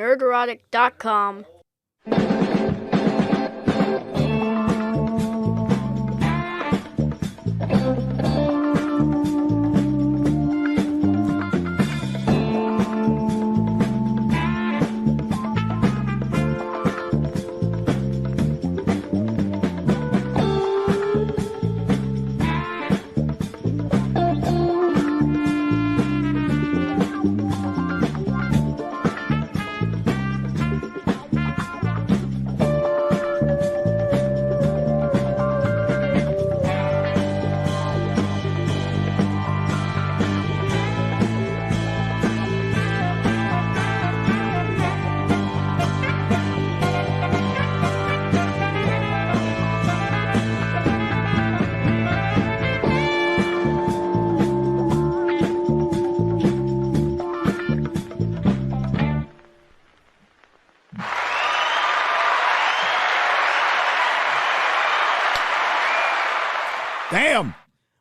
Nerdrotic.com. Damn!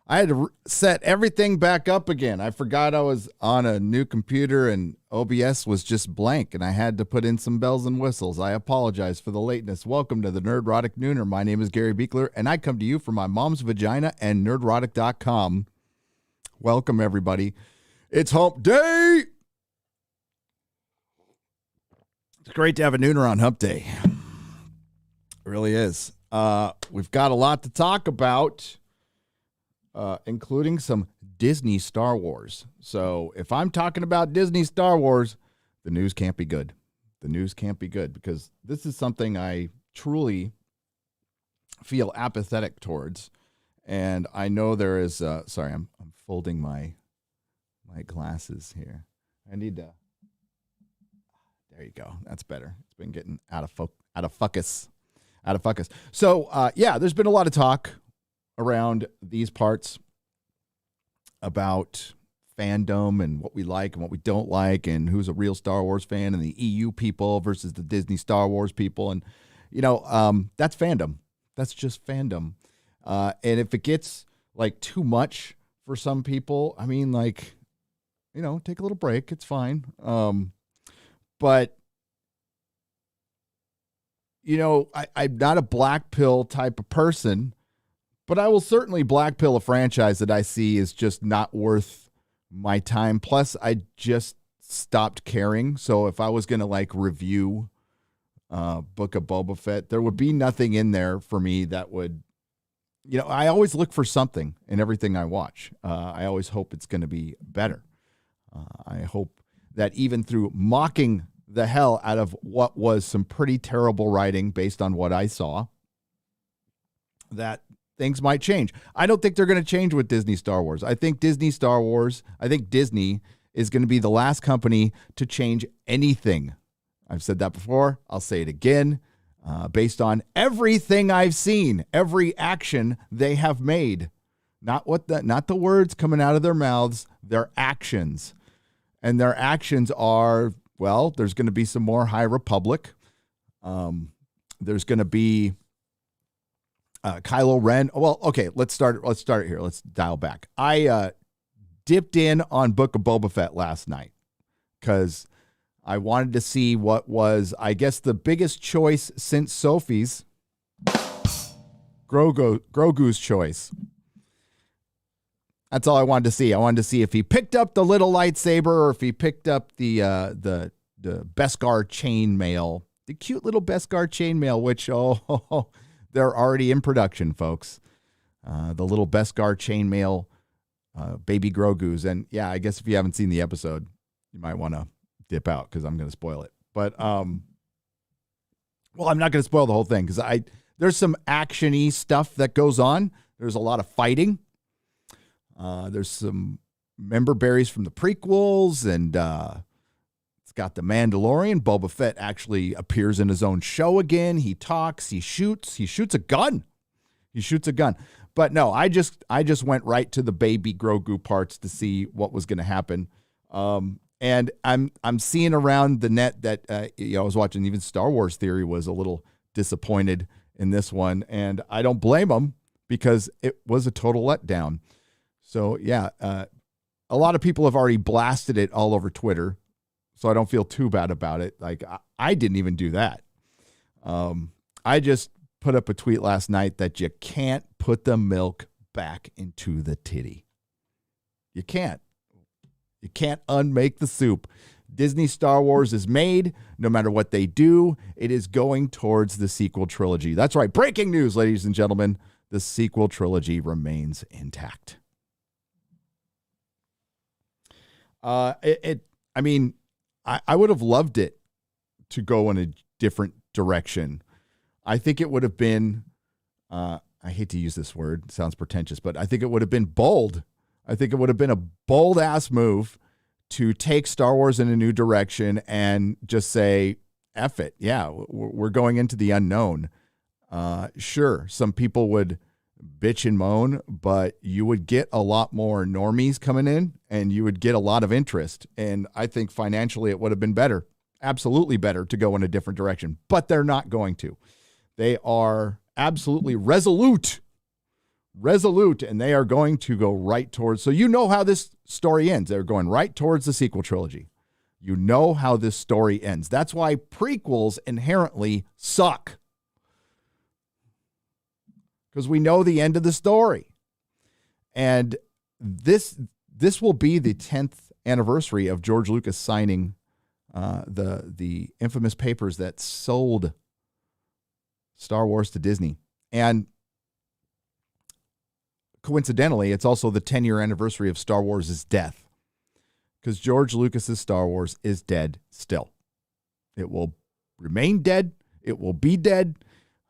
I had to set everything back up again. I forgot I was on a new computer and OBS was just blank, and I had to put in some bells and whistles. I apologize for the lateness. Welcome to the Nerdrotic Nooner. My name is Gary Beekler, and I come to you from my mom's vagina and Nerdrotic.com. Welcome, everybody. It's Hump Day! It's great to have a Nooner on Hump Day. It really is. We've got a lot to talk about. Including some Disney Star Wars. So if I'm talking about Disney Star Wars, the news can't be good. The news can't be good because this is something I truly feel apathetic towards. And I know there is, sorry, I'm folding my glasses here. I need to, there you go. That's better. It's been getting out of focus. So, yeah, there's been a lot of talk around these parts about fandom and what we like and what we don't like and who's a real Star Wars fan and the EU people versus the Disney Star Wars people. And, you know, that's fandom. That's just fandom. And if it gets like too much for some people, I mean, like, you know, take a little break. It's fine. But, you know, I'm not a black pill type of person. But I will certainly black pill a franchise that I see is just not worth my time. Plus, I just stopped caring. So if I was going to like review Book of Boba Fett, there would be nothing in there for me that would, you know, I always look for something in everything I watch. I always hope it's going to be better. I hope that even through mocking the hell out of what was some pretty terrible writing based on what I saw, that things might change. I don't think they're going to change with Disney Star Wars. I think Disney is going to be the last company to change anything. I've said that before. I'll say it again. Based on everything I've seen, every action they have made, not the words coming out of their mouths, their actions. And their actions are, well, there's going to be some more High Republic. There's going to be Kylo Ren. Well, okay, let's start here. Let's dial back. I dipped in on Book of Boba Fett last night because I wanted to see what was, I guess, the biggest choice since Sophie's, Grogu's choice. That's all I wanted to see. I wanted to see if he picked up the little lightsaber or if he picked up the Beskar chainmail, the cute little Beskar chainmail, which they're already in production, folks. The little Beskar chainmail baby Grogu's. And yeah, I guess if you haven't seen the episode, you might want to dip out because I'm going to spoil it. But, well, I'm not going to spoil the whole thing because there's some action-y stuff that goes on. There's a lot of fighting. There's some member berries from the prequels, and it's got the Mandalorian. Boba Fett actually appears in his own show again. He talks, he shoots a gun. But no, I just went right to the baby Grogu parts to see what was going to happen. And I'm seeing around the net that I was watching, even Star Wars Theory was a little disappointed in this one, and I don't blame them because it was a total letdown. So yeah, a lot of people have already blasted it all over Twitter. so I don't feel too bad about it. Like, I didn't even do that. I just put up a tweet last night that you can't put the milk back into the titty. You can't. You can't unmake the soup. Disney Star Wars is made. No matter what they do, it is going towards the sequel trilogy. That's right. Breaking news, ladies and gentlemen. The sequel trilogy remains intact. I would have loved it to go in a different direction. I think it would have been, I hate to use this word, it sounds pretentious, but I think it would have been bold. I think it would have been a bold-ass move to take Star Wars in a new direction and just say, F it. Yeah, we're going into the unknown. Sure, some people would bitch and moan, but you would get a lot more normies coming in, and you would get a lot of interest. And I think financially it would have been better, absolutely better, to go in a different direction. But they're not going to. They are absolutely resolute, and they are going to go right towards. So you know how this story ends. They're going right towards the sequel trilogy. You know how this story ends. That's why prequels inherently suck, because we know the end of the story. And this will be the 10th anniversary of George Lucas signing the infamous papers that sold Star Wars to Disney. And coincidentally, it's also the 10-year anniversary of Star Wars' death, because George Lucas's Star Wars is dead still. It will remain dead. It will be dead.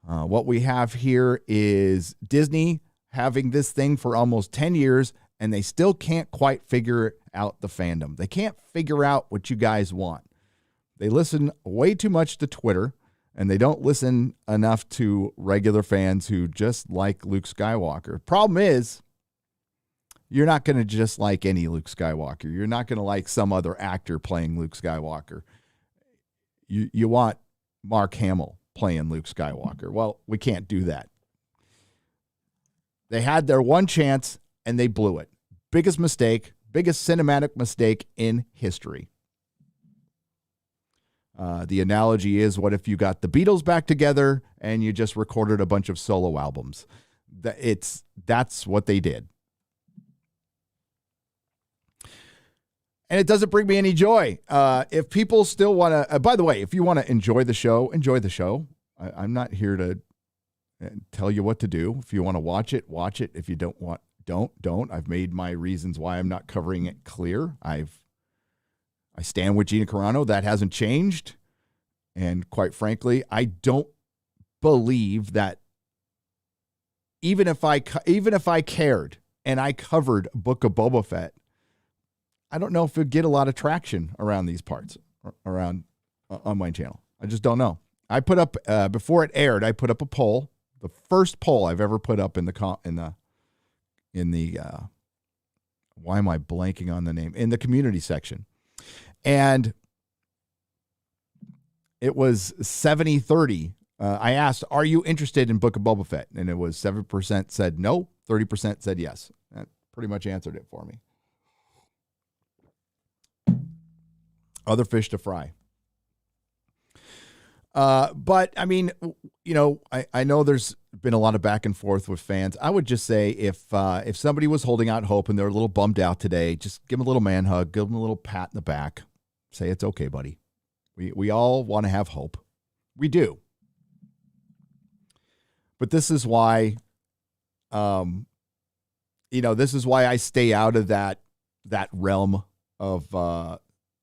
What we have here is Disney having this thing for almost 10 years, and they still can't quite figure out the fandom. They can't figure out what you guys want. They listen way too much to Twitter, and they don't listen enough to regular fans who just like Luke Skywalker. Problem is, you're not going to just like any Luke Skywalker. You're not going to like some other actor playing Luke Skywalker. You want Mark Hamill playing Luke Skywalker. Well, we can't do that. They had their one chance, and they blew it. Biggest mistake, biggest cinematic mistake in history. The analogy is, what if you got the Beatles back together and you just recorded a bunch of solo albums? That's what they did. And it doesn't bring me any joy. If people still want to, by the way, if you want to enjoy the show, enjoy the show. I'm not here to tell you what to do. If you want to watch it, watch it. If you don't want, don't. I've made my reasons why I'm not covering it clear. I stand with Gina Carano. That hasn't changed. And quite frankly, I don't believe that even if I cared and I covered Book of Boba Fett, I don't know if it'd get a lot of traction around these parts, around on my channel. I just don't know. I put up before it aired, I put up a poll, the first poll I've ever put up in the why am I blanking on the name, in the community section. And it was 70-30. I asked, are you interested in Book of Boba Fett? And it was 7% said no, 30% said yes. That pretty much answered it for me. Other fish to fry. But I mean, you know, I know there's been a lot of back and forth with fans. I would just say if somebody was holding out hope and they're a little bummed out today, just give them a little man hug, give them a little pat in the back. Say, it's okay, buddy. We all want to have hope. We do. But this is why, this is why I stay out of that realm of,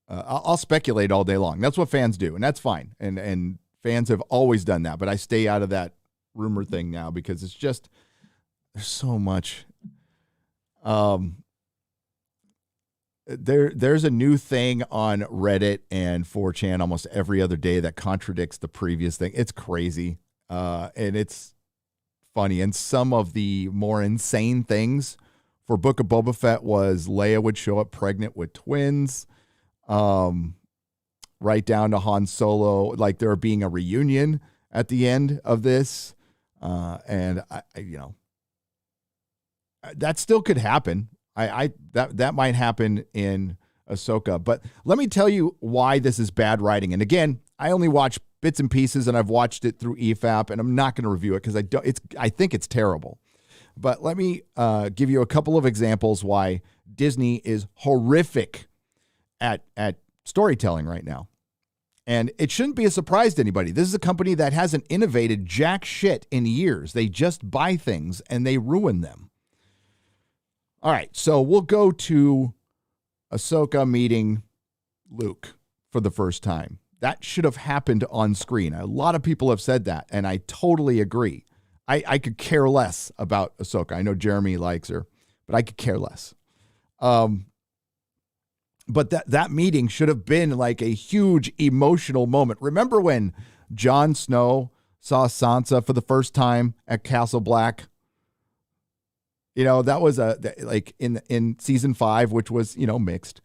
I'll speculate all day long. That's what fans do, and that's fine. And fans have always done that, but I stay out of that rumor thing now because it's just, there's so much. There's a new thing on Reddit and 4chan almost every other day that contradicts the previous thing. It's crazy. And it's funny. And some of the more insane things for Book of Boba Fett was Leia would show up pregnant with twins. Right down to Han Solo, like there being a reunion at the end of this. And that still could happen. That might happen in Ahsoka. But let me tell you why this is bad writing. And again, I only watch bits and pieces, and I've watched it through EFAP, and I'm not going to review it because I think it's terrible. But let me give you a couple of examples why Disney is horrific at storytelling right now. And it shouldn't be a surprise to anybody. This is a company that hasn't innovated jack shit in years. They just buy things and they ruin them. All right, so we'll go to Ahsoka meeting Luke for the first time. That should have happened on screen. A lot of people have said that, and I totally agree. I could care less about Ahsoka. I know Jeremy likes her, but I could care less. But that meeting should have been like a huge emotional moment. Remember when Jon Snow saw Sansa for the first time at Castle Black? You know, that was like in season 5, which was, mixed.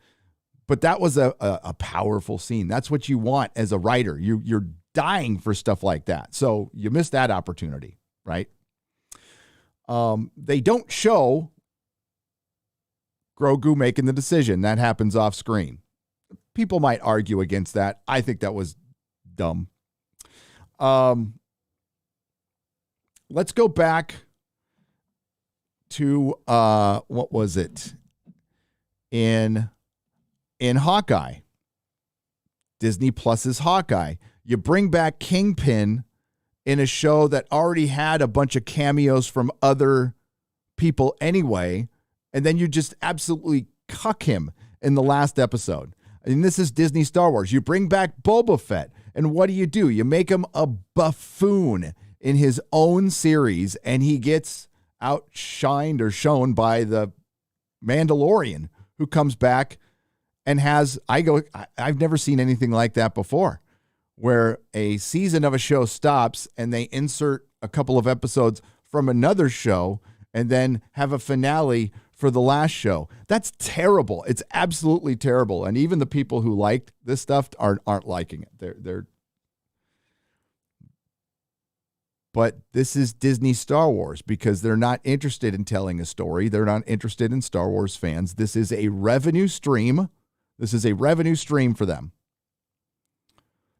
But that was a powerful scene. That's what you want as a writer. You're dying for stuff like that. So you missed that opportunity, right? They don't show Grogu making the decision. That happens off screen. People might argue against that. I think that was dumb. Let's go back to what was it in Hawkeye, Disney Plus's Hawkeye. You bring back Kingpin in a show that already had a bunch of cameos from other people anyway, and then you just absolutely cuck him in the last episode. And this is Disney Star Wars. You bring back Boba Fett, and what do? You make him a buffoon in his own series, and he gets outshined or shown by the Mandalorian, who comes back and I've never seen anything like that before, where a season of a show stops and they insert a couple of episodes from another show and then have a finale for the last show. That's terrible. It's absolutely terrible. And even the people who liked this stuff aren't liking it. But this is Disney Star Wars because they're not interested in telling a story. They're not interested in Star Wars fans. This is a revenue stream. This is a revenue stream for them.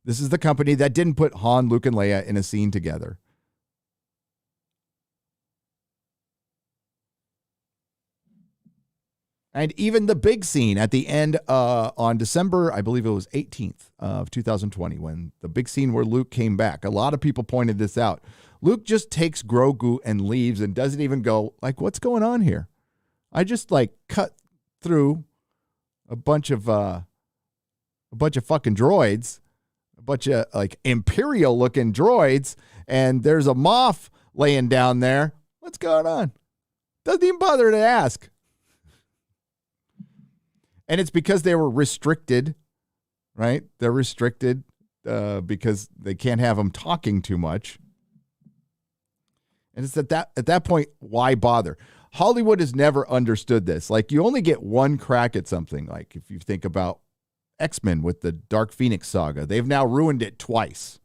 This is the company that didn't put Han, Luke, and Leia in a scene together. And even the big scene at the end on December, I believe it was 18th of 2020, when the big scene where Luke came back. A lot of people pointed this out. Luke just takes Grogu and leaves and doesn't even go, like, what's going on here? I just, cut through a bunch of fucking droids, a bunch of, Imperial-looking droids, and there's a Moff laying down there. What's going on? Doesn't even bother to ask. And it's because they were restricted, right? They're restricted because they can't have them talking too much. And it's at that point, why bother? Hollywood has never understood this. You only get one crack at something. Like if you think about X-Men with the Dark Phoenix saga, they've now ruined it twice.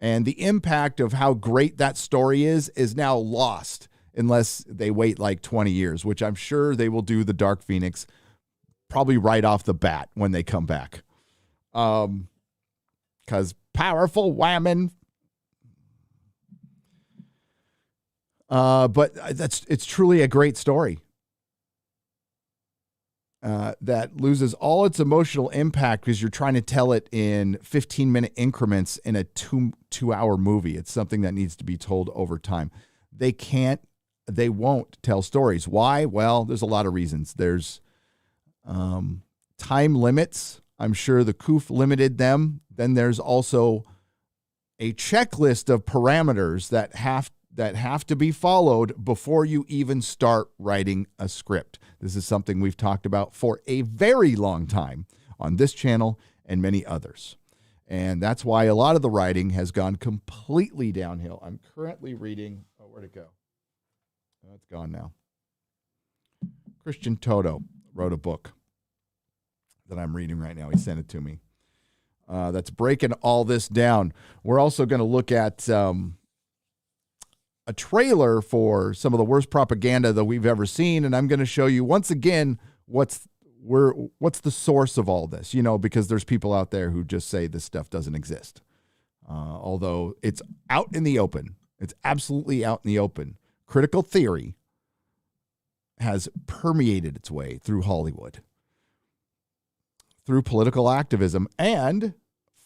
And the impact of how great that story is now lost unless they wait 20 years, which I'm sure they will do the Dark Phoenix probably right off the bat when they come back. Because powerful women. But it's truly a great story that loses all its emotional impact because you're trying to tell it in 15-minute increments in a two-hour movie. It's something that needs to be told over time. They won't tell stories. Why? Well, there's a lot of reasons. There's time limits. I'm sure the COOF limited them. Then there's also a checklist of parameters that have to be followed before you even start writing a script. This is something we've talked about for a very long time on this channel and many others. And that's why a lot of the writing has gone completely downhill. I'm currently reading, where'd it go? Oh, it's gone now. Christian Toto wrote a book that I'm reading right now. He sent it to me. That's breaking all this down. We're also going to look at a trailer for some of the worst propaganda that we've ever seen, and I'm going to show you once again what's what's the source of all this? Because there's people out there who just say this stuff doesn't exist. Although it's out in the open. It's absolutely out in the open. Critical theory has permeated its way through Hollywood, through political activism and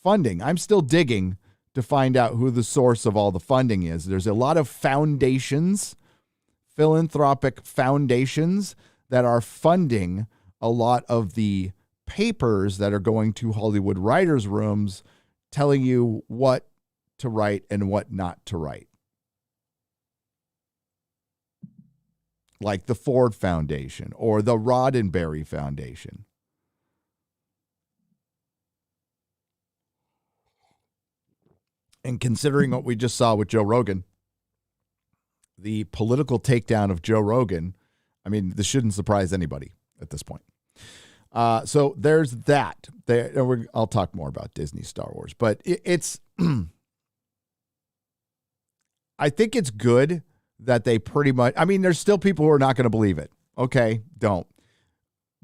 funding. I'm still digging to find out who the source of all the funding is. There's a lot of foundations, philanthropic foundations, that are funding a lot of the papers that are going to Hollywood writers' rooms telling you what to write and what not to write. Like the Ford Foundation or the Roddenberry Foundation. And considering what we just saw with Joe Rogan, the political takedown of Joe Rogan, I mean, this shouldn't surprise anybody at this point. So there's that. I'll talk more about Disney Star Wars, but it's I think it's good that they pretty much, I mean, there's still people who are not going to believe it. Okay, don't.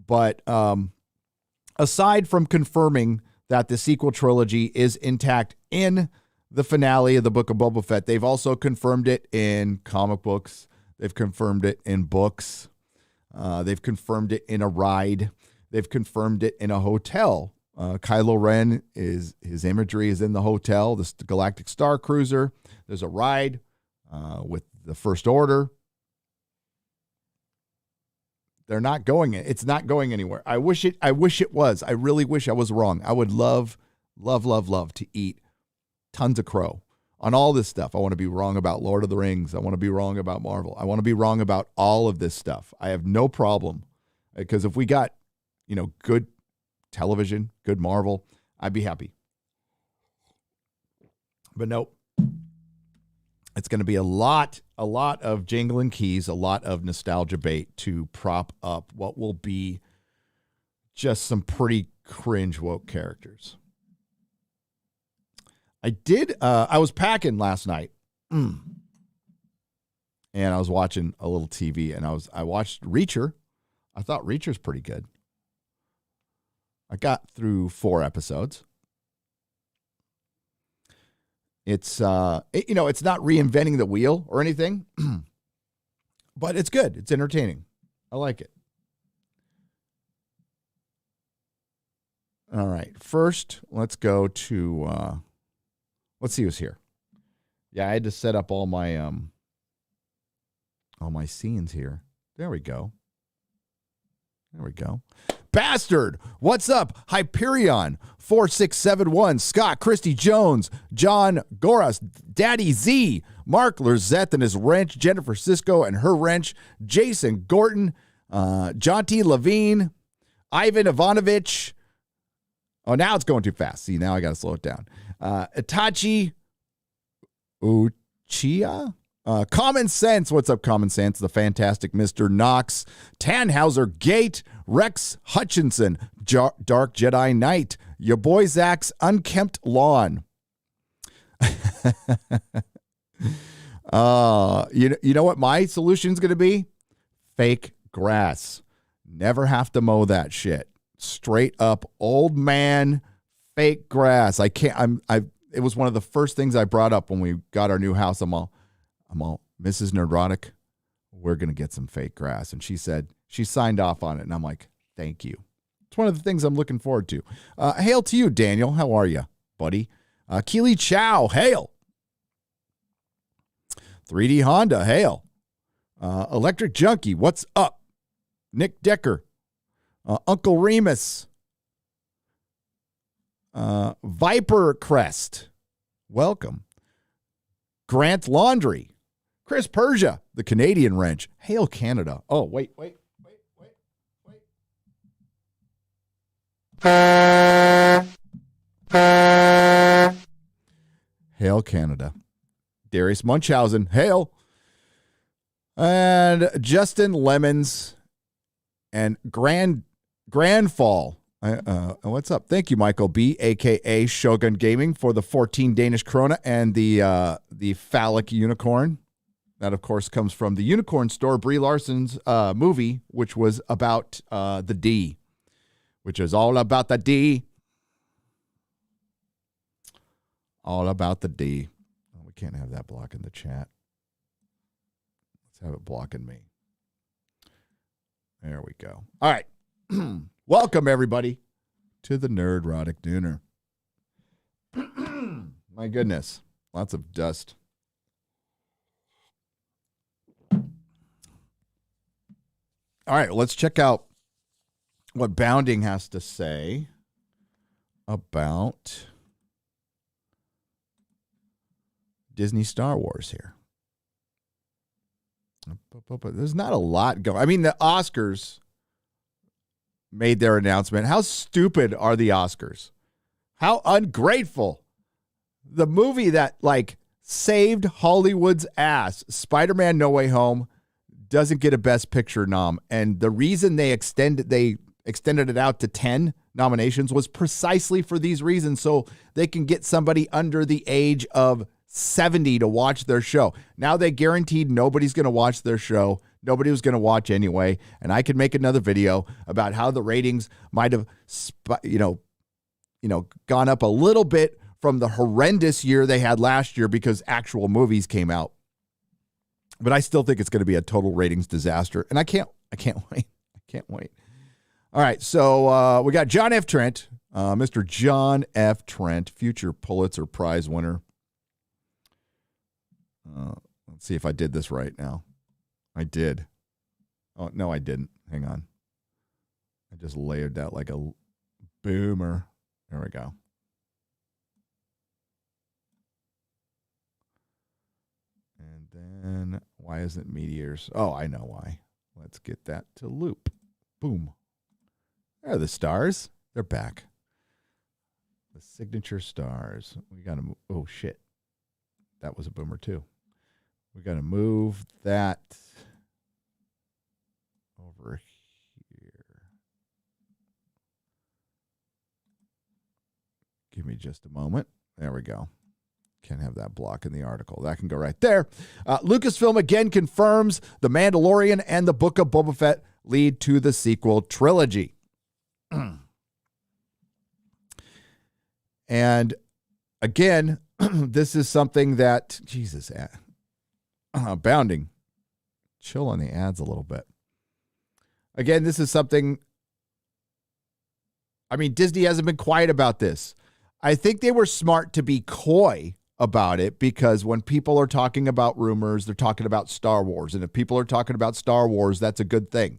But aside from confirming that the sequel trilogy is intact in the finale of the Book of Boba Fett, they've also confirmed it in comic books. They've confirmed it in books. They've confirmed it in a ride. They've confirmed it in a hotel. Kylo Ren, his imagery is in the hotel, the Galactic Star Cruiser. There's a ride with the First Order. They're not going. It's not going anywhere. I wish it was. I really wish I was wrong. I would love to eat tons of crow on all this stuff. I want to be wrong about Lord of the Rings. I want to be wrong about Marvel. I want to be wrong about all of this stuff. I have no problem, because if we got, good television, good Marvel, I'd be happy. But nope. It's going to be a lot of jingling keys, a lot of nostalgia bait to prop up what will be just some pretty cringe woke characters. I was packing last night and I was watching a little TV and I watched Reacher. I thought Reacher's pretty good. I got through 4 episodes. It's, it's not reinventing the wheel or anything, but it's good. It's entertaining. I like it. All right. First, let's go to, let's see who's here. Yeah, I had to set up all my scenes here. There we go. Bastard, what's up? Hyperion, 4671, Scott, Christy Jones, John Goras, Daddy Z, Mark Lerzette and his wrench, Jennifer Cisco and her wrench, Jason Gorton, Jonty Levine, Ivan Ivanovich. Oh, now it's going too fast. See, now I got to slow it down. Itachi Uchiha. Common Sense. What's up, Common Sense? The fantastic Mr. Knox. Tannhauser Gate. Rex Hutchinson. Dark Jedi Knight. Your boy Zach's Unkempt Lawn. You know what my solution is going to be? Fake grass. Never have to mow that shit. Straight up old man fake grass. I can't. It was one of the first things I brought up when we got our new house. I'm all, Mrs. Nerdrotic, we're going to get some fake grass. And she said, she signed off on it. And I'm like, thank you. It's one of the things I'm looking forward to. Hail to you, Daniel. How are you, buddy? Keely Chow, hail. 3D Honda, hail. Electric Junkie, what's up? Nick Decker, Uncle Remus, Viper Crest, welcome. Grant Laundry, Chris Persia, the Canadian Wrench, hail Canada. Oh, wait. Hail Canada. Darius Munchausen, hail. And Justin Lemons and Grandfall. What's up? Thank you, Michael B, a.k.a. Shogun Gaming, for the 14 Danish krona and the phallic unicorn. That, of course, comes from the Unicorn Store, Brie Larson's movie, which was about the D. which is all about the D. All about the D. Oh, we can't have that blocking the chat. Let's have it blocking me. There we go. All right. Welcome, everybody, to the Nerdrotic Dooner. My goodness. Lots of dust. All right, let's check out what Bounding has to say about Disney Star Wars here. But there's not a lot going. I mean, the Oscars made their announcement. How stupid are the Oscars? How ungrateful. The movie that, like, saved Hollywood's ass, Spider-Man No Way Home, doesn't get a Best Picture nom. And the reason they extended it out to 10 nominations was precisely for these reasons, so they can get somebody under the age of 70 to watch their show. Now they guaranteed nobody's going to watch their show. Nobody was going to watch anyway. And I could make another video about how the ratings might have, gone up a little bit from the horrendous year they had last year because actual movies came out. But I still think it's going to be a total ratings disaster. And I can't wait. I can't wait. All right. So we got John F. Trent, Mr. John F. Trent, future Pulitzer Prize winner. Let's see if I did this right now. I did. Oh, no, I didn't. Hang on. I just layered that like a boomer. There we go. And then why isn't Meteors? Oh, I know why. Let's get that to loop. Boom. There are the stars. They're back. The signature stars. We got to. Oh, shit. That was a boomer, too. We got to move that over here. Give me just a moment. There we go. Can't have that block in the article. That can go right there. Lucasfilm again confirms The Mandalorian and the Book of Boba Fett lead to the sequel trilogy. And again, this is something that, Jesus, Bounding, chill on the ads a little bit. Again, this is something, I mean, Disney hasn't been quiet about this. I think they were smart to be coy about it because when people are talking about rumors, they're talking about Star Wars. And if people are talking about Star Wars, that's a good thing.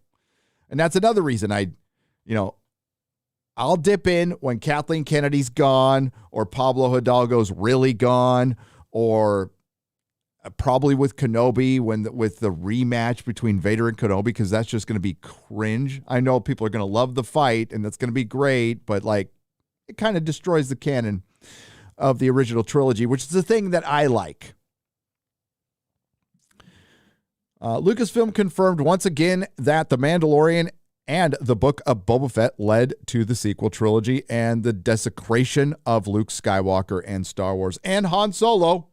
And that's another reason I'll dip in when Kathleen Kennedy's gone or Pablo Hidalgo's really gone or probably with Kenobi with the rematch between Vader and Kenobi because that's just going to be cringe. I know people are going to love the fight and that's going to be great, but like it kind of destroys the canon of the original trilogy, which is the thing that I like. Lucasfilm confirmed once again that The Mandalorian and the Book of Boba Fett led to the sequel trilogy and the desecration of Luke Skywalker and Star Wars and Han Solo.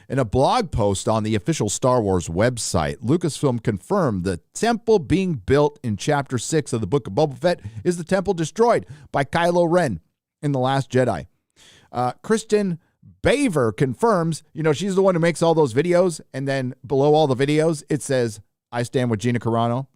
In a blog post on the official Star Wars website, Lucasfilm confirmed the temple being built in Chapter 6 of the Book of Boba Fett is the temple destroyed by Kylo Ren in The Last Jedi. Kristen Baver confirms, she's the one who makes all those videos, and then below all the videos, it says, I stand with Gina Carano.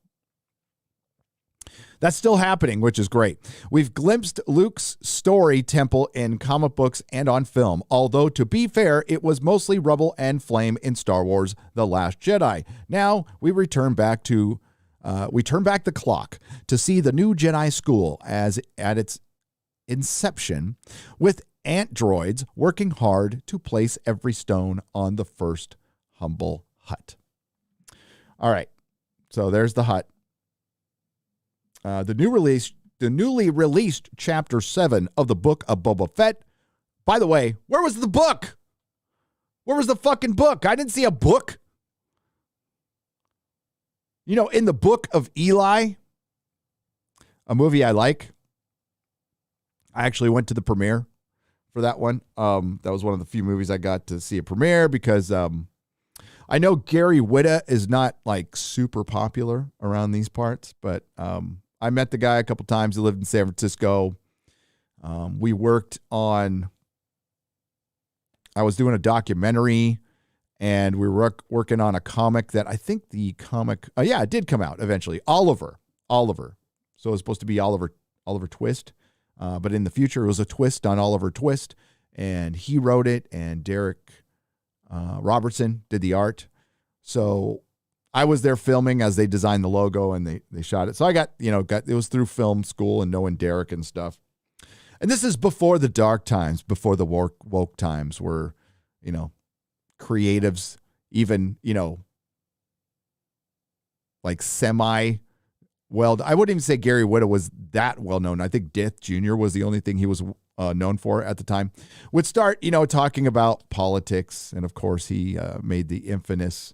That's still happening, which is great. We've glimpsed Luke's story temple in comic books and on film, although to be fair, it was mostly rubble and flame in Star Wars The Last Jedi. Now we turn back the clock to see the new Jedi school as at its inception with androids working hard to place every stone on the first humble hut. All right, so there's the hut. The newly released Chapter 7 of the Book of Boba Fett. By the way, where was the book? Where was the fucking book? I didn't see a book. In the Book of Eli, a movie I like, I actually went to the premiere for that one. That was one of the few movies I got to see a premiere because I know Gary Whitta is not like super popular around these parts, but I met the guy a couple times. He lived in San Francisco. We worked on, I was doing a documentary, and we were working on a comic that I think the comic, it did come out eventually. Oliver. So it was supposed to be Oliver Twist. But in the future, it was a twist on Oliver Twist. And he wrote it, and Derek Robertson did the art. So I was there filming as they designed the logo, and they shot it. So I got it was through film school and knowing Derek and stuff. And this is before the dark times, before the woke times where, creatives even, like semi well, I wouldn't even say Gary Whitta was that well known. I think Dith Jr. was the only thing he was known for at the time. Would start, talking about politics. And of course, he made the infamous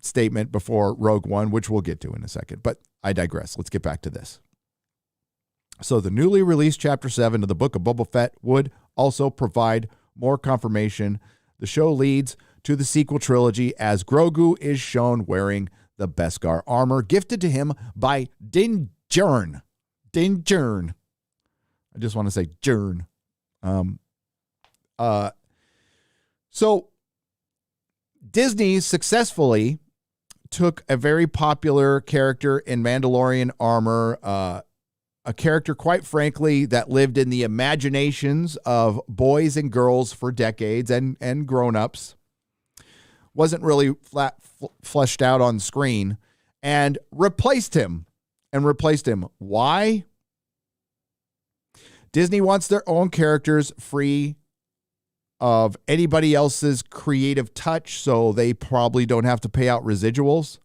statement before Rogue One, which we'll get to in a second. But I digress. Let's get back to this. So the newly released Chapter 7 of the Book of Boba Fett would also provide more confirmation. The show leads to the sequel trilogy as Grogu is shown wearing the Beskar armor gifted to him by Din Djarin. Din Djarin. I just want to say Djarin. So Disney successfully took a very popular character in Mandalorian armor, a character, quite frankly, that lived in the imaginations of boys and girls for decades and grown-ups. Wasn't really fleshed out on screen, and replaced him. Why? Disney wants their own characters free of anybody else's creative touch, so they probably don't have to pay out residuals.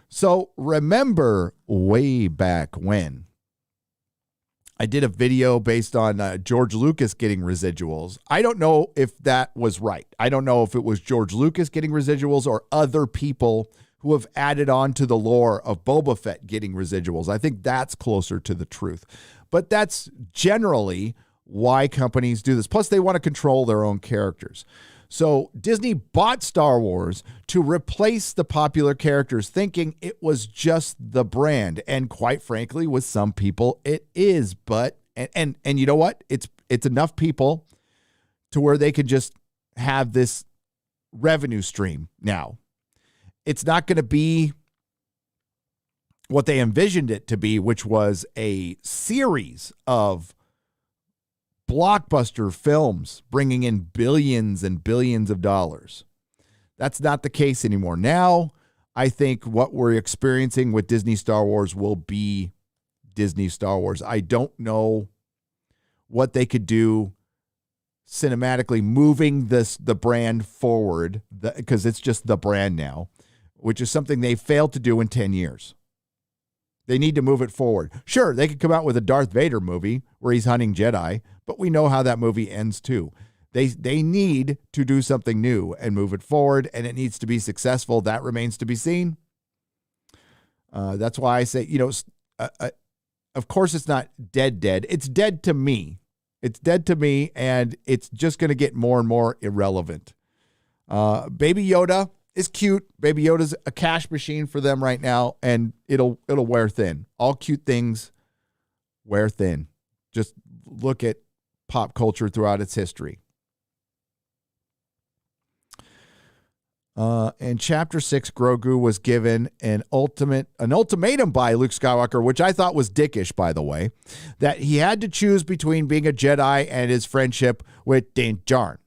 So remember way back when I did a video based on George Lucas getting residuals. I don't know if that was right. I don't know if it was George Lucas getting residuals or other people who have added on to the lore of Boba Fett getting residuals. I think that's closer to the truth. But that's generally why companies do this. Plus, they want to control their own characters. So Disney bought Star Wars to replace the popular characters, thinking it was just the brand. And quite frankly, with some people, it is. But and you know what? It's enough people to where they could just have this revenue stream now. It's not going to be what they envisioned it to be, which was a series of blockbuster films bringing in billions and billions of dollars. That's not the case anymore. Now, I think what we're experiencing with Disney Star Wars will be Disney Star Wars. I don't know what they could do cinematically moving the brand forward, because it's just the brand now, which is something they failed to do in 10 years. They need to move it forward. Sure, they could come out with a Darth Vader movie where he's hunting Jedi, but we know how that movie ends too. They need to do something new and move it forward, and it needs to be successful. That remains to be seen. That's why I say, of course it's not dead. It's dead to me. It's dead to me, and it's just going to get more and more irrelevant. Baby Yoda is cute. Baby Yoda's a cash machine for them right now, and it'll wear thin. All cute things wear thin. Just look at pop culture throughout its history. In Chapter 6, Grogu was given an ultimatum by Luke Skywalker, which I thought was dickish, by the way, that he had to choose between being a Jedi and his friendship with Din Djarin.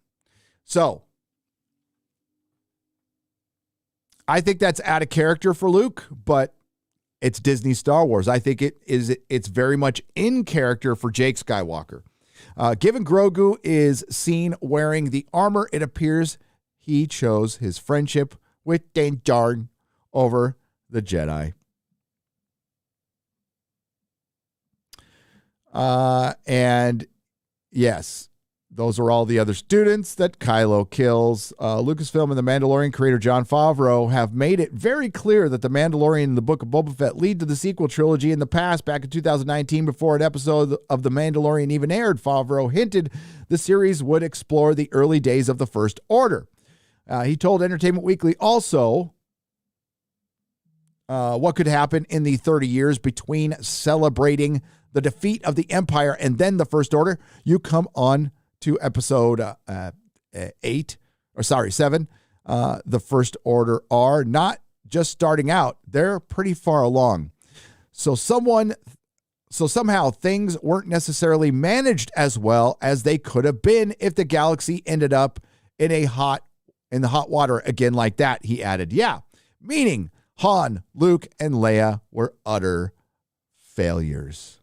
So, I think that's out of character for Luke, but it's Disney Star Wars. I think it's very much in character for Jake Skywalker. Given Grogu is seen wearing the armor, it appears he chose his friendship with Din Djarin over the Jedi. And yes, those are all the other students that Kylo kills. Lucasfilm and The Mandalorian creator Jon Favreau have made it very clear that The Mandalorian and the Book of Boba Fett lead to the sequel trilogy in the past. Back in 2019, before an episode of The Mandalorian even aired, Favreau hinted the series would explore the early days of the First Order. He told Entertainment Weekly also, what could happen in the 30 years between celebrating the defeat of the Empire and then the First Order, you come on to episode 7. The First Order are not just starting out, they're pretty far along. So somehow things weren't necessarily managed as well as they could have been if the galaxy ended up in the hot water again like that, he added. Yeah, meaning Han, Luke, and Leia were utter failures.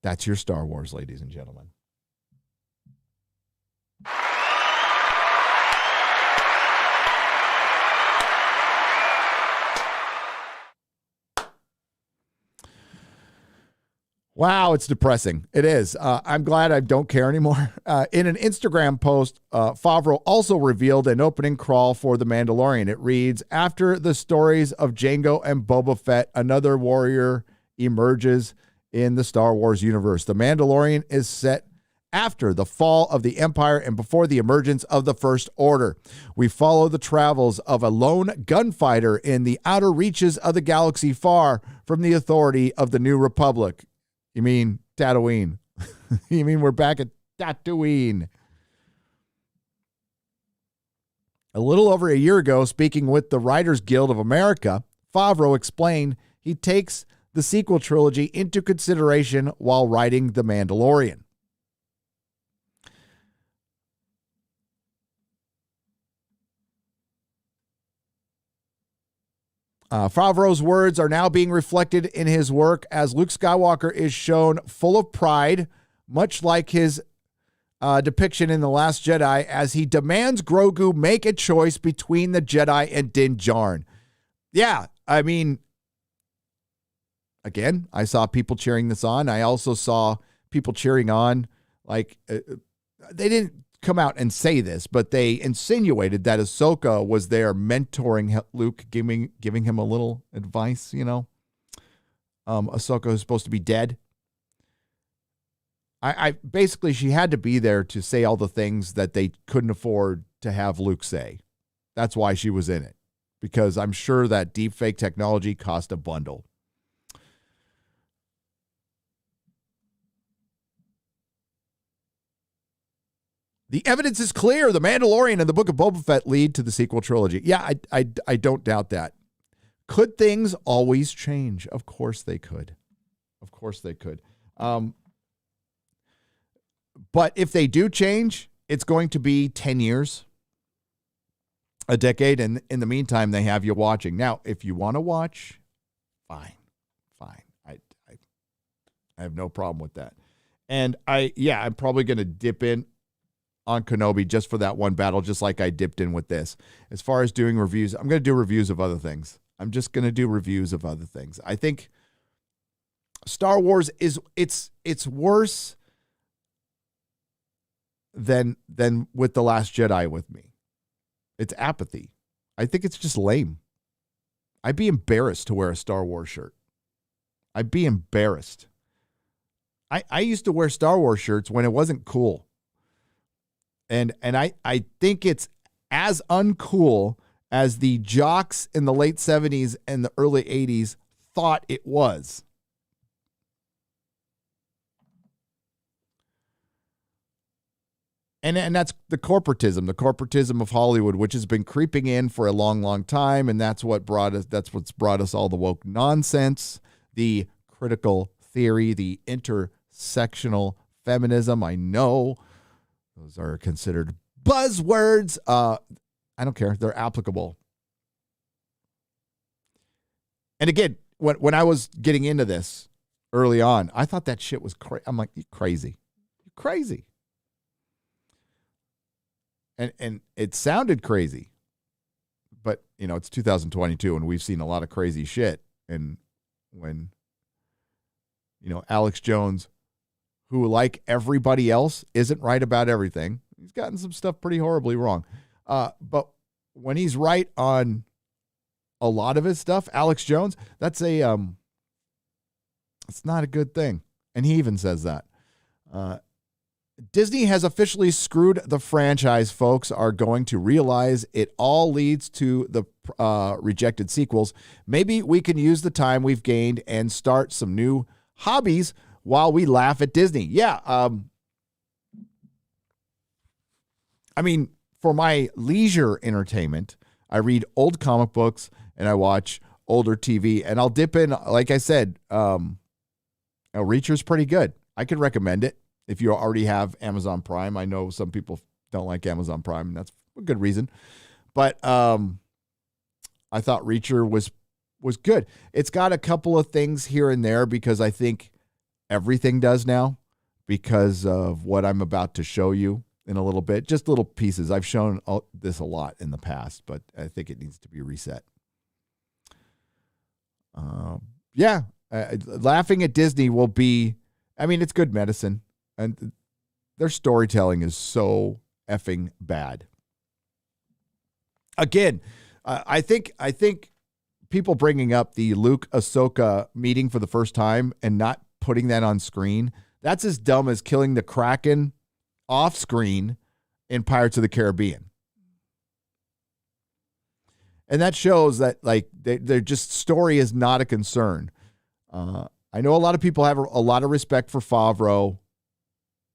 That's your Star Wars, ladies and gentlemen. Wow, it's depressing. It is. I'm glad I don't care anymore. In an Instagram post, Favreau also revealed an opening crawl for The Mandalorian. It reads, after the stories of Jango and Boba Fett, another warrior emerges in the Star Wars universe. The Mandalorian is set after the fall of the Empire and before the emergence of the First Order. We follow the travels of a lone gunfighter in the outer reaches of the galaxy far from the authority of the New Republic. You mean Tatooine? You mean we're back at Tatooine? A little over a year ago, speaking with the Writers Guild of America, Favreau explained he takes the sequel trilogy into consideration while writing The Mandalorian. Favreau's words are now being reflected in his work as Luke Skywalker is shown full of pride, much like his depiction in The Last Jedi, as he demands Grogu make a choice between the Jedi and Din Djarin. Yeah, I mean, again, I saw people cheering this on. I also saw people cheering on, like, they didn't come out and say this, but they insinuated that Ahsoka was there mentoring Luke, giving him a little advice, you know. Ahsoka is supposed to be dead. I basically, she had to be there to say all the things that they couldn't afford to have Luke say. That's why she was in it, because I'm sure that deepfake technology cost a bundle. The evidence is clear. The Mandalorian and the Book of Boba Fett lead to the sequel trilogy. Yeah, I don't doubt that. Could things always change? Of course they could. Of course they could. But if they do change, it's going to be 10 years, a decade, and in the meantime, they have you watching. Now, if you want to watch, fine. I have no problem with that. And I'm probably going to dip in on Kenobi just for that one battle, just like I dipped in with this. As far as doing reviews, I'm going to do reviews of other things. I think Star Wars it's worse than with The Last Jedi with me. It's apathy. I think it's just lame. I'd be embarrassed to wear a Star Wars shirt. I'd be embarrassed. I used to wear Star Wars shirts when it wasn't cool. And I think it's as uncool as the jocks in the late 70s and the early 80s thought it was. And that's the corporatism of Hollywood, which has been creeping in for a long, long time. And that's what's brought us all the woke nonsense, the critical theory, the intersectional feminism. I know those are considered buzzwords. I don't care. They're applicable. And again, when I was getting into this early on, I thought that shit was crazy. I'm like, you're crazy. You're crazy. And it sounded crazy. But, you know, it's 2022 and we've seen a lot of crazy shit. And when, you know, Alex Jones, who, like everybody else, isn't right about everything. He's gotten some stuff pretty horribly wrong. But when he's right on a lot of his stuff, Alex Jones, it's not a good thing. And he even says that. Disney has officially screwed the franchise. Folks are going to realize it all leads to the rejected sequels. Maybe we can use the time we've gained and start some new hobbies while we laugh at Disney. Yeah. I mean, for my leisure entertainment, I read old comic books and I watch older TV, and I'll dip in. Like I said, Reacher's pretty good. I could recommend it if you already have Amazon Prime. I know some people don't like Amazon Prime, and that's a good reason. But I thought Reacher was good. It's got a couple of things here and there because I think everything does now because of what I'm about to show you in a little bit. Just little pieces. I've shown this a lot in the past, but I think it needs to be reset. Laughing at Disney will be, I mean, it's good medicine, and their storytelling is so effing bad. Again, I think people bringing up the Luke Ahsoka meeting for the first time and not putting that on screen, that's as dumb as killing the Kraken off screen in Pirates of the Caribbean. And that shows that, like, they're just, story is not a concern. I know a lot of people have a lot of respect for Favreau.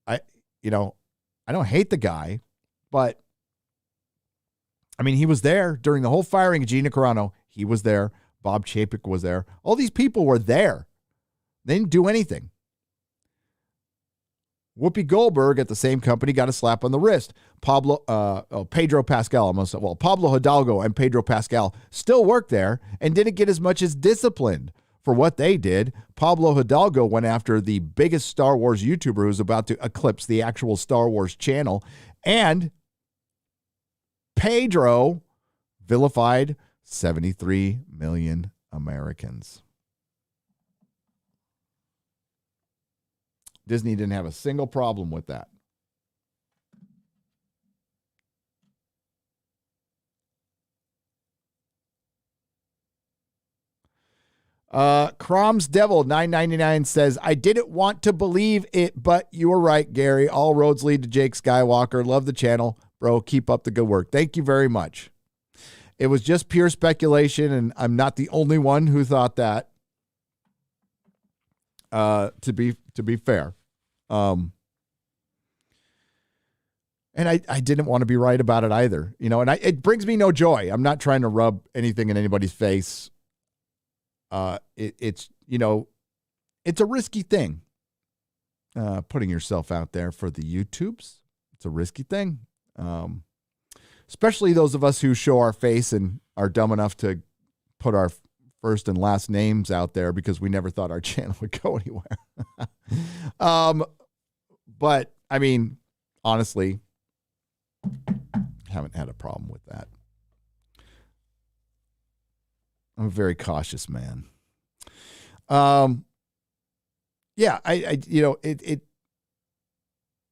I don't hate the guy, but I mean, he was there during the whole firing of Gina Carano. He was there. Bob Chapek was there. All these people were there. They didn't do anything. Whoopi Goldberg at the same company got a slap on the wrist. Pablo Hidalgo and Pedro Pascal still work there and didn't get as much as disciplined for what they did. Pablo Hidalgo went after the biggest Star Wars YouTuber who's about to eclipse the actual Star Wars channel, and Pedro vilified 73 million Americans. Disney didn't have a single problem with that. Crom's Devil 999 says, I didn't want to believe it, but you were right, Gary. All roads lead to Jake Skywalker. Love the channel, bro. Keep up the good work. Thank you very much. It was just pure speculation, and I'm not the only one who thought that. To be fair. And I didn't want to be right about it either, and it brings me no joy. I'm not trying to rub anything in anybody's face. It's a risky thing. Putting yourself out there for the YouTubes, it's a risky thing. Especially those of us who show our face and are dumb enough to put our first and last names out there because we never thought our channel would go anywhere. But I mean, honestly, haven't had a problem with that. I'm a very cautious man. It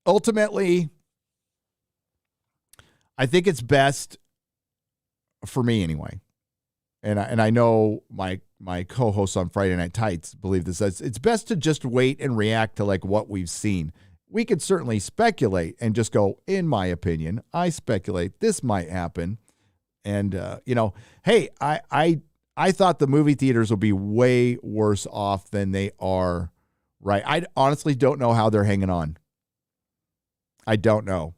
ultimately, I think it's best for me anyway. And I know my co-hosts on Friday Night Tights believe this. It's best to just wait and react to like what we've seen. We could certainly speculate and just go, in my opinion, I speculate this might happen. And, hey, I thought the movie theaters will be way worse off than they are. Right. I honestly don't know how they're hanging on. I don't know.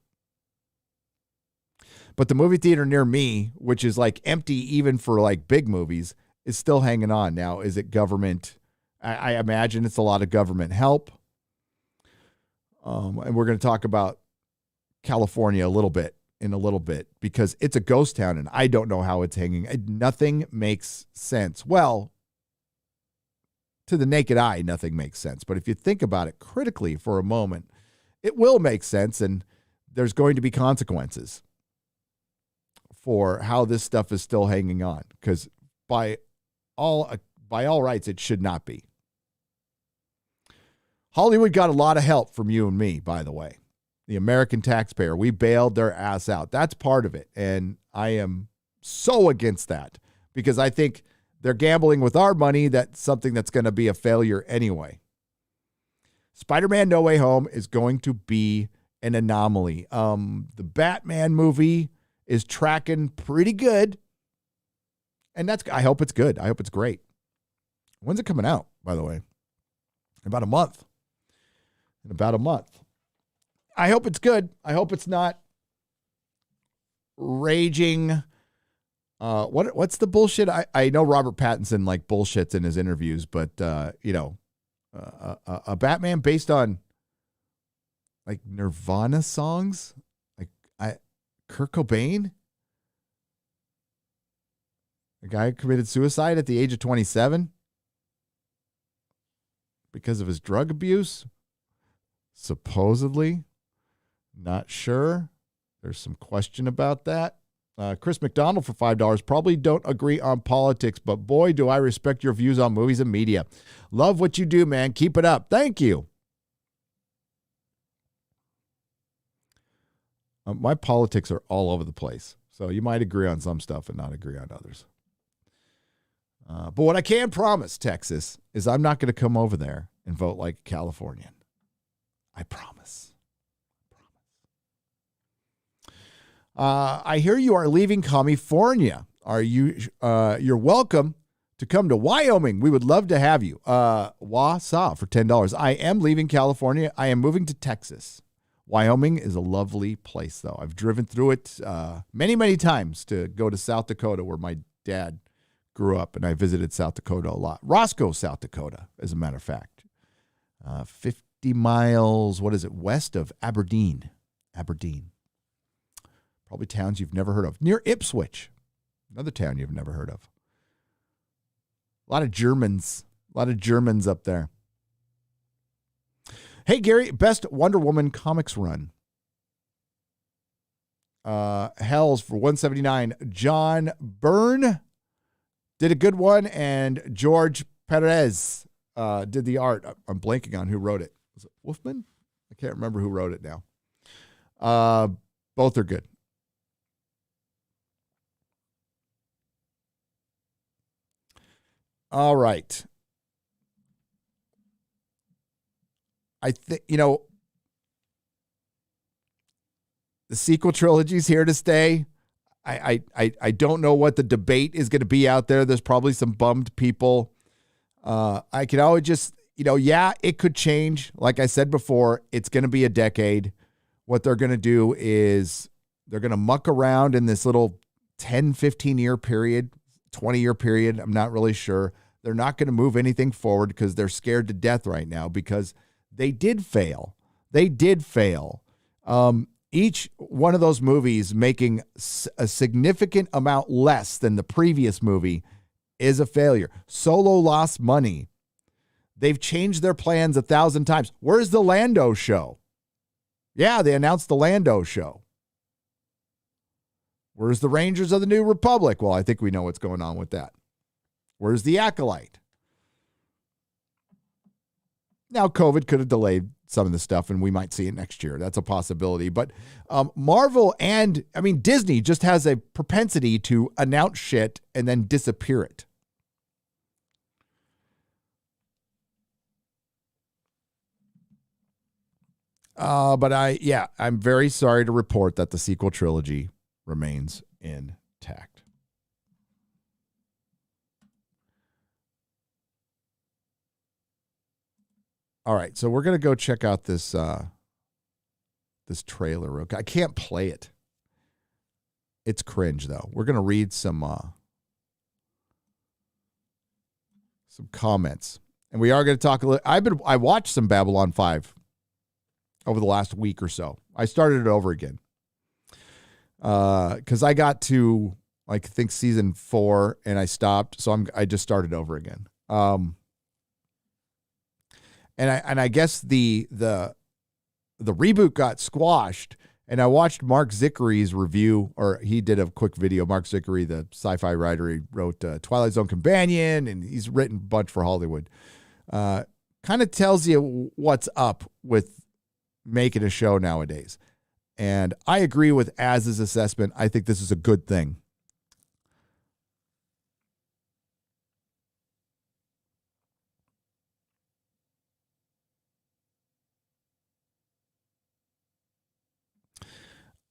But the movie theater near me, which is like empty even for like big movies, is still hanging on. Now, is it government? I imagine it's a lot of government help. And we're going to talk about California in a little bit, because it's a ghost town and I don't know how it's hanging. Nothing makes sense. Well, to the naked eye, nothing makes sense. But if you think about it critically for a moment, it will make sense, and there's going to be consequences for how this stuff is still hanging on, because by all rights, it should not be. Hollywood got a lot of help from you and me, by the way. The American taxpayer, we bailed their ass out. That's part of it. And I am so against that, because I think they're gambling with our money. That's something that's going to be a failure anyway. Spider-Man No Way Home is going to be an anomaly. The Batman movie is tracking pretty good. And I hope it's good. I hope it's great. When's it coming out, by the way? In about a month. I hope it's good. I hope it's not raging. What's the bullshit? I know Robert Pattinson like bullshits in his interviews, but a Batman based on like Nirvana songs, like Kurt Cobain, a guy who committed suicide at the age of 27 because of his drug abuse, supposedly. Not sure. There's some question about that. Chris McDonald for $5. Probably don't agree on politics, but boy, do I respect your views on movies and media. Love what you do, man. Keep it up. Thank you. My politics are all over the place, so you might agree on some stuff and not agree on others. But what I can promise, Texas, is I'm not going to come over there and vote like a Californian. I promise. I hear you are leaving California. Are you? You're welcome to come to Wyoming. We would love to have you. Wausau for $10. I am leaving California. I am moving to Texas. Wyoming is a lovely place, though. I've driven through it many, many times to go to South Dakota, where my dad grew up, and I visited South Dakota a lot. Roscoe, South Dakota, as a matter of fact. 50 miles, west of Aberdeen. Probably towns you've never heard of. Near Ipswich, another town you've never heard of. A lot of Germans up there. Hey, Gary, best Wonder Woman comics run. Hells for $179. John Byrne did a good one, and George Perez did the art. I'm blanking on who wrote it. Was it Wolfman? I can't remember who wrote it now. Both are good. All right. I think, the sequel trilogy is here to stay. I don't know what the debate is going to be out there. There's probably some bummed people. I can always just, it could change. Like I said before, it's going to be a decade. What they're going to do is they're going to muck around in this little 10, 15-year period, 20-year period. I'm not really sure. They're not going to move anything forward because they're scared to death right now because they did fail. Each one of those movies making a significant amount less than the previous movie is a failure. Solo lost money. They've changed their plans 1,000 times. Where's the Lando show? Yeah, they announced the Lando show. Where's the Rangers of the New Republic? Well, I think we know what's going on with that. Where's the Acolyte? Now, COVID could have delayed some of the stuff, and we might see it next year. That's a possibility. But Marvel and, Disney just has a propensity to announce shit and then disappear it. But I'm very sorry to report that the sequel trilogy remains intact. All right, so we're going to go check out this this trailer. I can't play it. It's cringe, though. We're going to read some comments. And we are going to talk a little. I watched some Babylon 5 over the last week or so. I started it over again. Because I got to, I think, season 4, and I stopped. So I just started over again. And I guess the reboot got squashed, and I watched Mark Zickery's review, or he did a quick video. Mark Zickery, the sci-fi writer, he wrote Twilight Zone Companion, and he's written a bunch for Hollywood. Kind of tells you what's up with making a show nowadays. And I agree with Az's assessment. I think this is a good thing.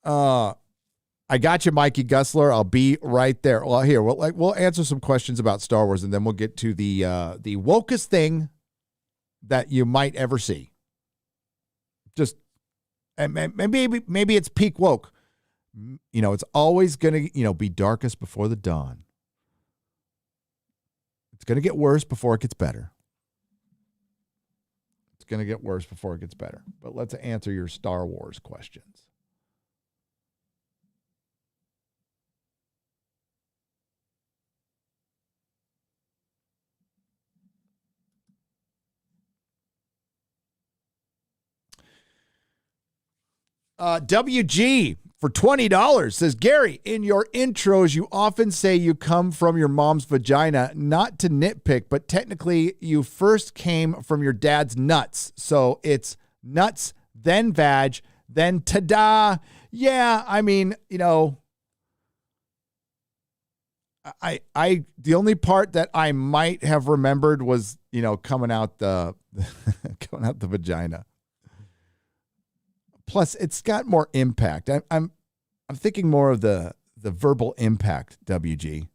I got you, Mikey Gussler. I'll be right there. Well, here, we'll answer some questions about Star Wars, and then we'll get to the wokest thing that you might ever see. Just, and maybe it's peak woke. You know, it's always going to, be darkest before the dawn. It's going to get worse before it gets better. It's going to get worse before it gets better. But let's answer your Star Wars questions. WG for $20 says, Gary, in your intros, you often say you come from your mom's vagina, not to nitpick, but technically you first came from your dad's nuts. So it's nuts, then vag, then ta-da. Yeah, I mean, I the only part that I might have remembered was, coming out the vagina. Plus, it's got more impact. I'm thinking more of the verbal impact, WG.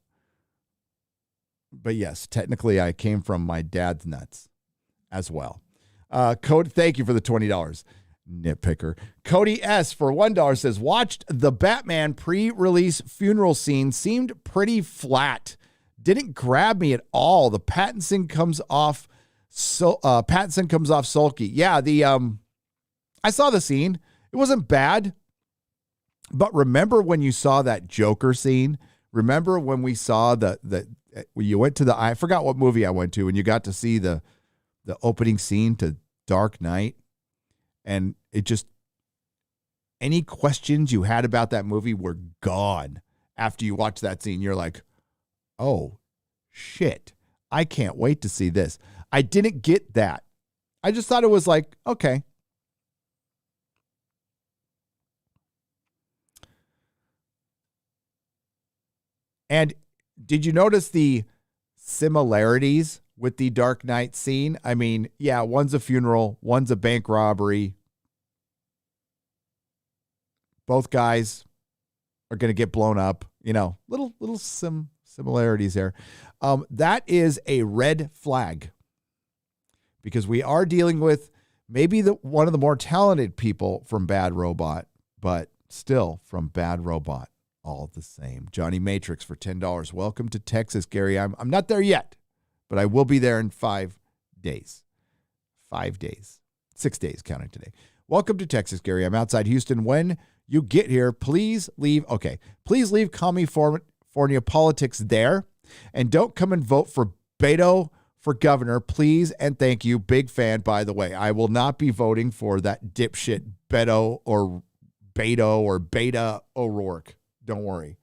But yes, technically, I came from my dad's nuts as well. Cody, thank you for the $20. Nitpicker. Cody S. for $1 says, watched the Batman pre-release funeral scene. Seemed pretty flat. Didn't grab me at all. The Pattinson comes off sulky. Yeah, I saw the scene. It wasn't bad. But remember when you saw that Joker scene? Remember when we saw when you went to I forgot what movie I went to, and you got to see the opening scene to Dark Knight, and it just, any questions you had about that movie were gone after you watched that scene. You're like, oh shit, I can't wait to see this. I didn't get that. I just thought it was like, okay. And did you notice the similarities with the Dark Knight scene? I mean, yeah, one's a funeral, one's a bank robbery. Both guys are going to get blown up. Little similarities there. That is a red flag, because we are dealing with maybe one of the more talented people from Bad Robot, but still from Bad Robot. All the same. Johnny Matrix for $10. Welcome to Texas, Gary. I'm not there yet, but I will be there in 5 days. 5 days. 6 days counting today. Welcome to Texas, Gary. I'm outside Houston. When you get here, please leave California politics there, and don't come and vote for Beto for governor, please and thank you. Big fan, by the way. I will not be voting for that dipshit Beto or Beta O'Rourke. Don't worry.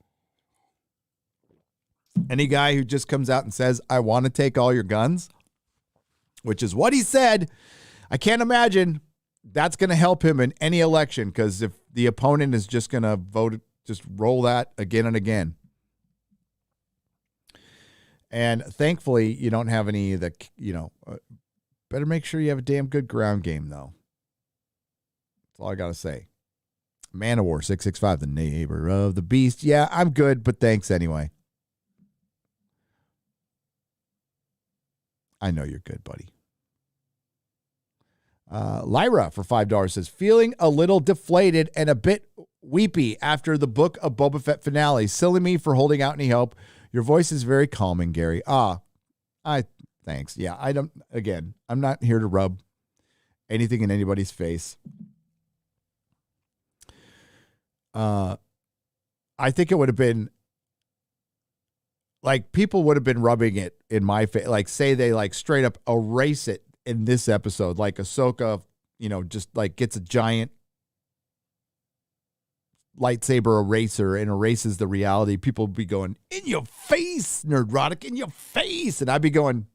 Any guy who just comes out and says, I want to take all your guns, which is what he said, I can't imagine that's going to help him in any election, because if the opponent is just going to vote, just roll that again and again. And thankfully, you don't have any of the, better make sure you have a damn good ground game, though. That's all I got to say. Man of War 665, the neighbor of the beast. Yeah, I'm good, but thanks anyway. I know you're good, buddy. Lyra for $5 says, feeling a little deflated and a bit weepy after the Book of Boba Fett finale. Silly me for holding out any hope. Your voice is very calming, Gary. Thanks. Yeah, I'm not here to rub anything in anybody's face. I think it would have been like, people would have been rubbing it in my face. Like, say they straight up erase it in this episode, like Ahsoka, just gets a giant lightsaber eraser and erases the reality. People would be going, in your face, Nerdrotic, in your face. And I'd be going,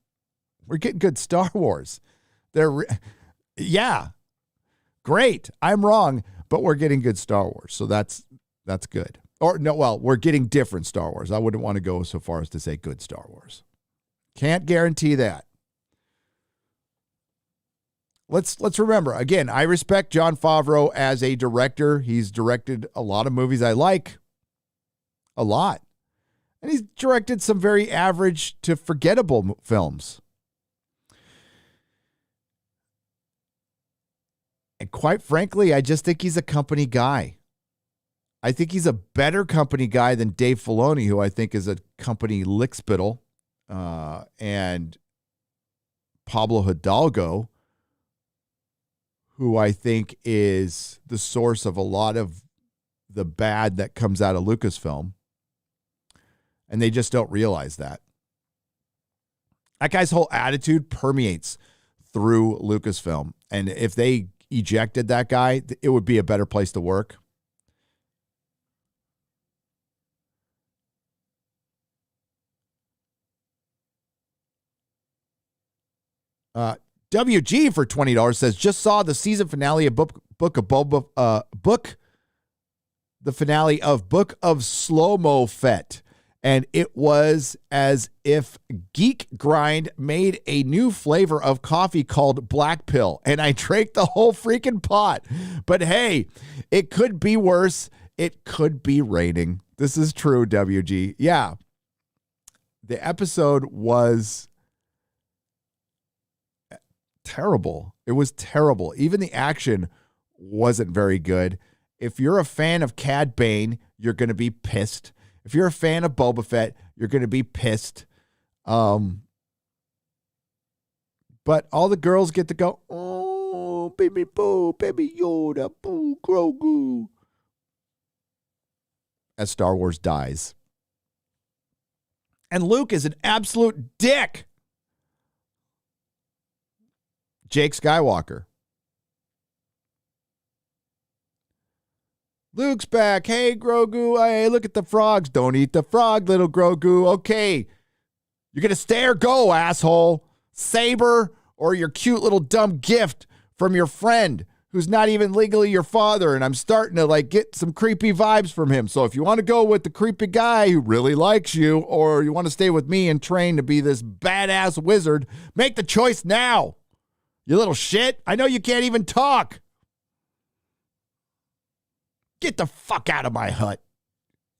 we're getting good Star Wars. Yeah, great. I'm wrong, but we're getting good Star Wars. So that's good. Or no, well, we're getting different Star Wars. I wouldn't want to go so far as to say good Star Wars. Can't guarantee that. let's remember, again, I respect Jon Favreau as a director. He's directed a lot of movies I like. A lot. And he's directed some very average to forgettable films. And quite frankly, I just think he's a company guy. I think he's a better company guy than Dave Filoni, who I think is a company lickspittle, and Pablo Hidalgo, who I think is the source of a lot of the bad that comes out of Lucasfilm. And they just don't realize that. That guy's whole attitude permeates through Lucasfilm. And if they ejected that guy, it would be a better place to work. WG for $20 says, just saw the season finale of Book of Boba the finale of Book of Slow-Mo Fett. And it was as if Geek Grind made a new flavor of coffee called Black Pill. And I drank the whole freaking pot. But hey, it could be worse. It could be raining. This is true, WG. Yeah. The episode was terrible. It was terrible. Even the action wasn't very good. If you're a fan of Cad Bane, you're going to be pissed. If you're a fan of Boba Fett, you're going to be pissed. But all the girls get to go, oh, baby Boo, baby Yoda, Boo, Grogu, as Star Wars dies. And Luke is an absolute dick. Jake Skywalker. Luke's back. Hey, Grogu. Hey, look at the frogs. Don't eat the frog, little Grogu. Okay. You're going to stay or go, asshole. Saber or your cute little dumb gift from your friend who's not even legally your father. And I'm starting to get some creepy vibes from him. So if you want to go with the creepy guy who really likes you, or you want to stay with me and train to be this badass wizard, make the choice now. You little shit. I know you can't even talk. Get the fuck out of my hut,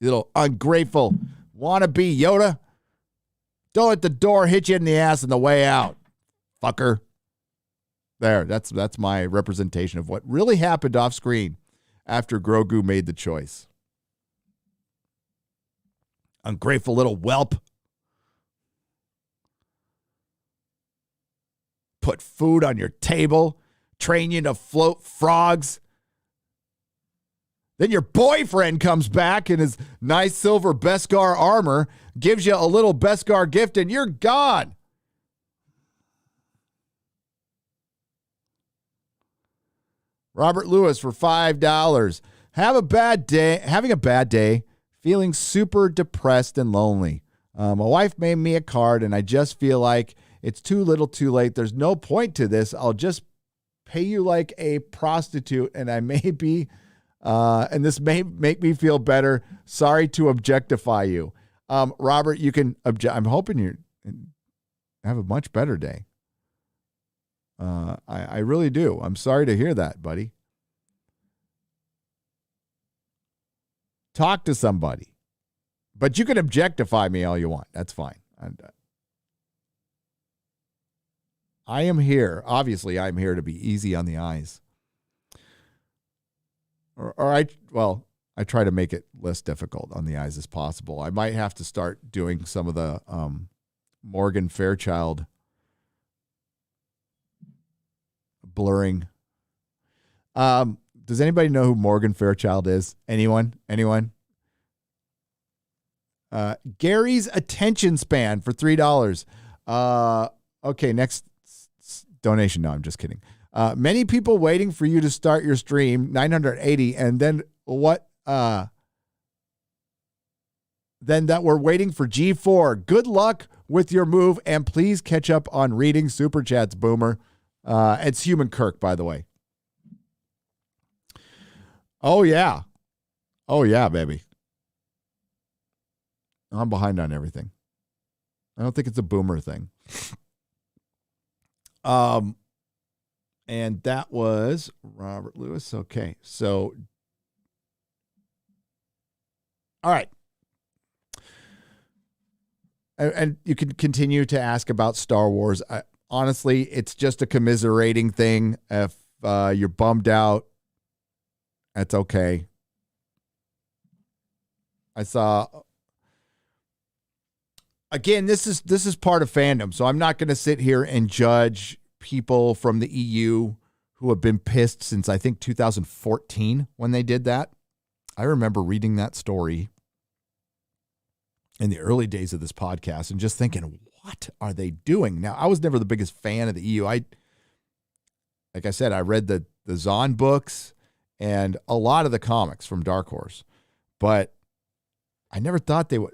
you little ungrateful wannabe Yoda. Don't let the door hit you in the ass on the way out, fucker. There, that's my representation of what really happened off screen after Grogu made the choice. Ungrateful little whelp. Put food on your table, train you to float frogs. Then your boyfriend comes back in his nice silver Beskar armor, gives you a little Beskar gift, and you're gone. Robert Lewis for $5. Having a bad day, feeling super depressed and lonely. My wife made me a card, and I just feel like it's too little too late. There's no point to this. I'll just pay you like a prostitute, and I may be... and this may make me feel better. Sorry to objectify you. Robert, you can I'm hoping you have a much better day. I really do. I'm sorry to hear that, buddy. Talk to somebody. But you can objectify me all you want. That's fine. I am here. Obviously, I'm here to be easy on the eyes. I try to make it less difficult on the eyes as possible. I might have to start doing some of the Morgan Fairchild blurring. Does anybody know who Morgan Fairchild is? Anyone? Gary's attention span for $3. Okay, next donation. No, I'm just kidding. Many people waiting for you to start your stream, 980, and then what? Then that we're waiting for G4. Good luck with your move, and please catch up on reading Super Chats, Boomer. It's Human Kirk, by the way. Oh, yeah, baby. I'm behind on everything. I don't think it's a Boomer thing. And that was Robert Lewis. Okay. So, all right. And you can continue to ask about Star Wars. Honestly, it's just a commiserating thing. If you're bummed out, that's okay. I saw, again, this is part of fandom, so I'm not going to sit here and judge people from the EU who have been pissed since, I think, 2014 when they did that. I remember reading that story in the early days of this podcast and just thinking, what are they doing? Now, I was never the biggest fan of the EU. Like I said, I read the Zahn books and a lot of the comics from Dark Horse, but I never thought they would,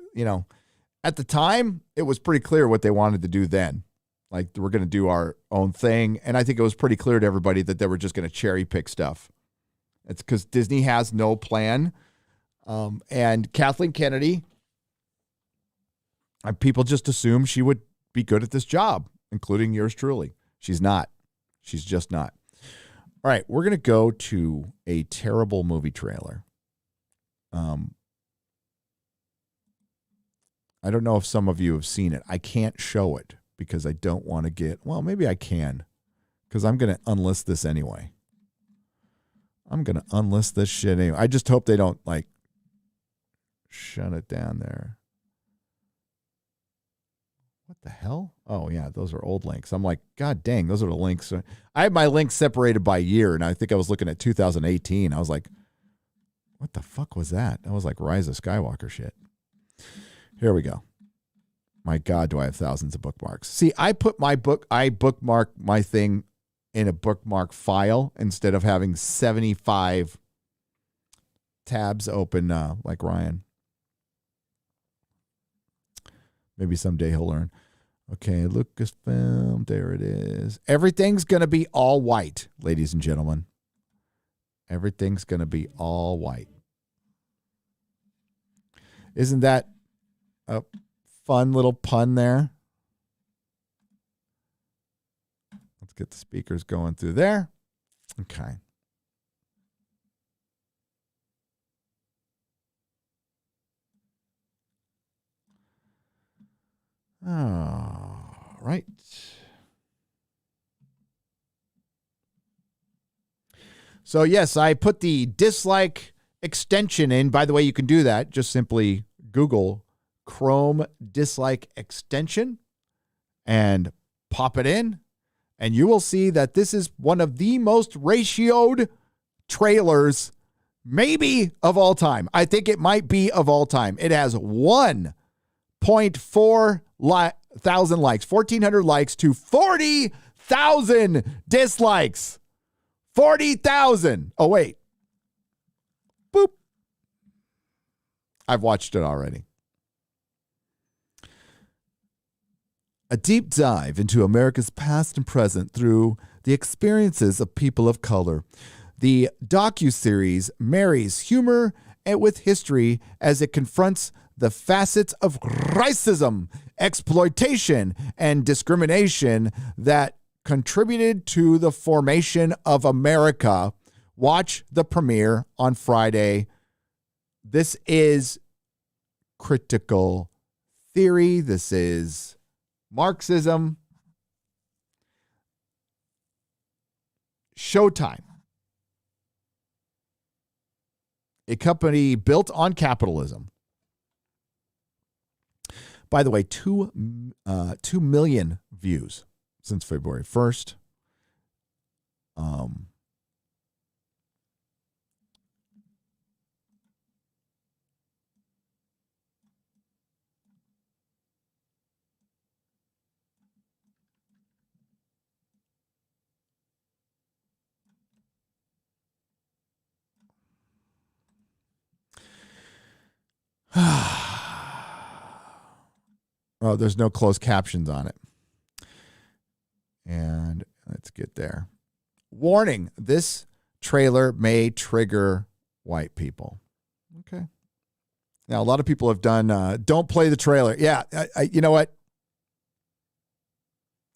at the time, it was pretty clear what they wanted to do then. Like, we're going to do our own thing. And I think it was pretty clear to everybody that they were just going to cherry pick stuff. It's because Disney has no plan. And Kathleen Kennedy, people just assumed she would be good at this job, including yours truly. She's not. She's just not. All right, we're going to go to a terrible movie trailer. I don't know if some of you have seen it. I can't show it because I don't want to maybe I can, because I'm going to unlist this anyway. I'm going to unlist this shit anyway. I just hope they don't, shut it down there. What the hell? Oh, yeah, those are old links. I'm like, God dang, those are the links. I had my links separated by year, and I think I was looking at 2018. I was like, what the fuck was that? That was like Rise of Skywalker shit. Here we go. My God, do I have thousands of bookmarks. See, I bookmark my thing in a bookmark file instead of having 75 tabs open like Ryan. Maybe someday he'll learn. Okay, Lucasfilm, there it is. Everything's going to be all white, ladies and gentlemen. Everything's going to be all white. Isn't that a fun little pun there? Let's get the speakers going through there. Okay. All right. So, yes, I put the dislike extension in. By the way, you can do that. Just simply Google Chrome dislike extension and pop it in. And you will see that this is one of the most ratioed trailers, maybe of all time. I think it might be of all time. It has 1.4 thousand likes, 1,400 likes to 40,000 dislikes. 40,000. Oh, wait. Boop. I've watched it already. A deep dive into America's past and present through the experiences of people of color. The docuseries marries humor with history as it confronts the facets of racism, exploitation, and discrimination that contributed to the formation of America. Watch the premiere on Friday. This is critical theory. This is Marxism. Showtime, a company built on capitalism. By the way, 2 million views since February 1st. Oh, there's no closed captions on it. And let's get there. Warning, this trailer may trigger white people. Okay. Now, a lot of people have done, don't play the trailer. Yeah, you know what?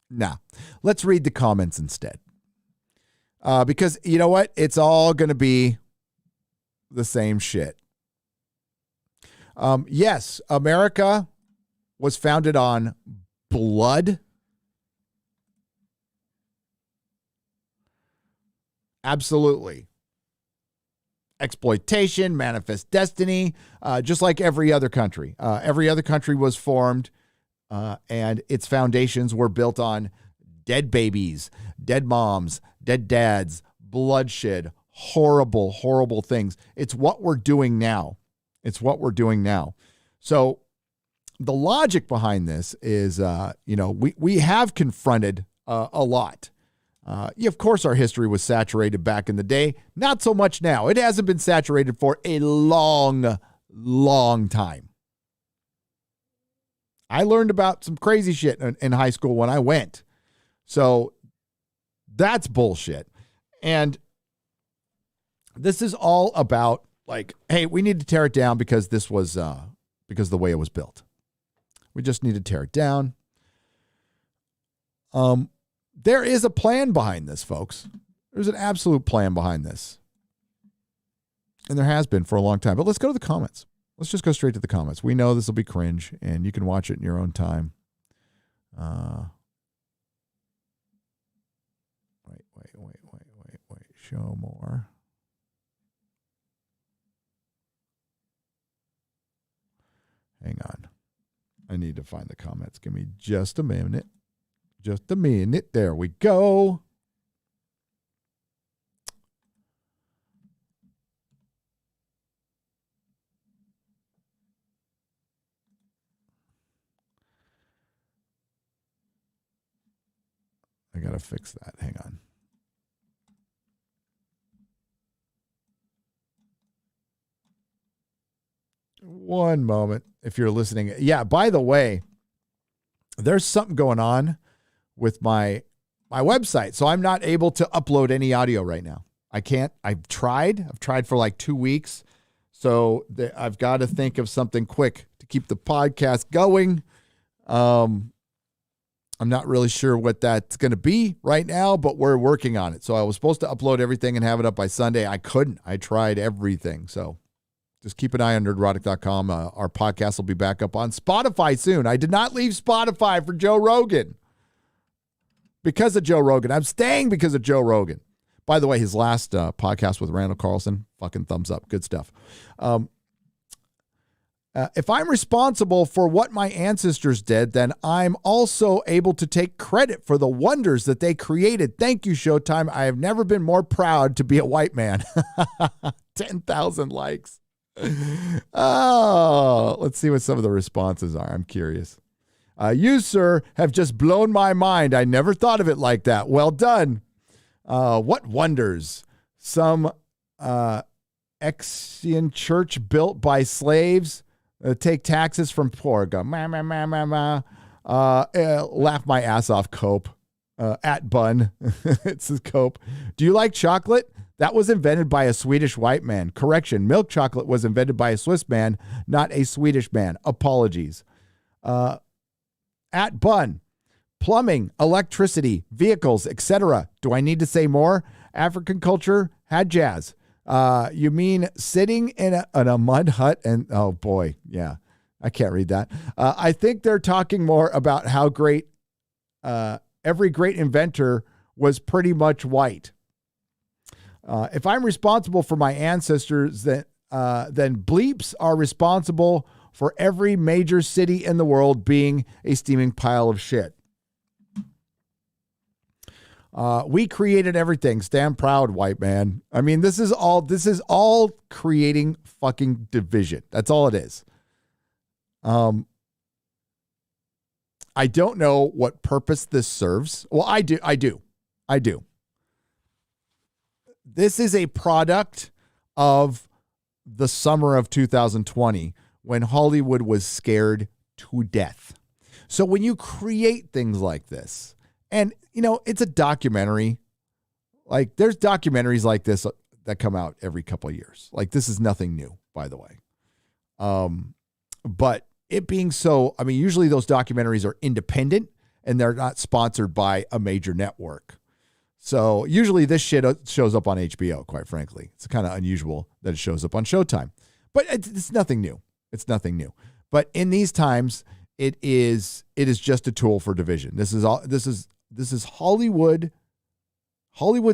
Nah. Let's read the comments instead. Because you know what? It's all going to be the same shit. Yes, America was founded on blood. Absolutely. Exploitation, manifest destiny, just like every other country. Every other country was formed, and its foundations were built on dead babies, dead moms, dead dads, bloodshed, horrible, horrible things. It's what we're doing now. So the logic behind this is, we have confronted a lot. Of course, our history was saturated back in the day. Not so much now. It hasn't been saturated for a long, long time. I learned about some crazy shit in high school when I went. So that's bullshit. And this is all about like, hey, we need to tear it down because this was because of the way it was built. We just need to tear it down. There is a plan behind this, folks. There's an absolute plan behind this. And there has been for a long time. But let's go to the comments. Let's just go straight to the comments. We know this will be cringe, and you can watch it in your own time. Wait. Show more. Hang on. I need to find the comments. Give me just a minute. Just a minute. There we go. I got to fix that. Hang on. One moment, if you're listening. Yeah, by the way, there's something going on with my website. So I'm not able to upload any audio right now. I can't. I've tried for like 2 weeks. So I've got to think of something quick to keep the podcast going. I'm not really sure what that's going to be right now, but we're working on it. So I was supposed to upload everything and have it up by Sunday. I couldn't. I tried everything. So just keep an eye on nerdrotic.com. Our podcast will be back up on Spotify soon. I did not leave Spotify for Joe Rogan. Because of Joe Rogan. I'm staying because of Joe Rogan. By the way, his last podcast with Randall Carlson, fucking thumbs up. Good stuff. If I'm responsible for what my ancestors did, then I'm also able to take credit for the wonders that they created. Thank you, Showtime. I have never been more proud to be a white man. 10,000 likes. Oh, let's see what some of the responses are. I'm curious. You, sir, have just blown my mind. I never thought of it like that. Well done. What wonders? Some Exian church built by slaves take taxes from poor. Go, laugh my ass off, Cope. At Bun. It says Cope. Do you like chocolate? That was invented by a Swedish white man. Correction, milk chocolate was invented by a Swiss man, not a Swedish man. Apologies. At Bun, plumbing, electricity, vehicles, etc. Do I need to say more? African culture had jazz. You mean sitting in a mud hut and, oh boy, yeah, I can't read that. I think they're talking more about how great every great inventor was pretty much white. If I'm responsible for my ancestors, then bleeps are responsible for every major city in the world being a steaming pile of shit. We created everything. Stand proud, white man. I mean, this is all creating fucking division. That's all it is. I don't know what purpose this serves. Well, I do. This is a product of the summer of 2020 when Hollywood was scared to death. So when you create things like this, and, it's a documentary. Like, there's documentaries like this that come out every couple of years. Like, this is nothing new, by the way. But it being so, I mean, usually those documentaries are independent and they're not sponsored by a major network. So usually this shit shows up on HBO, quite frankly. It's kind of unusual that it shows up on Showtime. But it's nothing new. It's nothing new. But in these times, it is just a tool for division. This is Hollywood's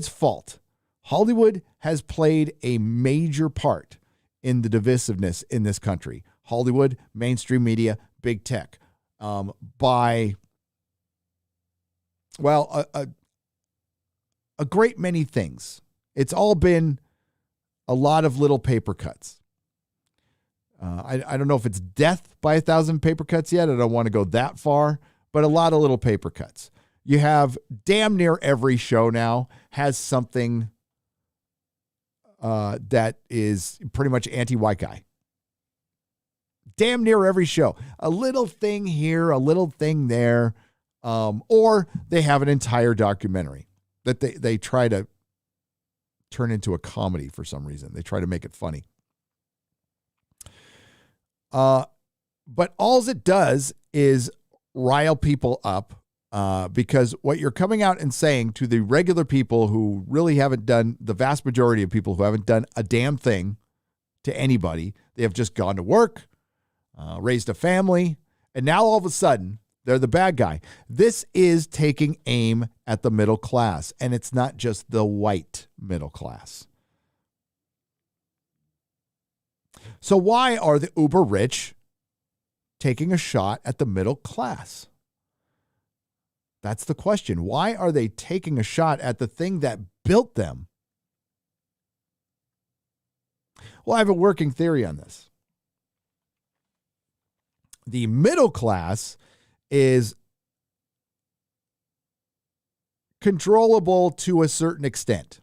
fault. Hollywood has played a major part in the divisiveness in this country. Hollywood, mainstream media, big tech, by a great many things. It's all been a lot of little paper cuts. I don't know if it's death by 1,000 paper cuts yet. I don't want to go that far, but a lot of little paper cuts. You have damn near every show now has something that is pretty much anti-white guy. Damn near every show. A little thing here, a little thing there, or they have an entire documentary that they try to turn into a comedy for some reason. They try to make it funny. But all it does is rile people up, because what you're coming out and saying to the regular people who really haven't done, the vast majority of people who haven't done a damn thing to anybody, they have just gone to work, raised a family, and now all of a sudden they're the bad guy. This is taking aim at the middle class, and it's not just the white middle class. So why are the uber rich taking a shot at the middle class? That's the question. Why are they taking a shot at the thing that built them? Well, I have a working theory on this. The middle class is controllable to a certain extent.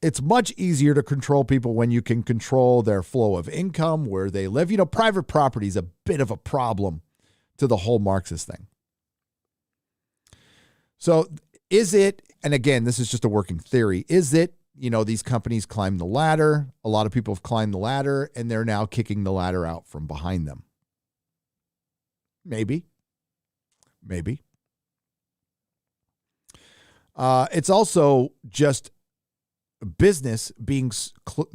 It's much easier to control people when you can control their flow of income, where they live. You know, private property is a bit of a problem to the whole Marxist thing. So is it, and again, this is just a working theory, is it, you know, these companies climb the ladder, a lot of people have climbed the ladder, and they're now kicking the ladder out from behind them? Maybe. It's also just business being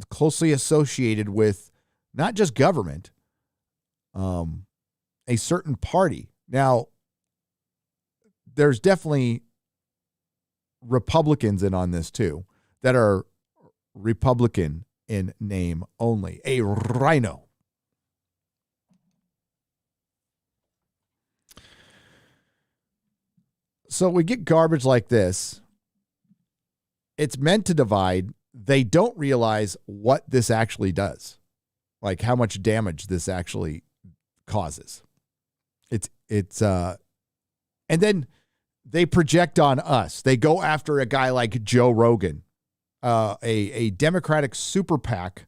closely associated with not just government, a certain party. Now, there's definitely Republicans in on this too, that are Republican in name only. A rhino. So we get garbage like this. It's meant to divide. They don't realize what this actually does, like how much damage this actually causes. And then they project on us. They go after a guy like Joe Rogan, a Democratic super PAC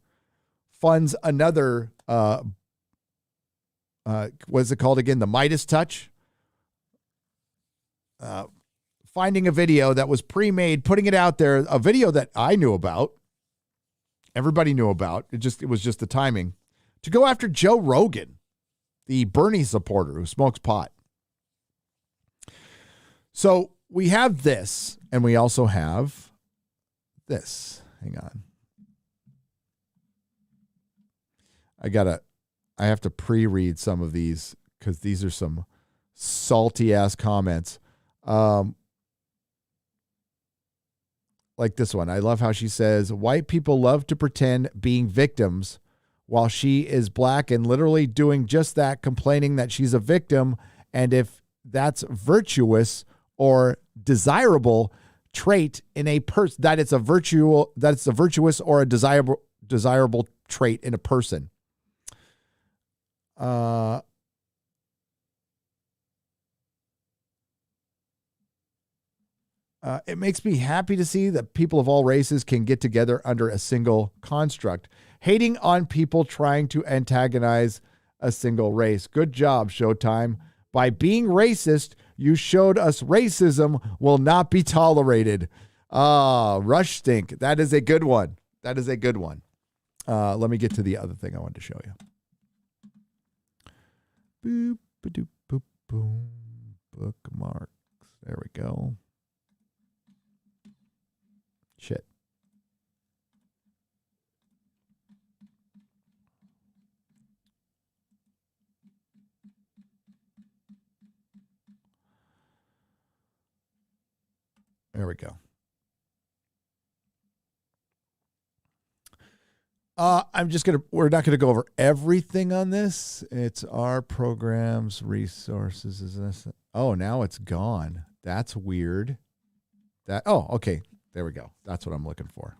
funds another, what's it called again? The Midas Touch. Finding a video that was pre-made, putting it out there, a video that I knew about, everybody knew about, it was just the timing, to go after Joe Rogan, the Bernie supporter who smokes pot. So we have this, and we also have this. Hang on. I have to pre-read some of these because these are some salty ass comments. Like this one. I love how she says, white people love to pretend being victims while she is black and literally doing just that, complaining that she's a victim. And if that's virtuous or desirable trait in a person, that it's a virtuous or a desirable trait in a person. It makes me happy to see that people of all races can get together under a single construct. Hating on people trying to antagonize a single race. Good job, Showtime. By being racist, you showed us racism will not be tolerated. Rush Stink. That is a good one. Let me get to the other thing I wanted to show you. Boop, ba-doop, boop, boom. Bookmarks. There we go. Shit. There we go. We're not gonna go over everything on this. It's our programs, resources. Is this? Oh, now it's gone. That's weird. Okay. There we go. That's what I'm looking for.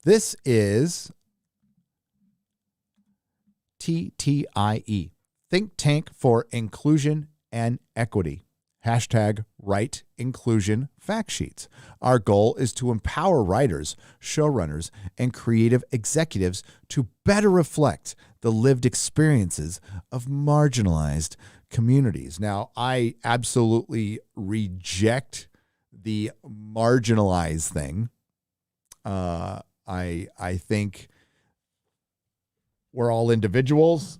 This is TTIE, Think Tank for Inclusion and Equity. #Write Inclusion Fact Sheets. Our goal is to empower writers, showrunners, and creative executives to better reflect the lived experiences of marginalized communities. Now, I absolutely reject the marginalized thing. I think we're all individuals.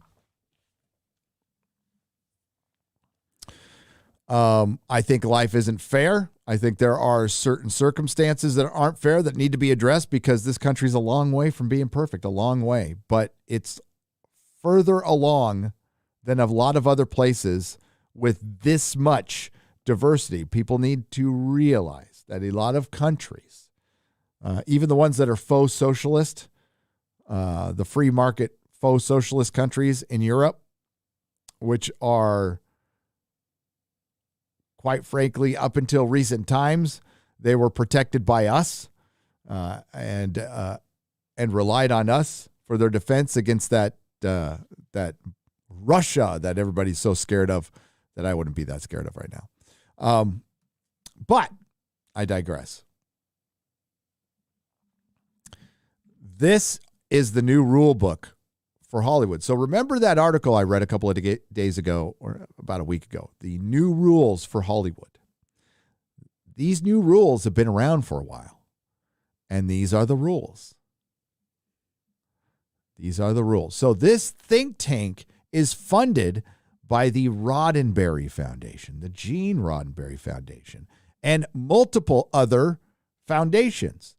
I think life isn't fair. I think there are certain circumstances that aren't fair that need to be addressed because this country's a long way from being perfect, a long way. But it's further along than a lot of other places with this much diversity. People need to realize that a lot of countries, even the ones that are faux socialist, the free market faux socialist countries in Europe, which are, quite frankly, up until recent times, they were protected by us and relied on us for their defense against that Russia that everybody's so scared of that I wouldn't be that scared of right now. But I digress. This is the new rule book for Hollywood. So remember that article I read a couple of days ago, or about a week ago, the new rules for Hollywood. These new rules have been around for a while, and these are the rules. These are the rules. So this think tank is funded by the Roddenberry Foundation, the Gene Roddenberry Foundation, and multiple other foundations.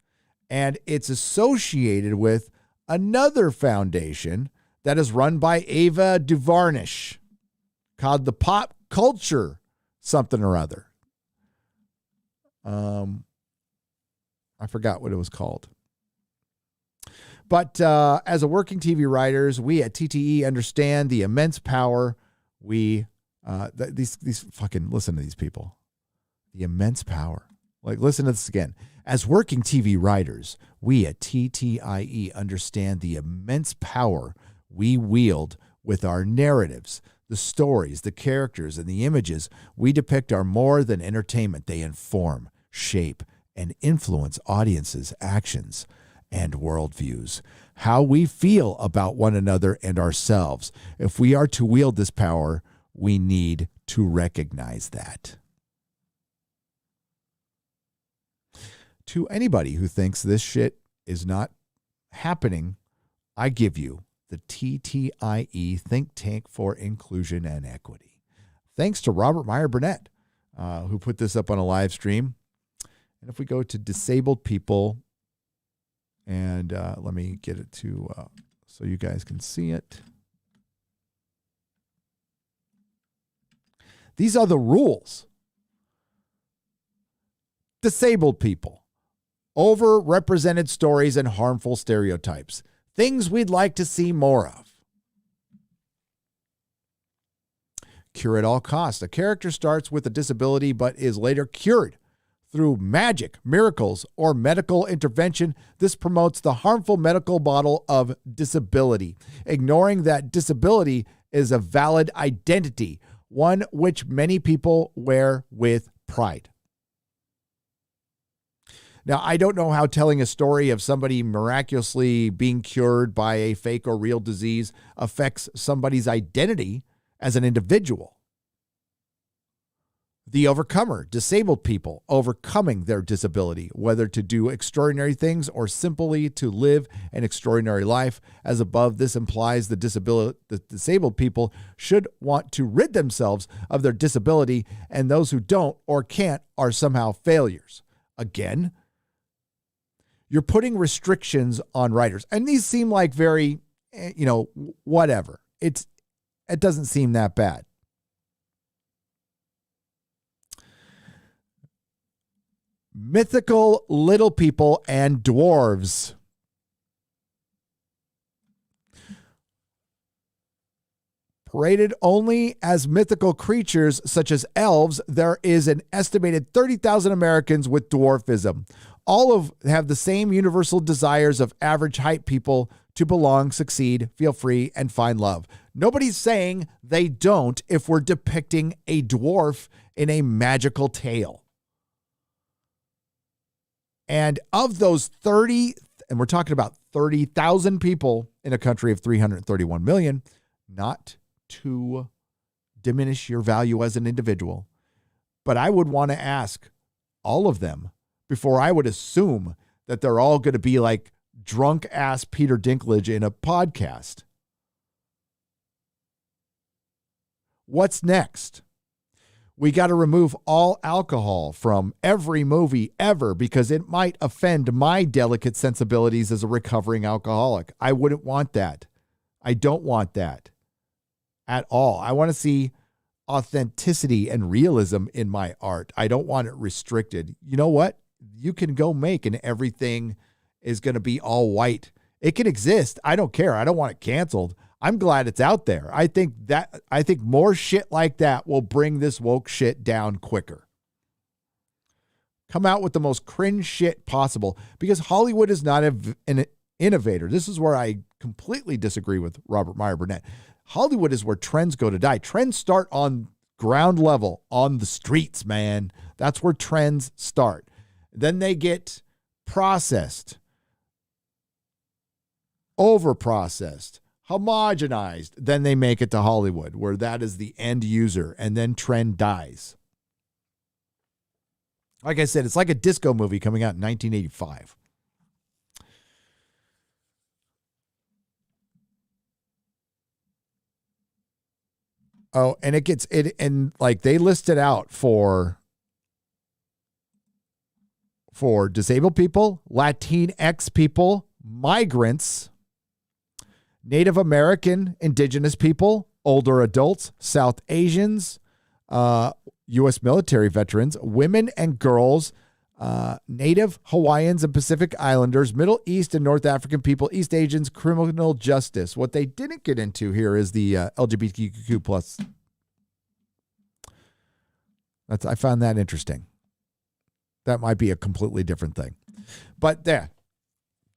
And it's associated with another foundation that is run by Ava DuVernay called the Pop Culture something or other. I forgot what it was called. But as a working TV writers, we at TTE understand the immense power these fucking, listen to these people. The immense power. Like, listen to this again. As working TV writers, we at TTIE understand the immense power we wield with our narratives. The stories, the characters, and the images we depict are more than entertainment. They inform, shape, and influence audiences' actions and worldviews, how we feel about one another and ourselves. If we are to wield this power, we need to recognize that. To anybody who thinks this shit is not happening, I give you the TTIE Think Tank for Inclusion and Equity. Thanks to Robert Meyer Burnett, who put this up on a live stream. And if we go to disabled people, and let me get it to so you guys can see it. These are the rules. Disabled people. Overrepresented stories and harmful stereotypes. Things we'd like to see more of. Cure at all costs. A character starts with a disability but is later cured through magic, miracles, or medical intervention. This promotes the harmful medical model of disability, ignoring that disability is a valid identity, one which many people wear with pride. Now, I don't know how telling a story of somebody miraculously being cured by a fake or real disease affects somebody's identity as an individual. The Overcomer, disabled people overcoming their disability, whether to do extraordinary things or simply to live an extraordinary life. As above, this implies the disabled people should want to rid themselves of their disability, and those who don't or can't are somehow failures. Again, you're putting restrictions on writers, and these seem like very, whatever. It doesn't seem that bad. Mythical little people and dwarves. Paraded only as mythical creatures such as elves, there is an estimated 30,000 Americans with dwarfism. All have the same universal desires of average height people to belong, succeed, feel free, and find love. Nobody's saying they don't if we're depicting a dwarf in a magical tale. And of those 30, and we're talking about 30,000 people in a country of 331 million, not to diminish your value as an individual, but I would want to ask all of them before I would assume that they're all going to be like drunk ass Peter Dinklage in a podcast. What's next? We got to remove all alcohol from every movie ever because it might offend my delicate sensibilities as a recovering alcoholic. I wouldn't want that. I don't want that at all. I want to see authenticity and realism in my art. I don't want it restricted. You know what? You can go make and everything is going to be all white. It can exist. I don't care. I don't want it canceled. I'm glad it's out there. I think more shit like that will bring this woke shit down quicker. Come out with the most cringe shit possible because Hollywood is not an innovator. This is where I completely disagree with Robert Meyer Burnett. Hollywood is where trends go to die. Trends start on ground level, on the streets, man. That's where trends start. Then they get processed, over-processed, homogenized. Then they make it to Hollywood, where that is the end user, and then trend dies. Like I said, it's like a disco movie coming out in 1985. Oh, and it gets it, and like they list it out for disabled people, Latinx people, migrants, Native American, indigenous people, older adults, South Asians, U.S. military veterans, women and girls, Native Hawaiians and Pacific Islanders, Middle East and North African people, East Asians, criminal justice. What they didn't get into here is the LGBTQ plus. I found that interesting. That might be a completely different thing. But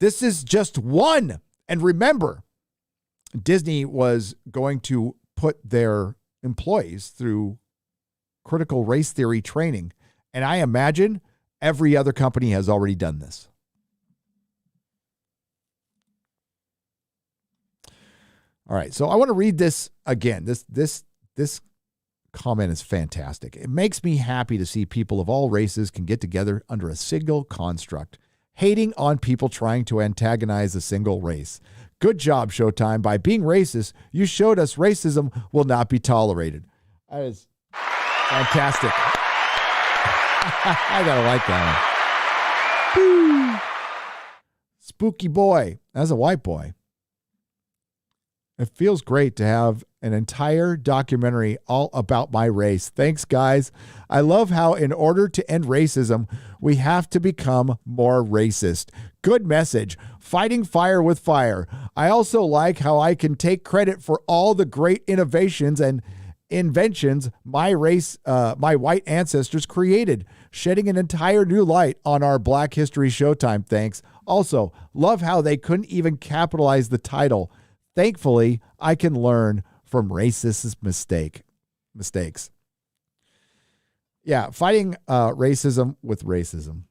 this is just one. And remember, Disney was going to put their employees through critical race theory training. And I imagine every other company has already done this. All right. So I want to read this again. This comment is fantastic. It makes me happy to see people of all races can get together under a single construct, hating on people trying to antagonize a single race. Good job, Showtime. By being racist, you showed us racism will not be tolerated. That is fantastic. I gotta like that one. Spooky boy. As a white boy, it feels great to have an entire documentary all about my race. Thanks, guys. I love how in order to end racism, we have to become more racist. Good message. Fighting fire with fire. I also like how I can take credit for all the great innovations and inventions my white ancestors created, shedding an entire new light on our Black History Showtime. Thanks. Also, love how they couldn't even capitalize the title. Thankfully, I can learn from racist mistakes. Yeah, fighting racism with racism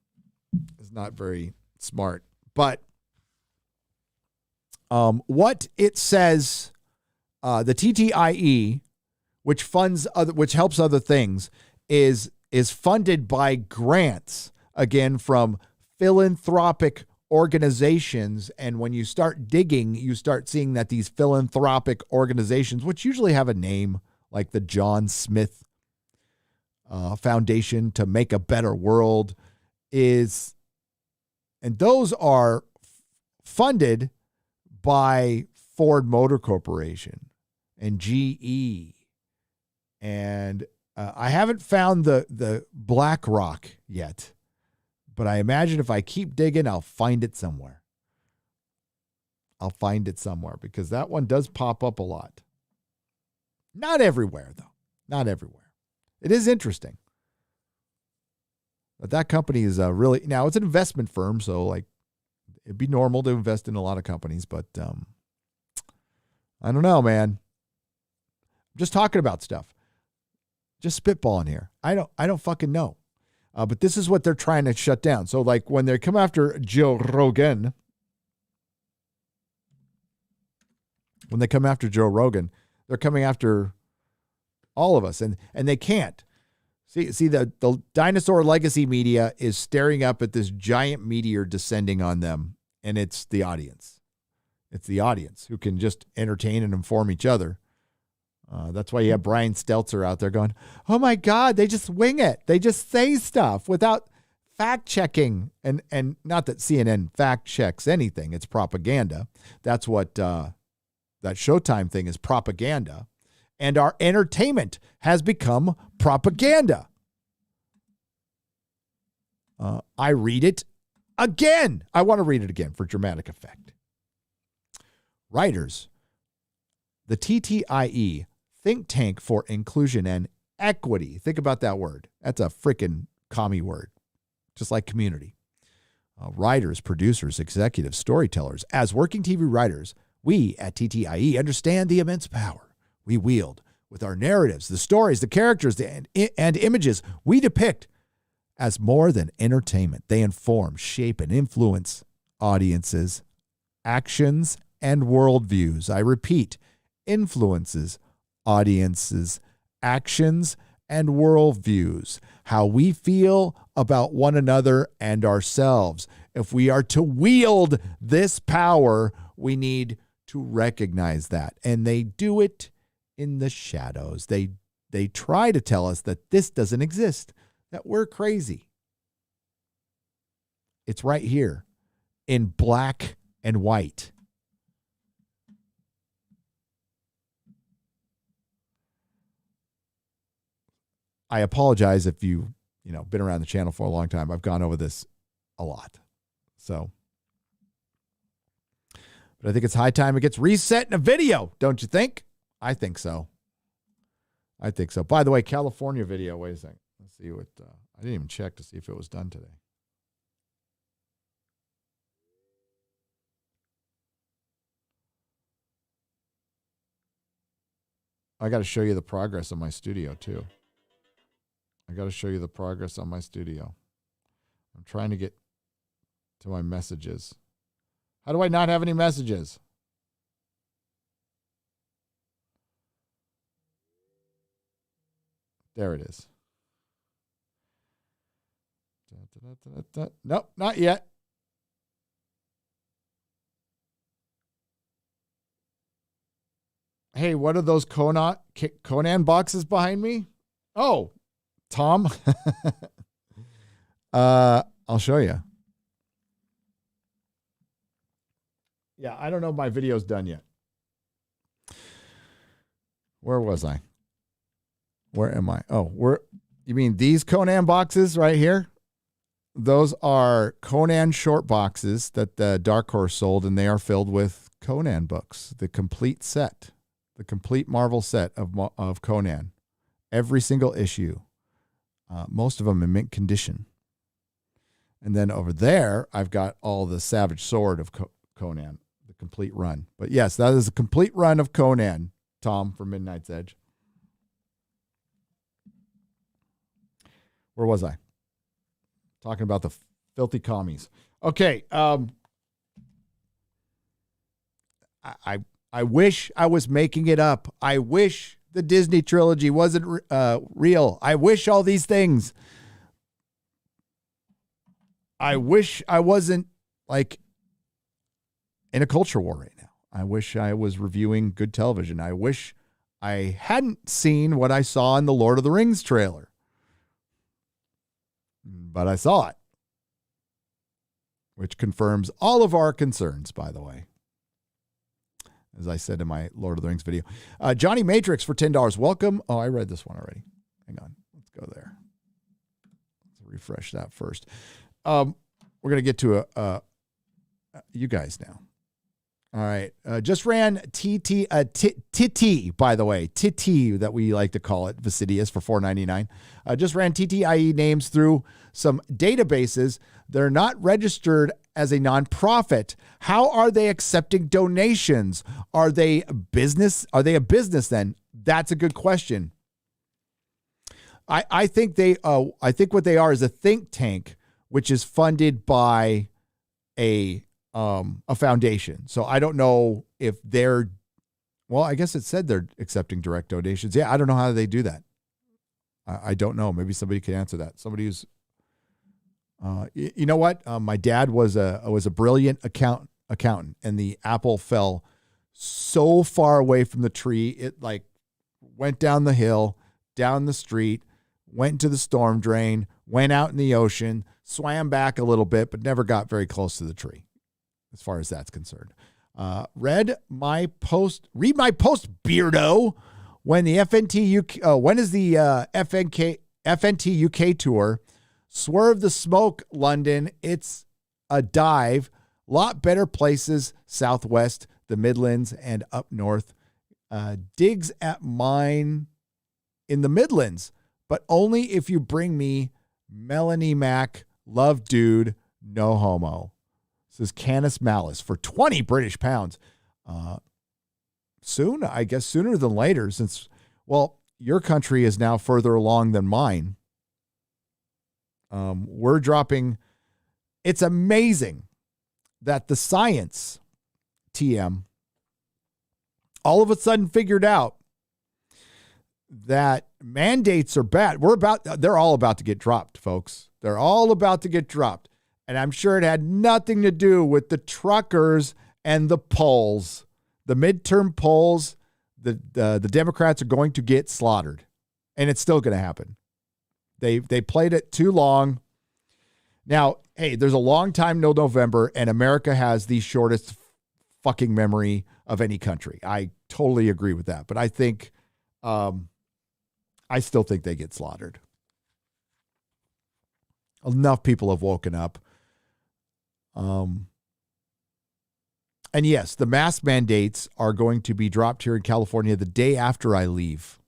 is not very smart. But what it says, the TTIE, which helps other things, is funded by grants, again, from philanthropic organizations. And when you start digging, you start seeing that these philanthropic organizations, which usually have a name like the John Smith Foundation to Make a Better World, and those are funded by Ford Motor Corporation and GE. And I haven't found the BlackRock yet, but I imagine if I keep digging, I'll find it somewhere. I'll find it somewhere because that one does pop up a lot. Not everywhere, though. Not everywhere. It is interesting. But that company is really, now it's an investment firm, so like it'd be normal to invest in a lot of companies, but I don't know, man. I'm just talking about stuff. Just spitballing here. I don't fucking know. But this is what they're trying to shut down. So like when they come after Joe Rogan, they're coming after all of us, and they can't. See the dinosaur legacy media is staring up at this giant meteor descending on them, and it's the audience. It's the audience who can just entertain and inform each other. That's why you have Brian Stelter out there going, oh my God, they just wing it. They just say stuff without fact checking. And not that CNN fact checks anything. It's propaganda. That's what that Showtime thing is, propaganda. And our entertainment has become propaganda. I read it again. I want to read it again for dramatic effect. Writers, the TTIE, Think Tank for Inclusion and Equity. Think about that word. That's a freaking commie word, just like community. Writers, producers, executives, storytellers. As working TV writers, we at TTIE understand the immense power we wield with our narratives, the stories, the characters, and images we depict as more than entertainment. They inform, shape, and influence audiences, actions, and worldviews. I repeat, influences audiences, actions, and worldviews, how we feel about one another and ourselves. If we are to wield this power, we need to recognize that. And they do it in the shadows. They try to tell us that this doesn't exist, that we're crazy. It's right here in black and white. I apologize if you been around the channel for a long time. I've gone over this a lot. So, but I think it's high time it gets reset in a video, don't you think? I think so. By the way, California video, wait a second. Let's see what, I didn't even check to see if it was done today. I got to show you the progress of my studio too. I'm trying to get to my messages. How do I not have any messages? There it is. Nope, not yet. Hey, what are those Conan boxes behind me? Oh, Tom. I'll show you. Yeah, I don't know if my video's done yet. Where was I? Where am I? Oh, you mean these Conan boxes right here? Those are Conan short boxes that the Dark Horse sold, and they are filled with Conan books, the complete set, the complete Marvel set of Conan. Every single issue. Most of them in mint condition. And then over there, I've got all the Savage Sword of Conan, the complete run. But yes, that is a complete run of Conan, Tom, from Midnight's Edge. Where was I? Talking about the filthy commies. Okay. I wish I was making it up. I wish the Disney trilogy wasn't real. I wish all these things. I wish I wasn't like in a culture war right now. I wish I was reviewing good television. I wish I hadn't seen what I saw in the Lord of the Rings trailer. But I saw it, which confirms all of our concerns, by the way. As I said in my Lord of the Rings video. Johnny Matrix for $10. Welcome. Oh, I read this one already. Hang on. Let's go there. Let's refresh that first. We're going to get to you guys now. All right. Just ran TT, by the way, TT that we like to call it, Vicidius for $4.99. Just ran TTIE names through some databases. They're not registered as a nonprofit. How are they accepting donations? Are they a business? Are they a business then? That's a good question. I think what they are is a think tank, which is funded by a foundation. So I don't know if they're, well, I guess it said they're accepting direct donations. Yeah, I don't know how they do that. I don't know. Maybe somebody can answer that. Somebody who's, you know what? My dad was a brilliant accountant, and the apple fell so far away from the tree. It like went down the hill, down the street, went into the storm drain, went out in the ocean, swam back a little bit, but never got very close to the tree, as far as that's concerned. Read my post, Beardo. When the FNT UK, when is the FNT UK tour? Swerve the Smoke, London. It's a dive. Lot better places, Southwest, the Midlands, and up north. Digs at mine in the Midlands, but only if you bring me Melanie Mac, love dude, no homo. This is Canis Malice for 20 British pounds. Soon, I guess sooner than later, since, well, your country is now further along than mine. We're dropping. It's amazing that the science TM all of a sudden figured out that mandates are bad. They're all about to get dropped, folks. They're all about to get dropped. And I'm sure it had nothing to do with the truckers and the polls. The midterm polls, the Democrats are going to get slaughtered. And it's still going to happen. They played it too long. Now, hey, there's a long time till November, and America has the shortest fucking memory of any country. I totally agree with that. But I think, I still think they get slaughtered. Enough people have woken up. And yes, the mask mandates are going to be dropped here in California the day after I leave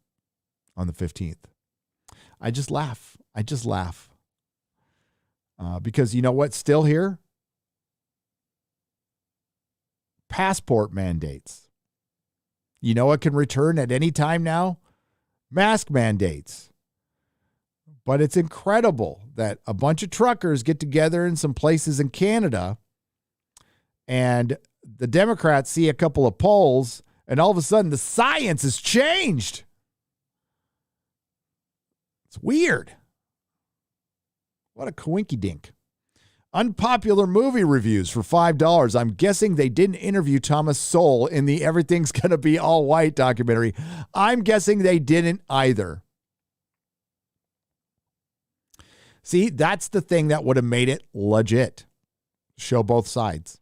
on the 15th. I just laugh. Because you know what's still here? Passport mandates. You know what can return at any time now? Mask mandates. But it's incredible that a bunch of truckers get together in some places in Canada, and the Democrats see a couple of polls, and all of a sudden the science has changed. It's weird. What a coinky-dink. Unpopular movie reviews for $5. I'm guessing they didn't interview Thomas Sowell in the Everything's Gonna Be All White documentary. I'm guessing they didn't either. See, that's the thing that would have made it legit. Show both sides.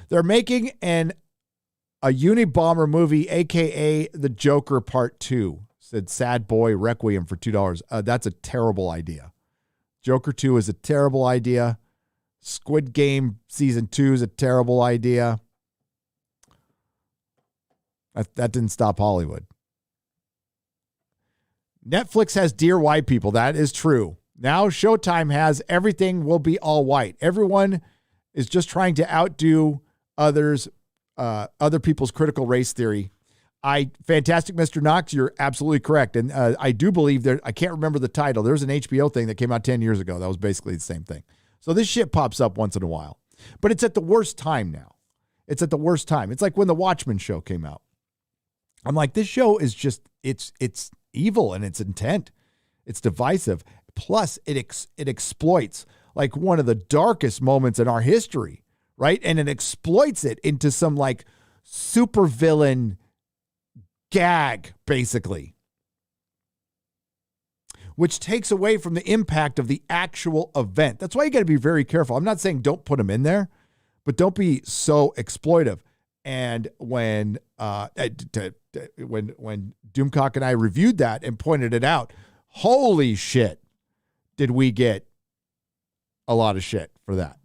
They're making a Unabomber movie, a.k.a. The Joker Part 2, said Sad Boy Requiem for $2. That's a terrible idea. Joker 2 is a terrible idea. Squid Game Season 2 is a terrible idea. That didn't stop Hollywood. Netflix has Dear White People. That is true. Now Showtime has Everything Will Be All White. Everyone is just trying to outdo other people's critical race theory. Fantastic Mr. Knox, you're absolutely correct. And I do believe I can't remember the title. There's an HBO thing that came out 10 years ago. That was basically the same thing. So this shit pops up once in a while. But it's at the worst time now. It's at the worst time. It's like when the Watchmen show came out. I'm like, this show is just, it's evil in its intent. It's divisive. Plus, it exploits like one of the darkest moments in our history, right? And it exploits it into some like supervillain gag, basically, which takes away from the impact of the actual event. That's why you got to be very careful. I'm not saying don't put them in there, but don't be so exploitive. And when Doomcock and I reviewed that and pointed it out, holy shit, did we get a lot of shit for that.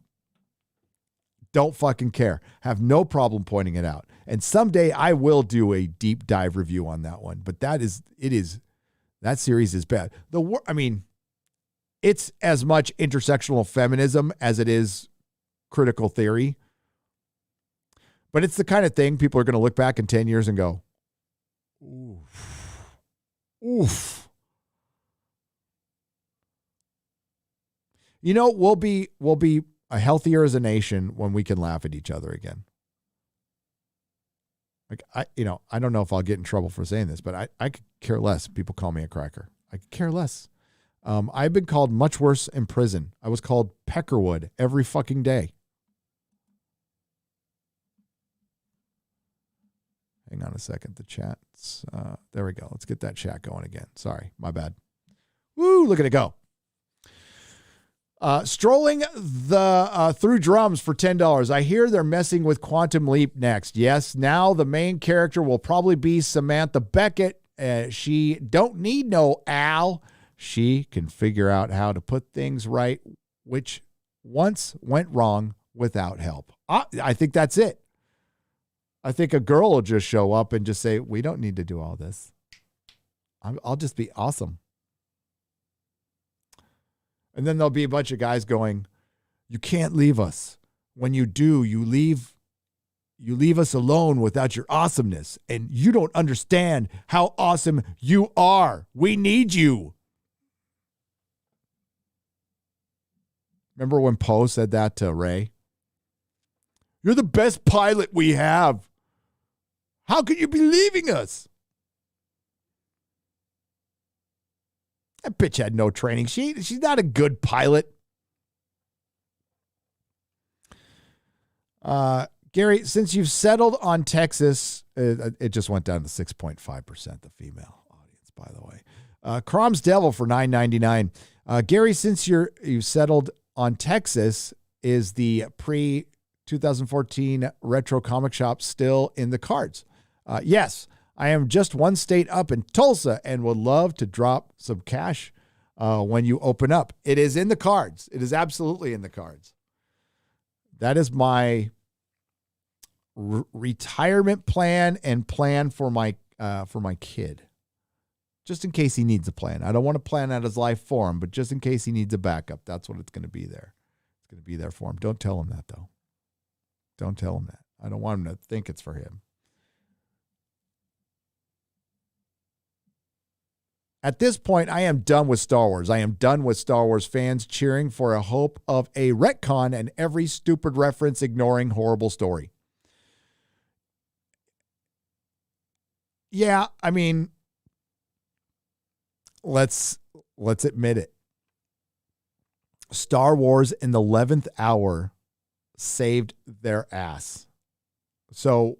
Don't fucking care. Have no problem pointing it out. And someday I will do a deep dive review on that one. But that series is bad. It's as much intersectional feminism as it is critical theory. But it's the kind of thing people are going to look back in 10 years and go, oof, oof. You know, we'll be healthier as a nation when we can laugh at each other again. Like, I don't know if I'll get in trouble for saying this, but I could care less if people call me a cracker. I could care less. I've been called much worse in prison. I was called Peckerwood every fucking day. Hang on a second. The chat's, there we go. Let's get that chat going again. Sorry, my bad. Woo, look at it go. Strolling through drums for $10. I hear they're messing with Quantum Leap next. Yes, now the main character will probably be Samantha Beckett. She don't need no Al. She can figure out how to put things right, which once went wrong without help. I think that's it. I think a girl will just show up and just say, we don't need to do all this. I'll just be awesome. And then there'll be a bunch of guys going, you can't leave us. When you do, you leave us alone without your awesomeness. And you don't understand how awesome you are. We need you. Remember when Poe said that to Ray? You're the best pilot we have. How could you be leaving us? That bitch had no training. She's not a good pilot. Gary, since you've settled on Texas, it just went down to 6.5%, the female audience, by the way. Crom's Devil for $9.99. Gary, since you've settled on Texas, is the pre-2014 retro comic shop still in the cards? Yes. I am just one state up in Tulsa and would love to drop some cash when you open up. It is in the cards. It is absolutely in the cards. That is my retirement plan and plan for my kid. Just in case he needs a plan. I don't want to plan out his life for him, but just in case he needs a backup, that's what it's going to be there. It's going to be there for him. Don't tell him that, though. Don't tell him that. I don't want him to think it's for him. At this point, I am done with Star Wars. I am done with Star Wars fans cheering for a hope of a retcon and every stupid reference ignoring horrible story. Yeah, I mean, let's admit it. Star Wars in the 11th hour saved their ass. So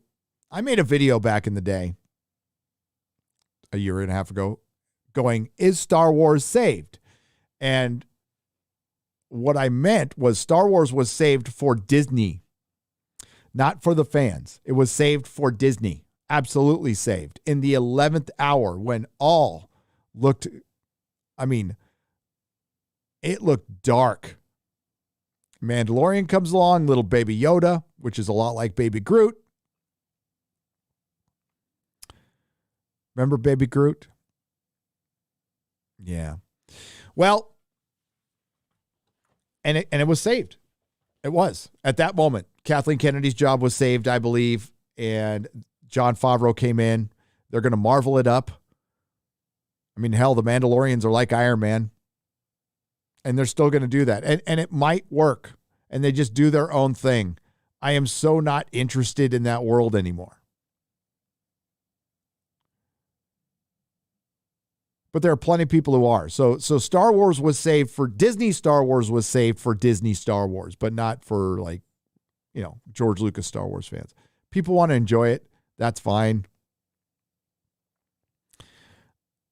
I made a video back in the day, a year and a half ago, going, is Star Wars saved? And what I meant was Star Wars was saved for Disney, not for the fans. It was saved for Disney. Absolutely saved. In the 11th hour when all looked, it looked dark. Mandalorian comes along, little baby Yoda, which is a lot like baby Groot. Remember baby Groot? Yeah. Well, and it was saved. It was. At that moment, Kathleen Kennedy's job was saved, I believe, and Jon Favreau came in. They're going to Marvel it up. I mean, hell, the Mandalorians are like Iron Man, and they're still going to do that. And it might work, and they just do their own thing. I am so not interested in that world anymore. But there are plenty of people who are. So Star Wars was saved for Disney. Star Wars was saved for Disney Star Wars, but not for George Lucas Star Wars fans. People want to enjoy it. That's fine.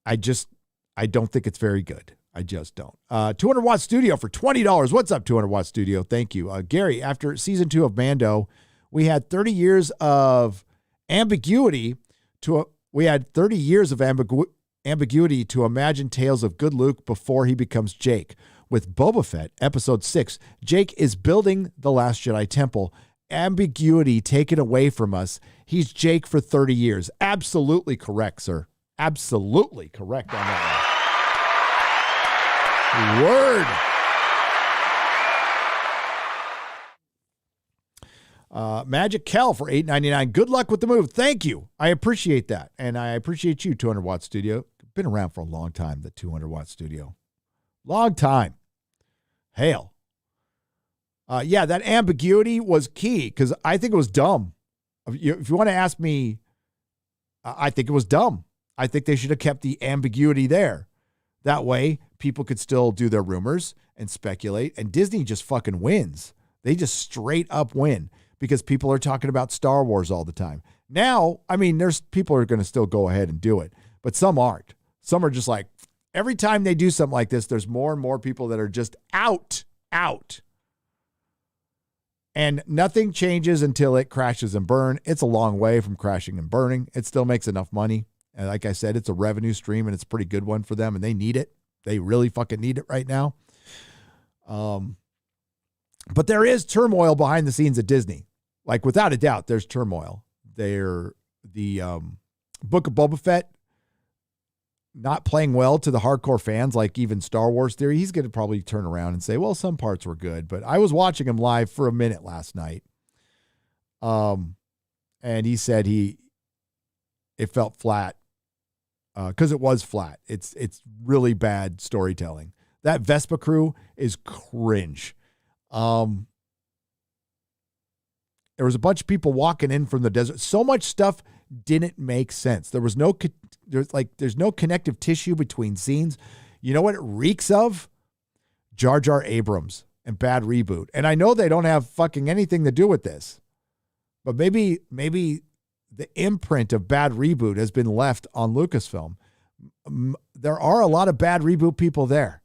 I don't think it's very good. I just don't. 200 Watt Studio for $20. What's up, 200 Watt Studio? Thank you. Gary, after season 2 of Mando, we had 30 years of ambiguity to imagine tales of good Luke before he becomes Jake. With Boba Fett, episode 6, Jake is building the Last Jedi Temple. Ambiguity taken away from us. He's Jake for 30 years. Absolutely correct, sir. Absolutely correct on that one. Word. Magic Kel for $8.99. Good luck with the move. Thank you. I appreciate that. And I appreciate you, 200 Watt Studio. Been around for a long time, the 200 Watt Studio. Long time. Hail. Yeah, that ambiguity was key because I think it was dumb. If you want to ask me, I think it was dumb. I think they should have kept the ambiguity there. That way, people could still do their rumors and speculate, and Disney just fucking wins. They just straight up win because people are talking about Star Wars all the time. Now, I mean, there's people who are going to still go ahead and do it, but some aren't. Some are just like, every time they do something like this, there's more and more people that are just out. And nothing changes until it crashes and burns. It's a long way from crashing and burning. It still makes enough money. And like I said, it's a revenue stream and it's a pretty good one for them and they need it. They really fucking need it right now. But there is turmoil behind the scenes at Disney. Like without a doubt, there's turmoil. The Book of Boba Fett not playing well to the hardcore fans, like even Star Wars Theory. He's going to probably turn around and say, well, some parts were good, but I was watching him live for a minute last night. And he said it felt flat. Because it was flat. It's really bad storytelling. That Vespa crew is cringe. There was a bunch of people walking in from the desert. So much stuff didn't make sense. There's no connective tissue between scenes. You know what it reeks of? Jar Jar Abrams and bad reboot. And I know they don't have fucking anything to do with this, but maybe the imprint of bad reboot has been left on Lucasfilm. There are a lot of bad reboot people there.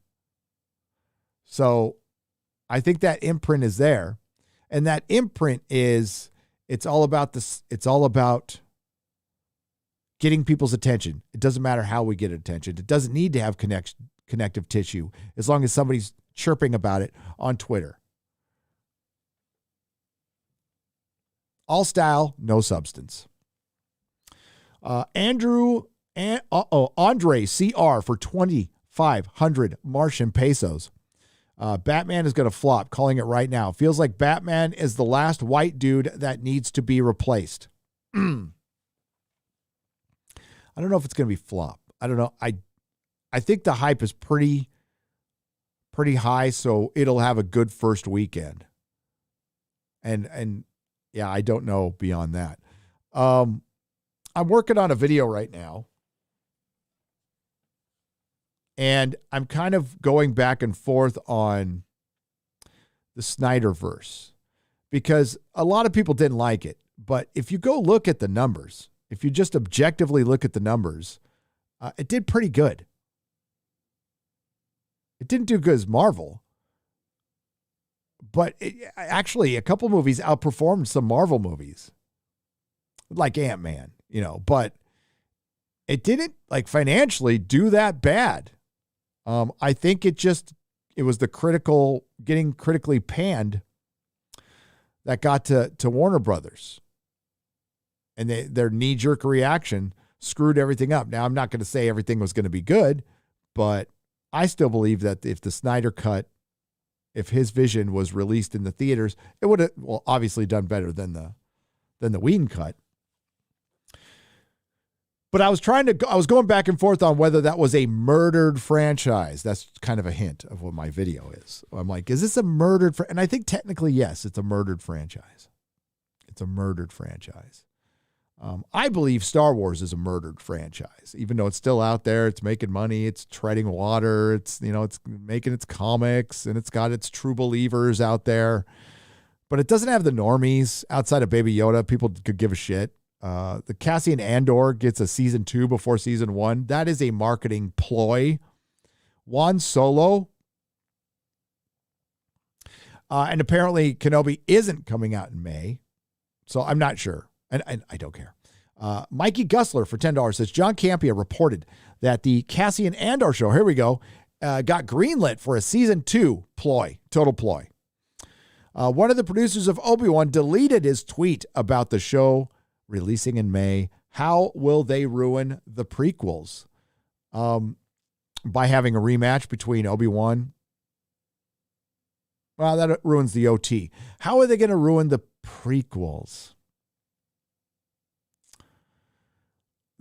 So I think that imprint is there. And that imprint is, it's all about getting people's attention. It doesn't matter how we get attention. It doesn't need to have connective tissue as long as somebody's chirping about it on Twitter. All style, no substance. Andre CR for 2,500 Martian pesos. Batman is going to flop, calling it right now. Feels like Batman is the last white dude that needs to be replaced. I don't know if it's going to be flop. I don't know. I think the hype is pretty high, so it'll have a good first weekend. And yeah, I don't know beyond that. I'm working on a video right now, and I'm kind of going back and forth on the Snyderverse because a lot of people didn't like it. But if you go look at the numbers, if you just objectively look at the numbers, it did pretty good. It didn't do good as Marvel, but actually a couple movies outperformed some Marvel movies, like Ant-Man, but it didn't like financially do that bad. I think it was the getting critically panned that got to Warner Brothers, and their knee-jerk reaction screwed everything up. Now, I'm not going to say everything was going to be good, but I still believe that if the Snyder Cut, if his vision was released in the theaters, it would have, obviously done better than the Whedon Cut. But I was going back and forth on whether that was a murdered franchise. That's kind of a hint of what my video is. I'm like, is this a murdered and I think technically, yes, it's a murdered franchise. It's a murdered franchise. I believe Star Wars is a murdered franchise, even though it's still out there. It's making money. It's treading water. It's making its comics, and it's got its true believers out there. But it doesn't have the normies outside of Baby Yoda. People could give a shit. The Cassian Andor gets a season 2 before season 1. That is a marketing ploy. Juan Solo. And apparently Kenobi isn't coming out in May. So I'm not sure. And I don't care. Mikey Gussler for $10 says, John Campea reported that the Cassian Andor show, here we go, got greenlit for a season 2 ploy, total ploy. One of the producers of Obi-Wan deleted his tweet about the show releasing in May. How will they ruin the prequels? By having a rematch between Obi-Wan. Well, that ruins the OT. How are they going to ruin the prequels?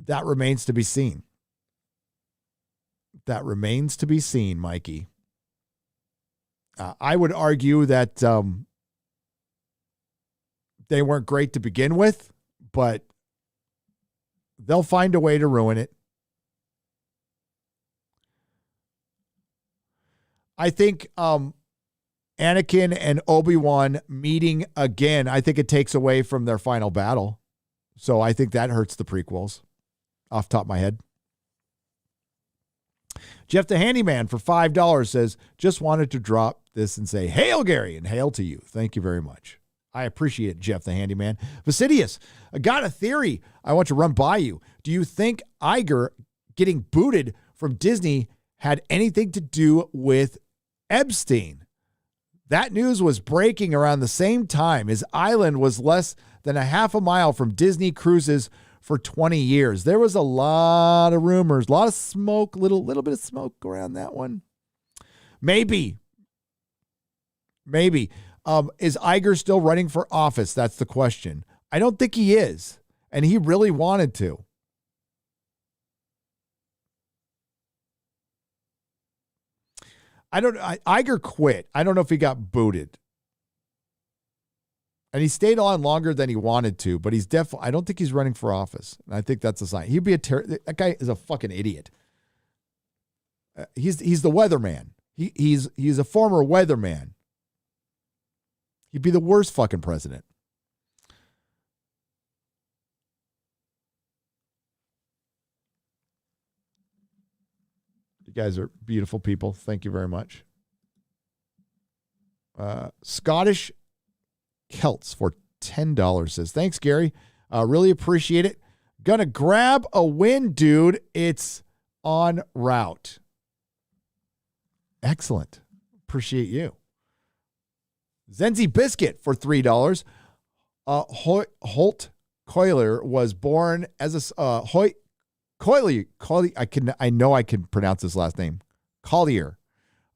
That remains to be seen. That remains to be seen, Mikey. I would argue that they weren't great to begin with, but they'll find a way to ruin it. I think Anakin and Obi-Wan meeting again, I think it takes away from their final battle. So I think that hurts the prequels. Off the top of my head. Jeff the Handyman for $5 says, just wanted to drop this and say, hail Gary, and hail to you. Thank you very much. I appreciate it, Jeff the Handyman. Vasidius, I got a theory I want to run by you. Do you think Iger getting booted from Disney had anything to do with Epstein? That news was breaking around the same time. His island was less than a half a mile from Disney cruises for 20 years. There was a lot of rumors, a lot of smoke, little bit of smoke around that one. Maybe. Is Iger still running for office? That's the question. I don't think he is. And he really wanted to. Iger quit. I don't know if he got booted. And he stayed on longer than he wanted to, but he's definitely, I don't think he's running for office. And I think that's a sign. He'd be that guy is a fucking idiot. He's the weatherman. He's a former weatherman. He'd be the worst fucking president. You guys are beautiful people. Thank you very much. Scottish Celts for $10 says, thanks, Gary. Really appreciate it. Gonna grab a win, dude. It's en route. Excellent. Appreciate you. Zenzi Biscuit for $3. Holt Coiler was born as a Collier. I know I can pronounce his last name. Collier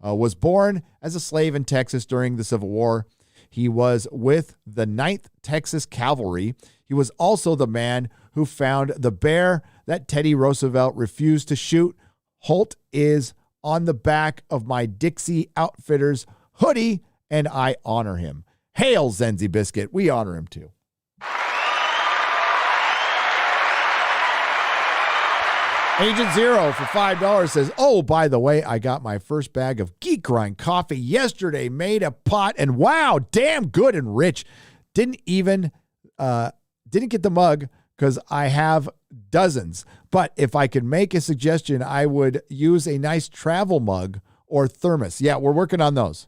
was born as a slave in Texas during the Civil War. He was with the 9th Texas Cavalry. He was also the man who found the bear that Teddy Roosevelt refused to shoot. Holt is on the back of my Dixie Outfitters hoodie, and I honor him. Hail, Zenzi Biscuit. We honor him too. Agent Zero for $5 says, oh, by the way, I got my first bag of Geek Grind coffee yesterday, made a pot, and wow, damn good and rich. Didn't get the mug because I have dozens. But if I could make a suggestion, I would use a nice travel mug or thermos. Yeah, we're working on those.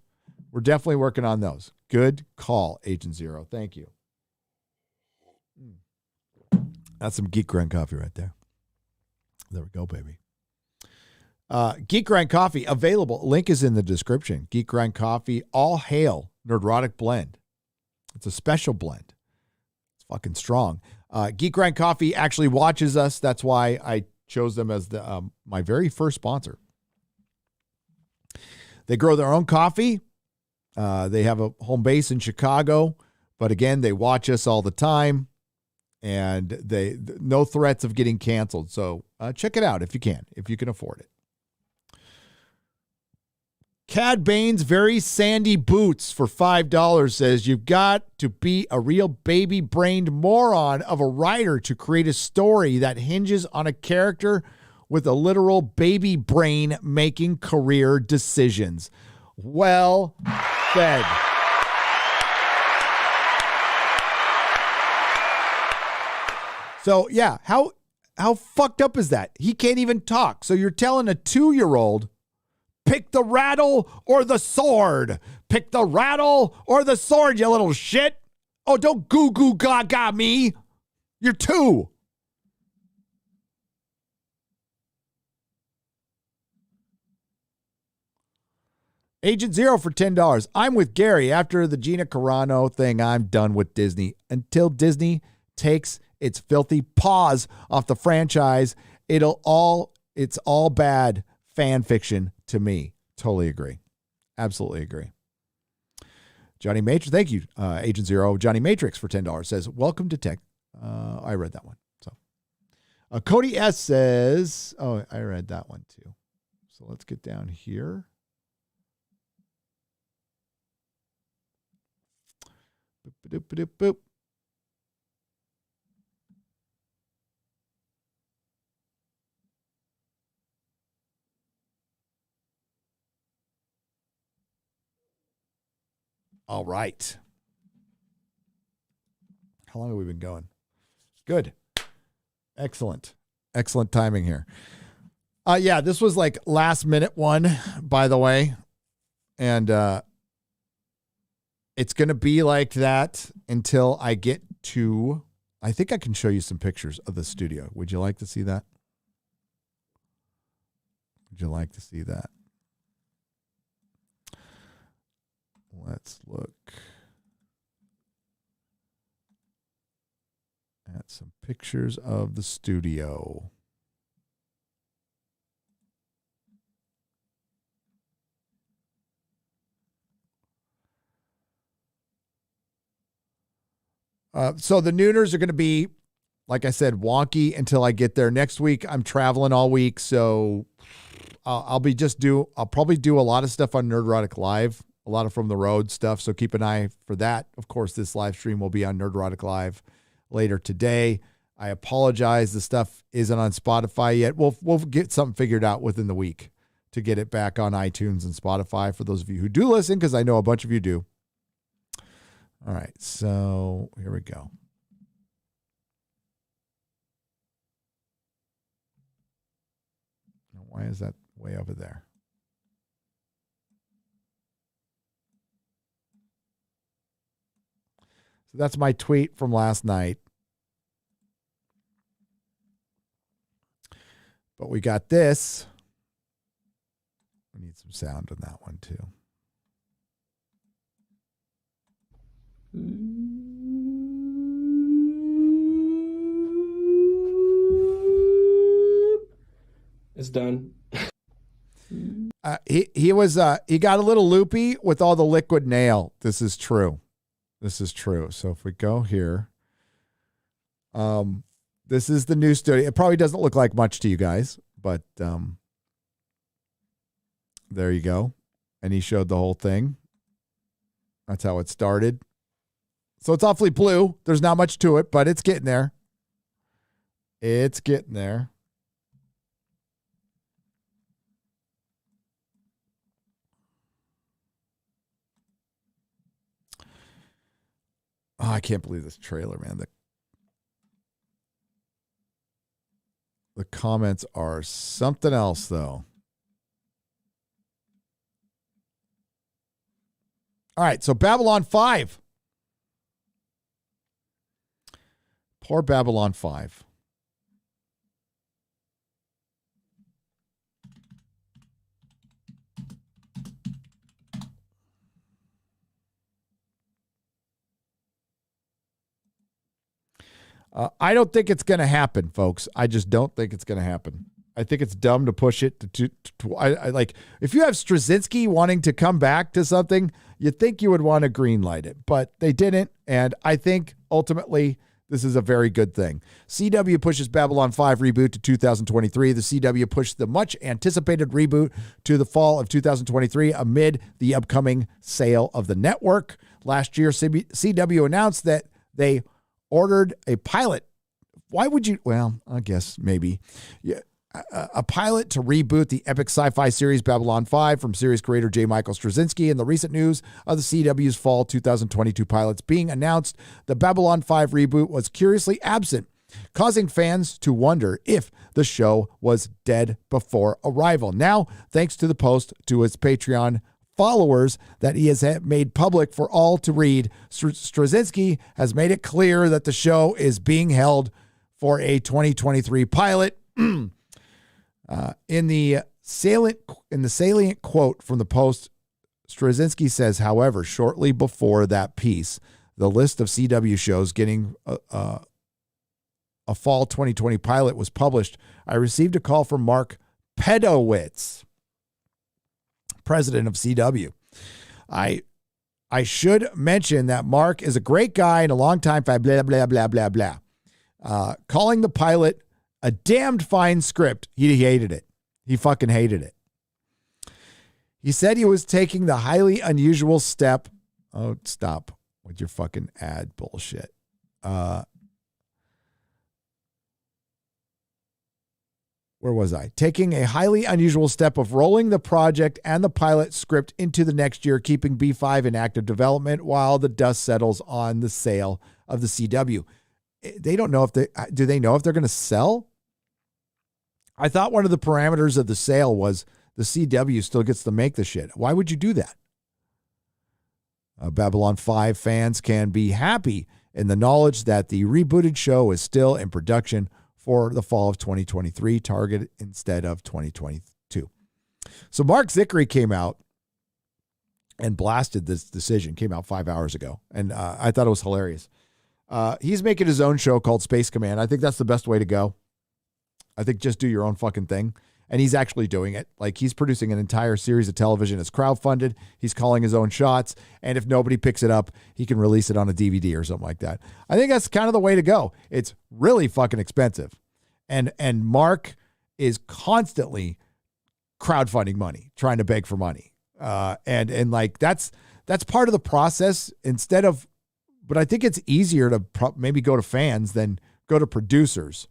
We're definitely working on those. Good call, Agent Zero. Thank you. That's some Geek Grind coffee right there. There we go, baby. Geek Grind Coffee, available. Link is in the description. Geek Grind Coffee, all hail Nerdrotic blend. It's a special blend. It's fucking strong. Geek Grind Coffee actually watches us. That's why I chose them as my very first sponsor. They grow their own coffee. They have a home base in Chicago. But again, they watch us all the time. And no threats of getting canceled. So check it out if you can afford it. Cad Bane's Very Sandy Boots for $5 says, you've got to be a real baby-brained moron of a writer to create a story that hinges on a character with a literal baby brain making career decisions. Well said. So, yeah, how fucked up is that? He can't even talk. So you're telling a 2-year-old, pick the rattle or the sword. Pick the rattle or the sword, you little shit. Oh, don't goo goo gaga me. You're 2. Agent Zero for $10. I'm with Gary. After the Gina Carano thing, I'm done with Disney. Until Disney takes its filthy paws off the franchise, it's all bad fan fiction to me. Totally agree. Absolutely agree. Johnny Matrix, thank you, Agent Zero. Johnny Matrix for $10 says, welcome to tech. I read that one. So Cody S says, oh, I read that one too. So let's get down here. Boop, boop, boop, boop. All right. How long have we been going? Good. Excellent. Excellent timing here. Yeah, this was like last minute one, by the way. And it's going to be like that until I get to, I think I can show you some pictures of the studio. Would you like to see that? Would you like to see that? Let's look at some pictures of the studio. So the Nooners are going to be, like I said, wonky until I get there. Next week, I'm traveling all week, so I'll probably do a lot of stuff on Nerdrotic Live. A lot of from the road stuff, so keep an eye for that. Of course, this live stream will be on Nerdrotic Live later today. I apologize, the stuff isn't on Spotify yet. We'll get something figured out within the week to get it back on iTunes and Spotify for those of you who do listen, because I know a bunch of you do. All right, so here we go. Why is that way over there? So that's my tweet from last night. But we got this. We need some sound on that one too. It's done. He got a little loopy with all the liquid nail. This is true. This is true. So if we go here, this is the new studio. It probably doesn't look like much to you guys, but there you go. And he showed the whole thing. That's how it started. So it's awfully blue. There's not much to it, but it's getting there. It's getting there. Oh, I can't believe this trailer, man. The comments are something else, though. All right, so Babylon 5. Poor Babylon 5. I don't think it's going to happen, folks. I just don't think it's going to happen. I think it's dumb to push it to I like, if you have Straczynski wanting to come back to something, you'd think you would want to green light it, but they didn't. And I think ultimately This is a very good thing. CW pushes Babylon 5 reboot to 2023. The CW pushed the much anticipated reboot to the fall of 2023 amid the upcoming sale of the network. Last year, CW announced that they ordered a pilot. Why would you? Well, I guess maybe. Yeah. A pilot to reboot the epic sci-fi series Babylon 5 from series creator J. Michael Straczynski. In the recent news of the CW's fall 2022 pilots being announced, the Babylon 5 reboot was curiously absent, causing fans to wonder if the show was dead before arrival. Now, thanks to the post to its Patreon followers that he has made public for all to read, Straczynski has made it clear that the show is being held for a 2023 pilot. In the salient quote from the post, Straczynski says, however, shortly before that piece, the list of CW shows getting a fall 2020 pilot was published. I received a call from Mark Pedowitz, president of CW. I should mention that Mark is a great guy and a longtime fan, blah, blah, blah, blah, blah. Calling the pilot a damned fine script. He hated it. He fucking hated it. He said he was taking the highly unusual step. Oh, stop with your fucking ad bullshit. Where was I? Taking a highly unusual step of rolling the project and the pilot script into the next year, keeping B5 in active development while the dust settles on the sale of the CW. They don't know do they know if they're going to sell? I thought one of the parameters of the sale was the CW still gets to make the shit. Why would you do that? Babylon 5 fans can be happy in the knowledge that the rebooted show is still in production for the fall of 2023, target instead of 2022. So Mark Zickery came out and blasted this decision, came out 5 hours ago. And I thought it was hilarious. He's making his own show called Space Command. I think that's the best way to go. I think just do your own fucking thing. And he's actually doing it. Like, he's producing an entire series of television. It's crowdfunded. He's calling his own shots. And if nobody picks it up, he can release it on a DVD or something like that. I think that's kind of the way to go. It's really fucking expensive. And Mark is constantly crowdfunding money, trying to beg for money. And like, that's part of the process instead of, but I think it's easier to maybe go to fans than go to producers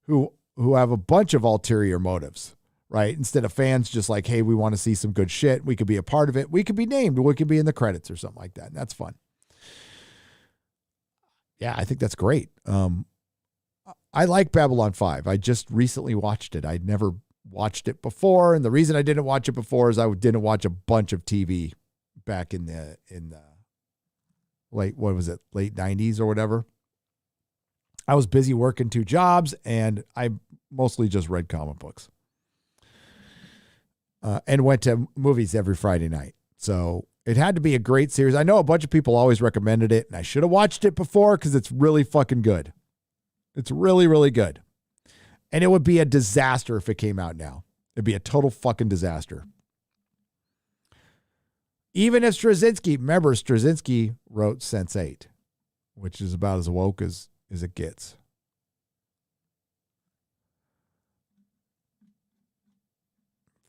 who have a bunch of ulterior motives, right? Instead of fans just like, hey, we want to see some good shit. We could be a part of it. We could be named. We could be in the credits or something like that. And that's fun. Yeah, I think that's great. I like Babylon 5. I just recently watched it. I'd never watched it before. And the reason I didn't watch it before is I didn't watch a bunch of TV back in the late 90s or whatever. I was busy working 2 jobs and I mostly just read comic books and went to movies every Friday night. So it had to be a great series. I know a bunch of people always recommended it and I should have watched it before because it's really fucking good. It's really, really good. And it would be a disaster if it came out now. It'd be a total fucking disaster. Even if Straczynski wrote Sense8, which is about as woke as it gets.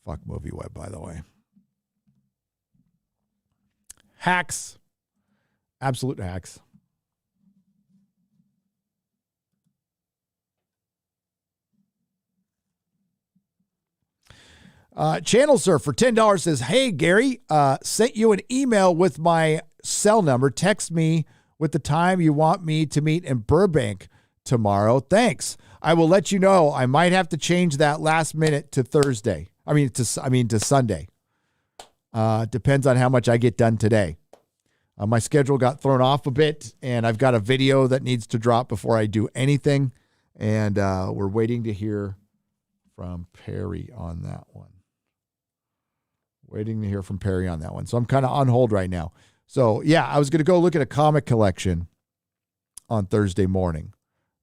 Fuck Movie Web, by the way. Hacks. Absolute hacks. Channel Surf for $10 says, hey, Gary, sent you an email with my cell number. Text me with the time you want me to meet in Burbank tomorrow. Thanks. I will let you know. I might have to change that last minute to Thursday. To Sunday. Depends on how much I get done today. My schedule got thrown off a bit, and I've got a video that needs to drop before I do anything. And we're waiting to hear from Perry on that one. So I'm kind of on hold right now. So, yeah, I was going to go look at a comic collection on Thursday morning.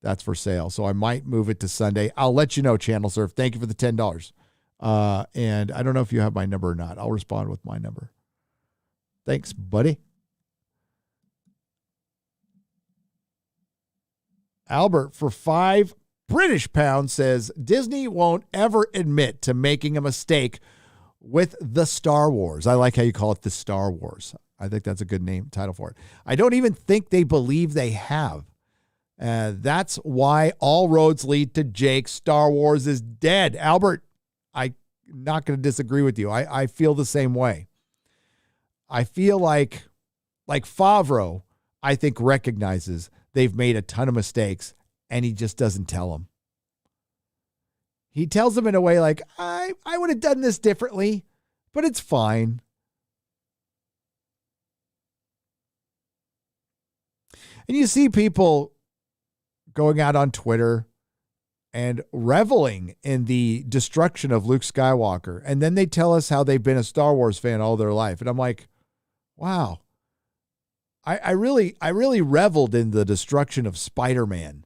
That's for sale. So I might move it to Sunday. I'll let you know, Channel Surf. Thank you for the $10. And I don't know if you have my number or not. I'll respond with my number. Thanks, buddy. Albert, for £5 says, Disney won't ever admit to making a mistake with the Star Wars. I like how you call it the Star Wars. I think that's a good title for it. I don't even think they believe they have. That's why all roads lead to Jake. Star Wars is dead. Albert, I'm not going to disagree with you. I feel the same way. I feel like Favreau, I think, recognizes they've made a ton of mistakes, and he just doesn't tell them. He tells them in a way like, I would have done this differently, but it's fine. And you see people going out on Twitter and reveling in the destruction of Luke Skywalker. And then they tell us how they've been a Star Wars fan all their life. And I'm like, wow. I really reveled in the destruction of Spider-Man,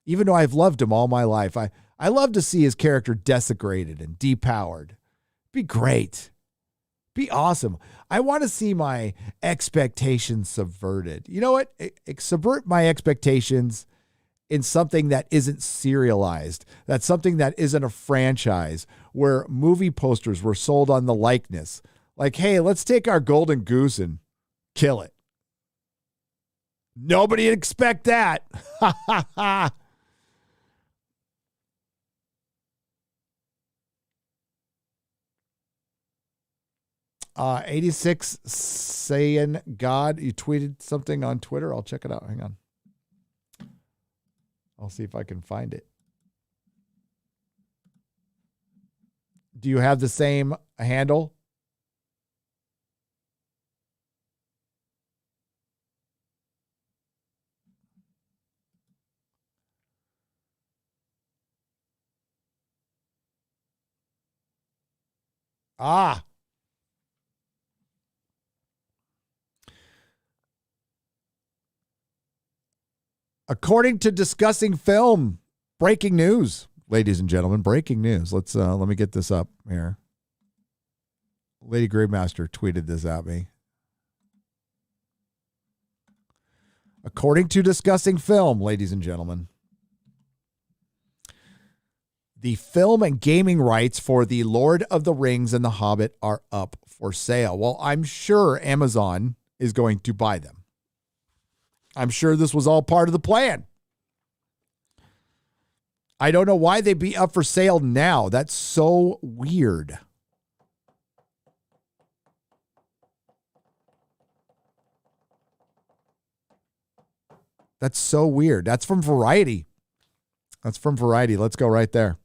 even though I've loved him all my life. I love to see his character desecrated and depowered. Be great. Be awesome. I want to see my expectations subverted. You know what? Subvert my expectations in something that isn't serialized. That's something that isn't a franchise where movie posters were sold on the likeness. Like, hey, let's take our golden goose and kill it. Nobody would expect that. Ha ha ha. 86 saying God, you tweeted something on Twitter. I'll check it out. Hang on. I'll see if I can find it. Do you have the same handle? According to Discussing Film, breaking news, ladies and gentlemen, breaking news. Let me get this up here. Lady Greymaster tweeted this at me. According to Discussing Film, ladies and gentlemen, the film and gaming rights for The Lord of the Rings and The Hobbit are up for sale. Well, I'm sure Amazon is going to buy them. I'm sure this was all part of the plan. I don't know why they'd be up for sale now. That's so weird. That's so weird. That's from Variety. Let's go right there.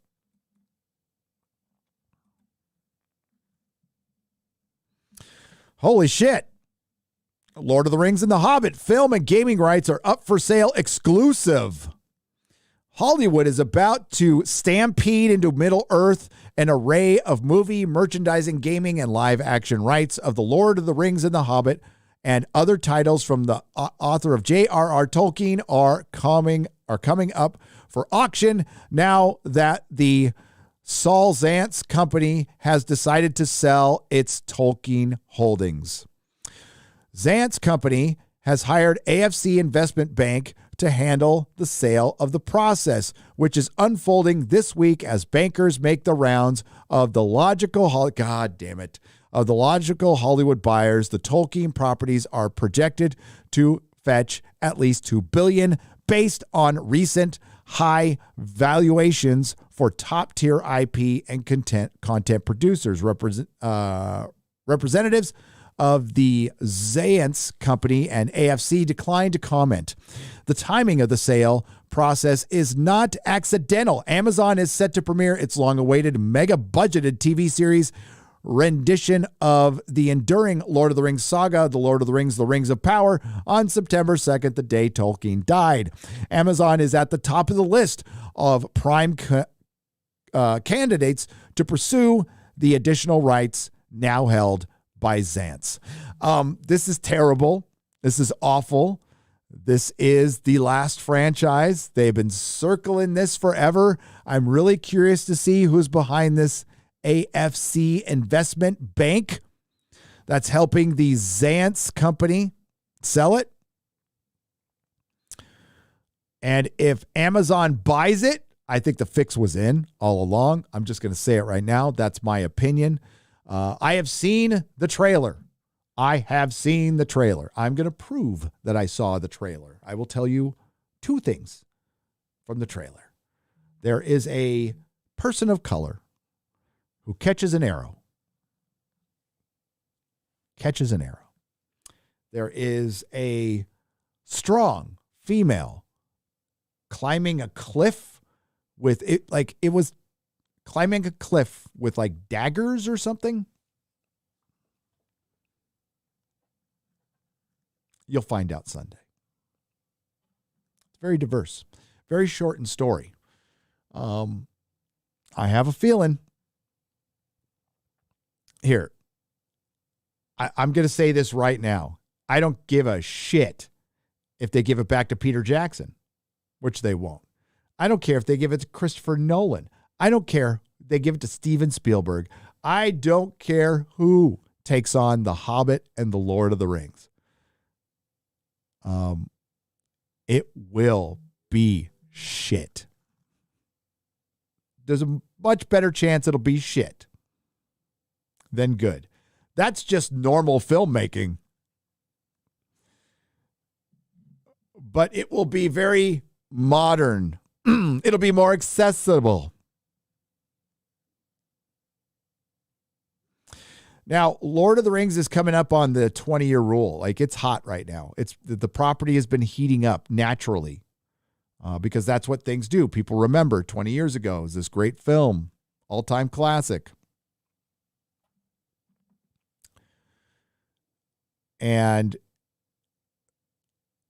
Holy shit. Lord of the Rings and The Hobbit film and gaming rights are up for sale exclusive. Hollywood is about to stampede into Middle-earth an array of movie, merchandising, gaming, and live-action rights of The Lord of the Rings and The Hobbit and other titles from the author of J.R.R. Tolkien are coming up for auction now that the Saul Zaentz company has decided to sell its Tolkien holdings. Zaentz company has hired AFC Investment Bank to handle the sale of the process, which is unfolding this week as bankers make the rounds of the logical Hollywood buyers. The Tolkien properties are projected to fetch at least $2 billion based on recent high valuations for top-tier IP and content producers. Representatives of the Zaentz company and AFC declined to comment. The timing of the sale process is not accidental. Amazon is set to premiere its long-awaited mega-budgeted TV series rendition of the enduring Lord of the Rings saga, The Lord of the Rings, The Rings of Power, on September 2nd, the day Tolkien died. Amazon is at the top of the list of prime candidates to pursue the additional rights now held by Zaentz. This is terrible. This is awful. This is the last franchise. They've been circling this forever. I'm really curious to see who's behind this AFC Investment Bank that's helping the Zaentz company sell it. And if Amazon buys it, I think the fix was in all along. I'm just going to say it right now. That's my opinion. I have seen the trailer. I'm going to prove that I saw the trailer. I will tell you two things from the trailer. There is a person of color who catches an arrow. There is a strong female climbing a cliff with it, like it was climbing a cliff with like daggers or something. You'll find out Sunday. It's very diverse, very short in story. I have a feeling here. I'm going to say this right now. I don't give a shit if they give it back to Peter Jackson, which they won't. I don't care if they give it to Christopher Nolan. I don't care if they give it to Steven Spielberg. I don't care who takes on The Hobbit and The Lord of the Rings. It will be shit. There's a much better chance it'll be shit than good. That's just normal filmmaking. But it will be very modern. It'll be more accessible. Now, Lord of the Rings is coming up on the 20-year rule. Like, it's hot right now. It's the property has been heating up naturally because that's what things do. People remember 20 years ago it was this great film, all-time classic. And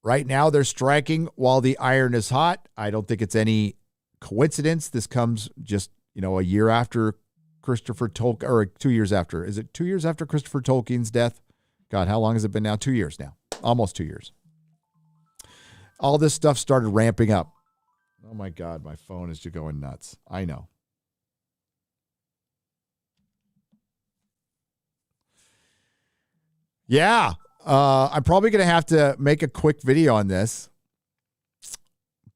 right now they're striking while the iron is hot. I don't think it's any coincidence. This comes just, a year after Christopher Tolkien, or 2 years after. Is it 2 years after Christopher Tolkien's death? God, how long has it been now? 2 years now. Almost 2 years. All this stuff started ramping up. Oh my God, my phone is just going nuts. I know. Yeah. I'm probably going to have to make a quick video on this.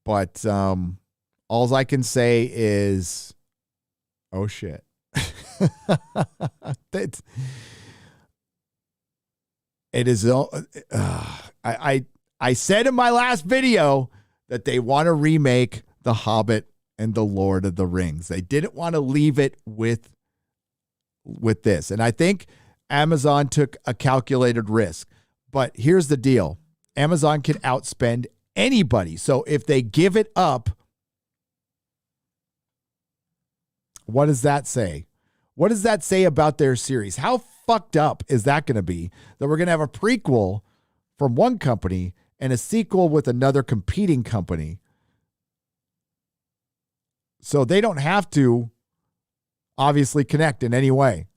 But all I can say is, oh shit. It is. I said in my last video that they want to remake The Hobbit and The Lord of the Rings. They didn't want to leave it with this. And I think Amazon took a calculated risk. But here's the deal. Amazon can outspend anybody. So if they give it up, what does that say? What does that say about their series? How fucked up is that going to be that we're going to have a prequel from one company and a sequel with another competing company? So they don't have to obviously connect in any way.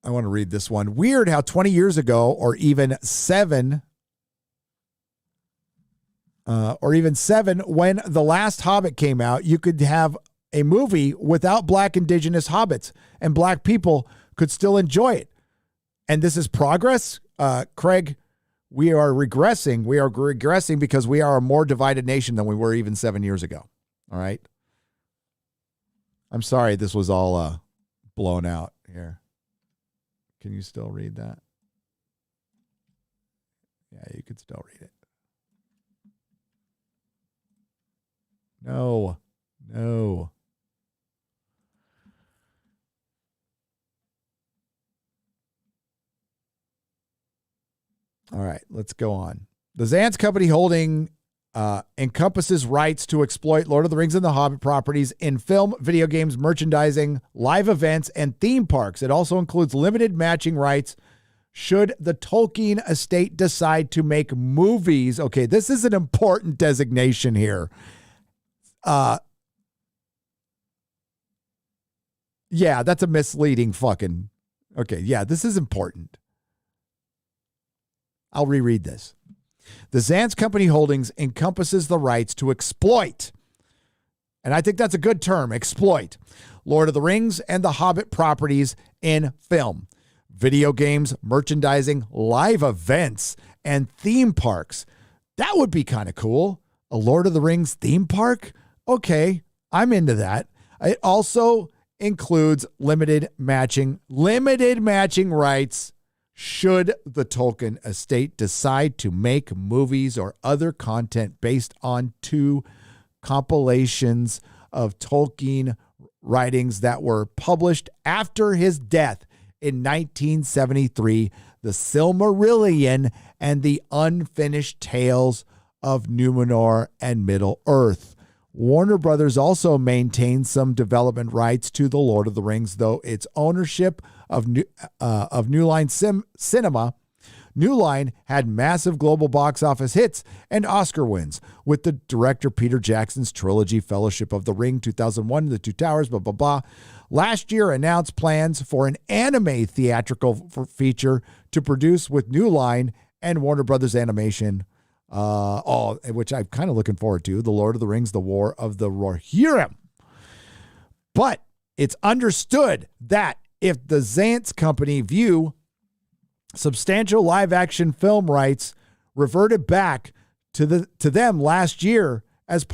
I want to read this one. Weird how 20 years ago, or even seven, when The Last Hobbit came out, you could have a movie without black indigenous hobbits and black people could still enjoy it. And this is progress. Craig, we are regressing. We are regressing because we are a more divided nation than we were even 7 years ago. All right. I'm sorry this was all blown out here. Can you still read that? Yeah, you could still read it. No. All right, let's go on. The Zantz Company holding encompasses rights to exploit Lord of the Rings and The Hobbit properties in film, video games, merchandising, live events, and theme parks. It also includes limited matching rights should the Tolkien estate decide to make movies. Okay, this is an important designation here. Yeah, that's a misleading fucking... Okay, yeah, this is important. I'll reread this. The Zantz Company Holdings encompasses the rights to exploit and I think that's a good term, exploit Lord of the Rings and The Hobbit properties in film, video games, merchandising, live events, and theme parks. That would be kind of cool. A Lord of the Rings theme park? Okay, I'm into that. It also includes limited matching rights should the Tolkien estate decide to make movies or other content based on 2 compilations of Tolkien writings that were published after his death in 1973, The Silmarillion and The Unfinished Tales of Numenor and Middle-earth. Warner Brothers also maintains some development rights to The Lord of the Rings, though its ownership of New Line Cinema. New Line had massive global box office hits and Oscar wins with the director Peter Jackson's trilogy Fellowship of the Ring, 2001, The Two Towers, blah, blah, blah. Last year announced plans for an anime theatrical feature to produce with New Line and Warner Brothers Animation, which I'm kind of looking forward to, The Lord of the Rings, The War of the Rohirrim. But it's understood that if the Zantz company view substantial live-action film rights reverted back to them last year as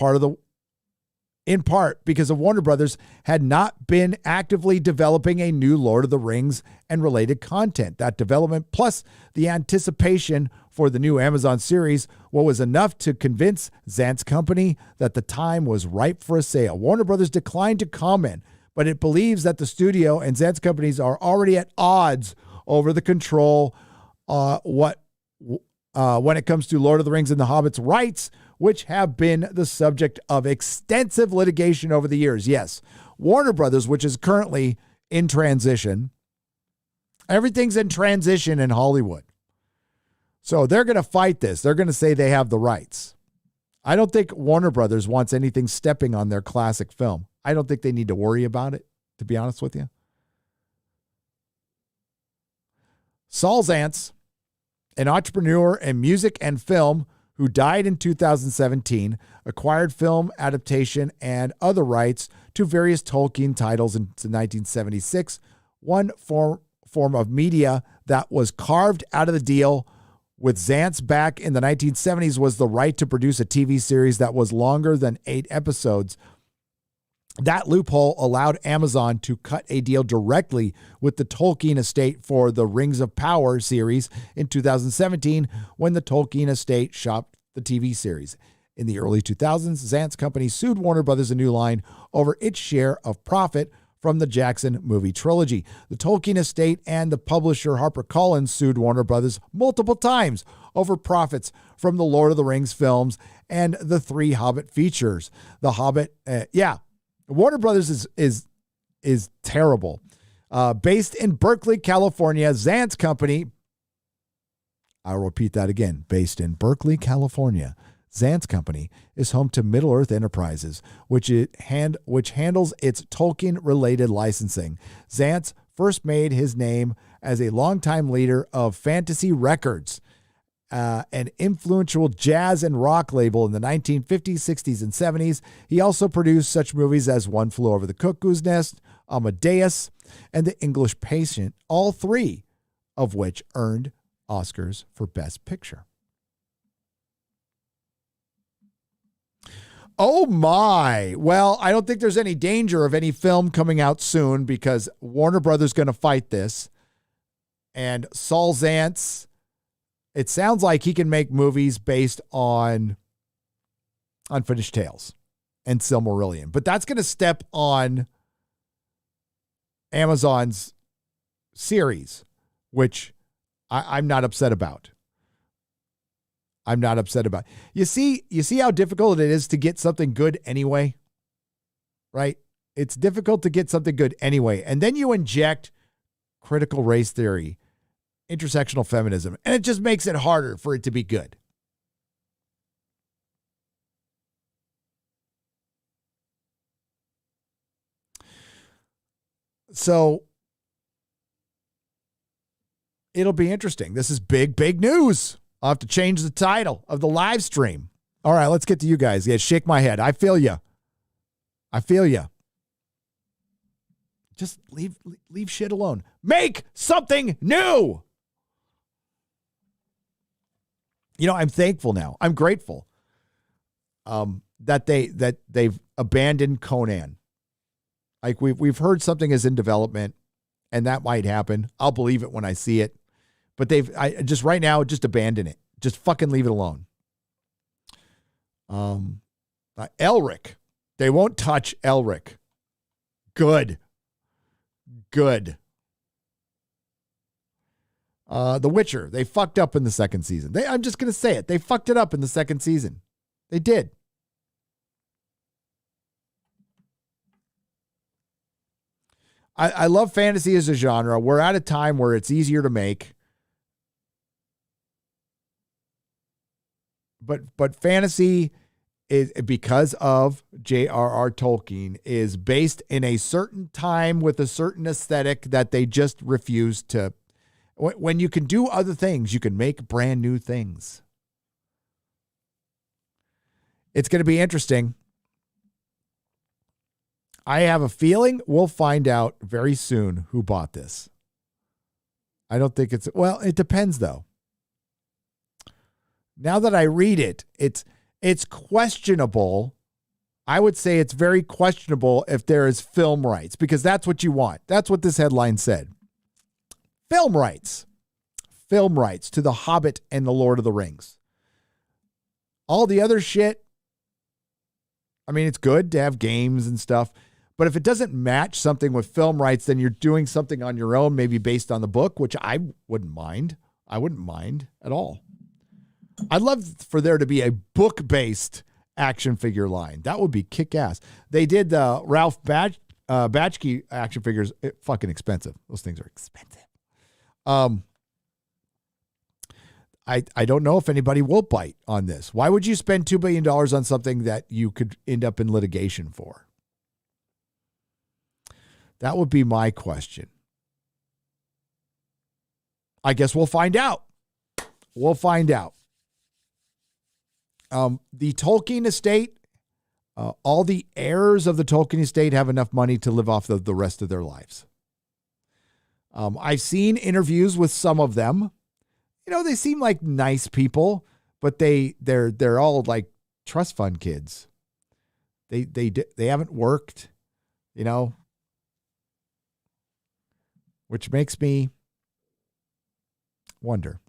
in part because of Warner Brothers had not been actively developing a new Lord of the Rings and related content. That development plus the anticipation for the new Amazon series was enough to convince Zantz company that the time was ripe for a sale. Warner Brothers declined to comment, but it believes that the studio and Zantz companies are already at odds over the control when it comes to Lord of the Rings and The Hobbit's rights, which have been the subject of extensive litigation over the years. Yes, Warner Brothers, which is currently in transition. Everything's in transition in Hollywood. So they're going to fight this. They're going to say they have the rights. I don't think Warner Brothers wants anything stepping on their classic film. I don't think they need to worry about it, to be honest with you. Saul Zaentz, an entrepreneur in music and film who died in 2017, acquired film adaptation and other rights to various Tolkien titles in 1976. One form of media that was carved out of the deal with Zantz back in the 1970s was the right to produce a TV series that was longer than 8 episodes. That loophole allowed Amazon to cut a deal directly with the Tolkien estate for the Rings of Power series in 2017 when the Tolkien estate shopped the TV series. In the early 2000s, Zantz company sued Warner Brothers and New Line over its share of profit from the Jackson movie trilogy. The Tolkien estate and the publisher HarperCollins sued Warner Brothers multiple times over profits from the Lord of the Rings films and the 3 Hobbit features. The Hobbit, Warner Brothers is terrible. Based in Berkeley, California, Zantz company, I'll repeat that again, based in Berkeley, California, Zantz company is home to Middle-earth Enterprises, which handles its Tolkien-related licensing. Zantz first made his name as a longtime leader of Fantasy Records, an influential jazz and rock label in the 1950s, 60s, and 70s. He also produced such movies as One Flew Over the Cuckoo's Nest, Amadeus, and The English Patient, all 3 of which earned Oscars for Best Picture. Oh my. Well, I don't think there's any danger of any film coming out soon because Warner Brothers is going to fight this. And Saul Zaentz, it sounds like he can make movies based on Unfinished Tales and Silmarillion. But that's going to step on Amazon's series, which I'm not upset about. I'm not upset about. You see how difficult it is to get something good anyway, right? It's difficult to get something good anyway. And then you inject critical race theory, intersectional feminism, and it just makes it harder for it to be good. So it'll be interesting. This is big news. I'll have to change the title of the live stream. All right, let's get to you guys. Yeah, shake my head. I feel you. I feel you. Just leave shit alone. Make something new. I'm thankful now. I'm grateful that they've abandoned Conan. Like we've heard something is in development, and that might happen. I'll believe it when I see it. But just right now, just abandon it. Just fucking leave it alone. Elric. They won't touch Elric. Good. The Witcher. They fucked up in the second season. I'm just going to say it. They fucked it up in the second season. They did. I love fantasy as a genre. We're at a time where it's easier to make. But fantasy is, because of J.R.R. Tolkien, is based in a certain time with a certain aesthetic that they just refuse to. When you can do other things, you can make brand new things. It's going to be interesting. I have a feeling we'll find out very soon who bought this. I don't think it depends though. Now that I read it, it's questionable. I would say it's very questionable if there is film rights, because that's what you want. That's what this headline said. Film rights to The Hobbit and The Lord of the Rings. All the other shit, I mean, it's good to have games and stuff, but if it doesn't match something with film rights, then you're doing something on your own, maybe based on the book, which I wouldn't mind. I wouldn't mind at all. I'd love for there to be a book-based action figure line. That would be kick-ass. They did the Ralph Bakshi action figures. Fucking expensive. Those things are expensive. I don't know if anybody will bite on this. Why would you spend $2 billion on something that you could end up in litigation for? That would be my question. I guess we'll find out. We'll find out. The Tolkien estate, all the heirs of the Tolkien estate have enough money to live off the rest of their lives. I've seen interviews with some of them. They seem like nice people, but they're all like trust fund kids. They haven't worked, which makes me wonder.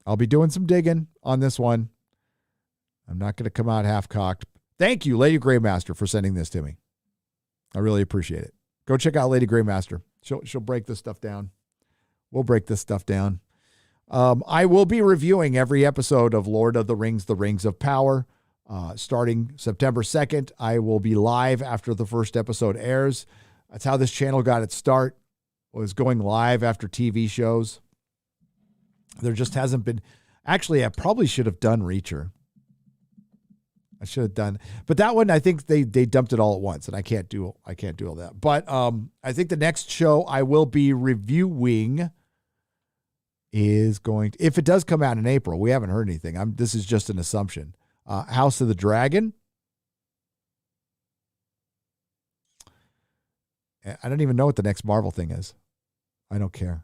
I'll be doing some digging on this one. I'm not going to come out half-cocked. Thank you, Lady Greymaster, for sending this to me. I really appreciate it. Go check out Lady Greymaster. She'll break this stuff down. We'll break this stuff down. I will be reviewing every episode of Lord of the Rings, The Rings of Power. Starting September 2nd, I will be live after the first episode airs. That's how this channel got its start, was going live after TV shows. There just hasn't been. Actually, I probably should have done Reacher. I should have done, but that one, I think they dumped it all at once, and I can't do all that. But I think the next show I will be reviewing is going to, if it does come out in April, we haven't heard anything. This is just an assumption. House of the Dragon. I don't even know what the next Marvel thing is. I don't care.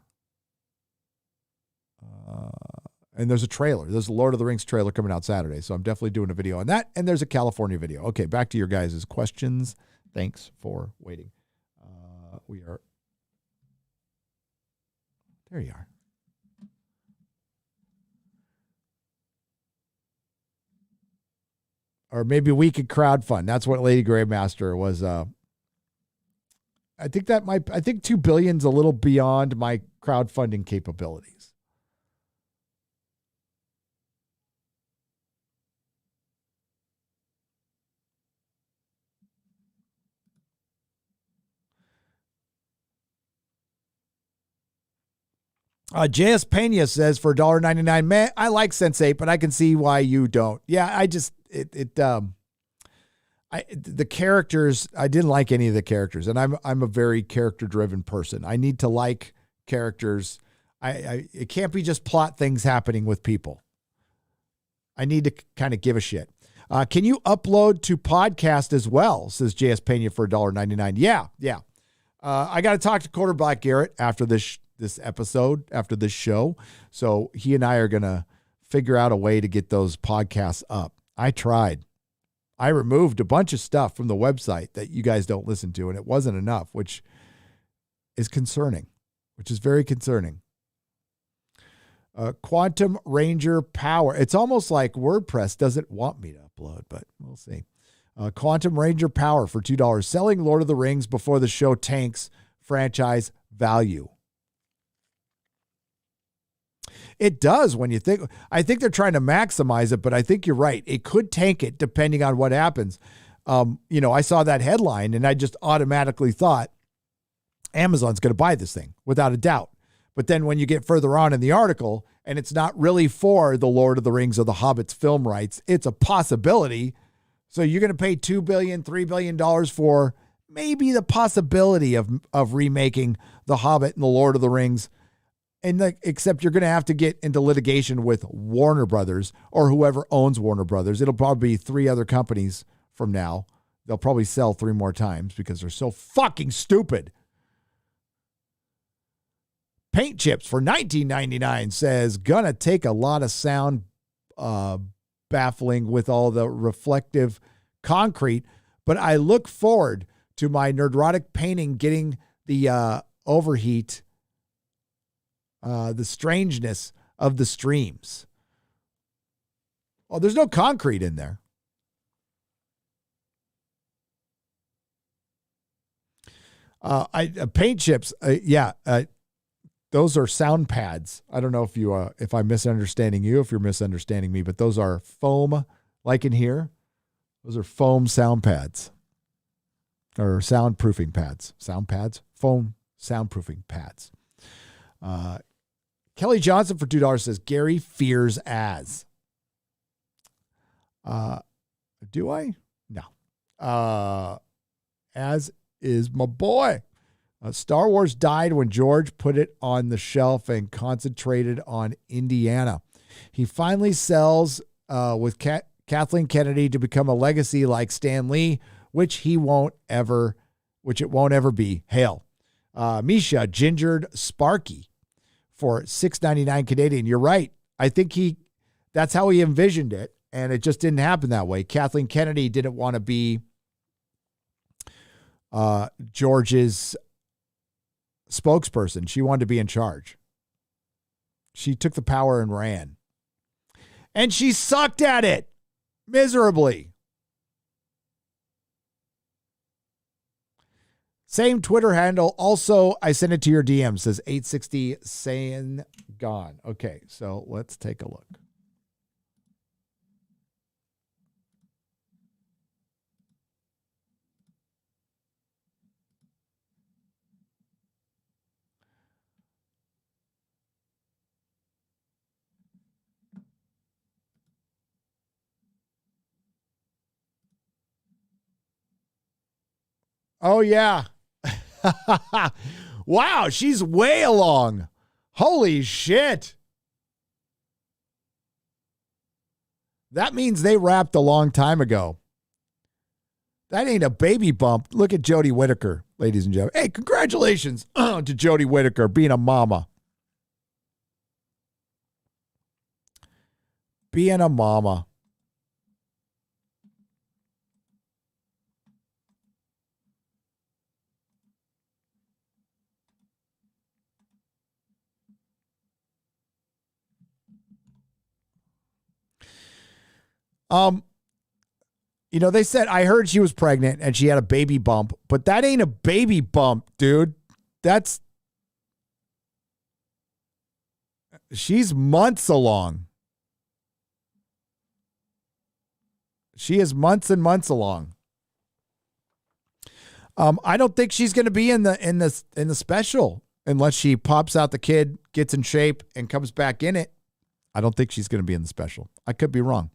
And there's a trailer. There's a Lord of the Rings trailer coming out Saturday, so I'm definitely doing a video on that. And there's a California video. Okay, back to your guys' questions. Thanks for waiting. We are... There you are. Or maybe we could crowdfund. That's what Lady Greymaster was. I think $2 billion's a little beyond my crowdfunding capabilities. J.S. Pena says for $1.99, man, I like Sense8, but I can see why you don't. Yeah, the characters, I didn't like any of the characters, and I'm a very character-driven person. I need to like characters. It can't be just plot things happening with people. I need to kind of give a shit. Can you upload to podcast as well? Says JS Pena for $1.99. Yeah. I got to talk to Quarterback Garrett after this episode, after this show. So he and I are going to figure out a way to get those podcasts up. I tried. I removed a bunch of stuff from the website that you guys don't listen to, and it wasn't enough, which is concerning, which is very concerning. Quantum Ranger Power. It's almost like WordPress doesn't want me to upload, but we'll see. Quantum Ranger Power for $2. Selling Lord of the Rings before the show tanks franchise value. It does when you think. I think they're trying to maximize it, but I think you're right. It could tank it depending on what happens. I saw that headline and I just automatically thought Amazon's going to buy this thing without a doubt. But then when you get further on in the article and it's not really for the Lord of the Rings or the Hobbit's film rights, it's a possibility. So you're going to pay $2 billion, $3 billion for maybe the possibility of remaking The Hobbit and the Lord of the Rings. Except you're going to have to get into litigation with Warner Brothers or whoever owns Warner Brothers. It'll probably be 3 other companies from now. They'll probably sell 3 more times because they're so fucking stupid. Paint Chips for $19.99 says, gonna take a lot of sound baffling with all the reflective concrete, but I look forward to my Nerdrotic painting getting the overheat, the strangeness of the streams. Oh, there's no concrete in there. Paint Chips, those are sound pads. I don't know if I'm misunderstanding you, if you're misunderstanding me, but those are foam, like in here. Those are foam sound pads or soundproofing pads. Sound pads, foam soundproofing pads. Kelly Johnson for $2 says Gary fears Az. Do I? No. Az is my boy. Star Wars died when George put it on the shelf and concentrated on Indiana. He finally sells with Kathleen Kennedy to become a legacy like Stan Lee, which it won't ever be. Hail. Misha Gingered Sparky for $6.99 Canadian. You're right. I think that's how he envisioned it, and it just didn't happen that way. Kathleen Kennedy didn't want to be George's spokesperson. She wanted to be in charge. She took the power and ran. And she sucked at it miserably. Same Twitter handle. Also, I sent it to your DM. Says 860 saying gone. Okay, so let's take a look. Oh, yeah. Wow, she's way along. Holy shit. That means they wrapped a long time ago. That ain't a baby bump. Look at Jodie Whittaker, ladies and gentlemen. Hey, congratulations to Jodie Whittaker being a mama. Being a mama. They said, I heard she was pregnant and she had a baby bump, but that ain't a baby bump, dude. She's months along. She is months and months along. I don't think she's going to be in the special unless she pops out the kid, gets in shape, and comes back in it. I don't think she's going to be in the special. I could be wrong.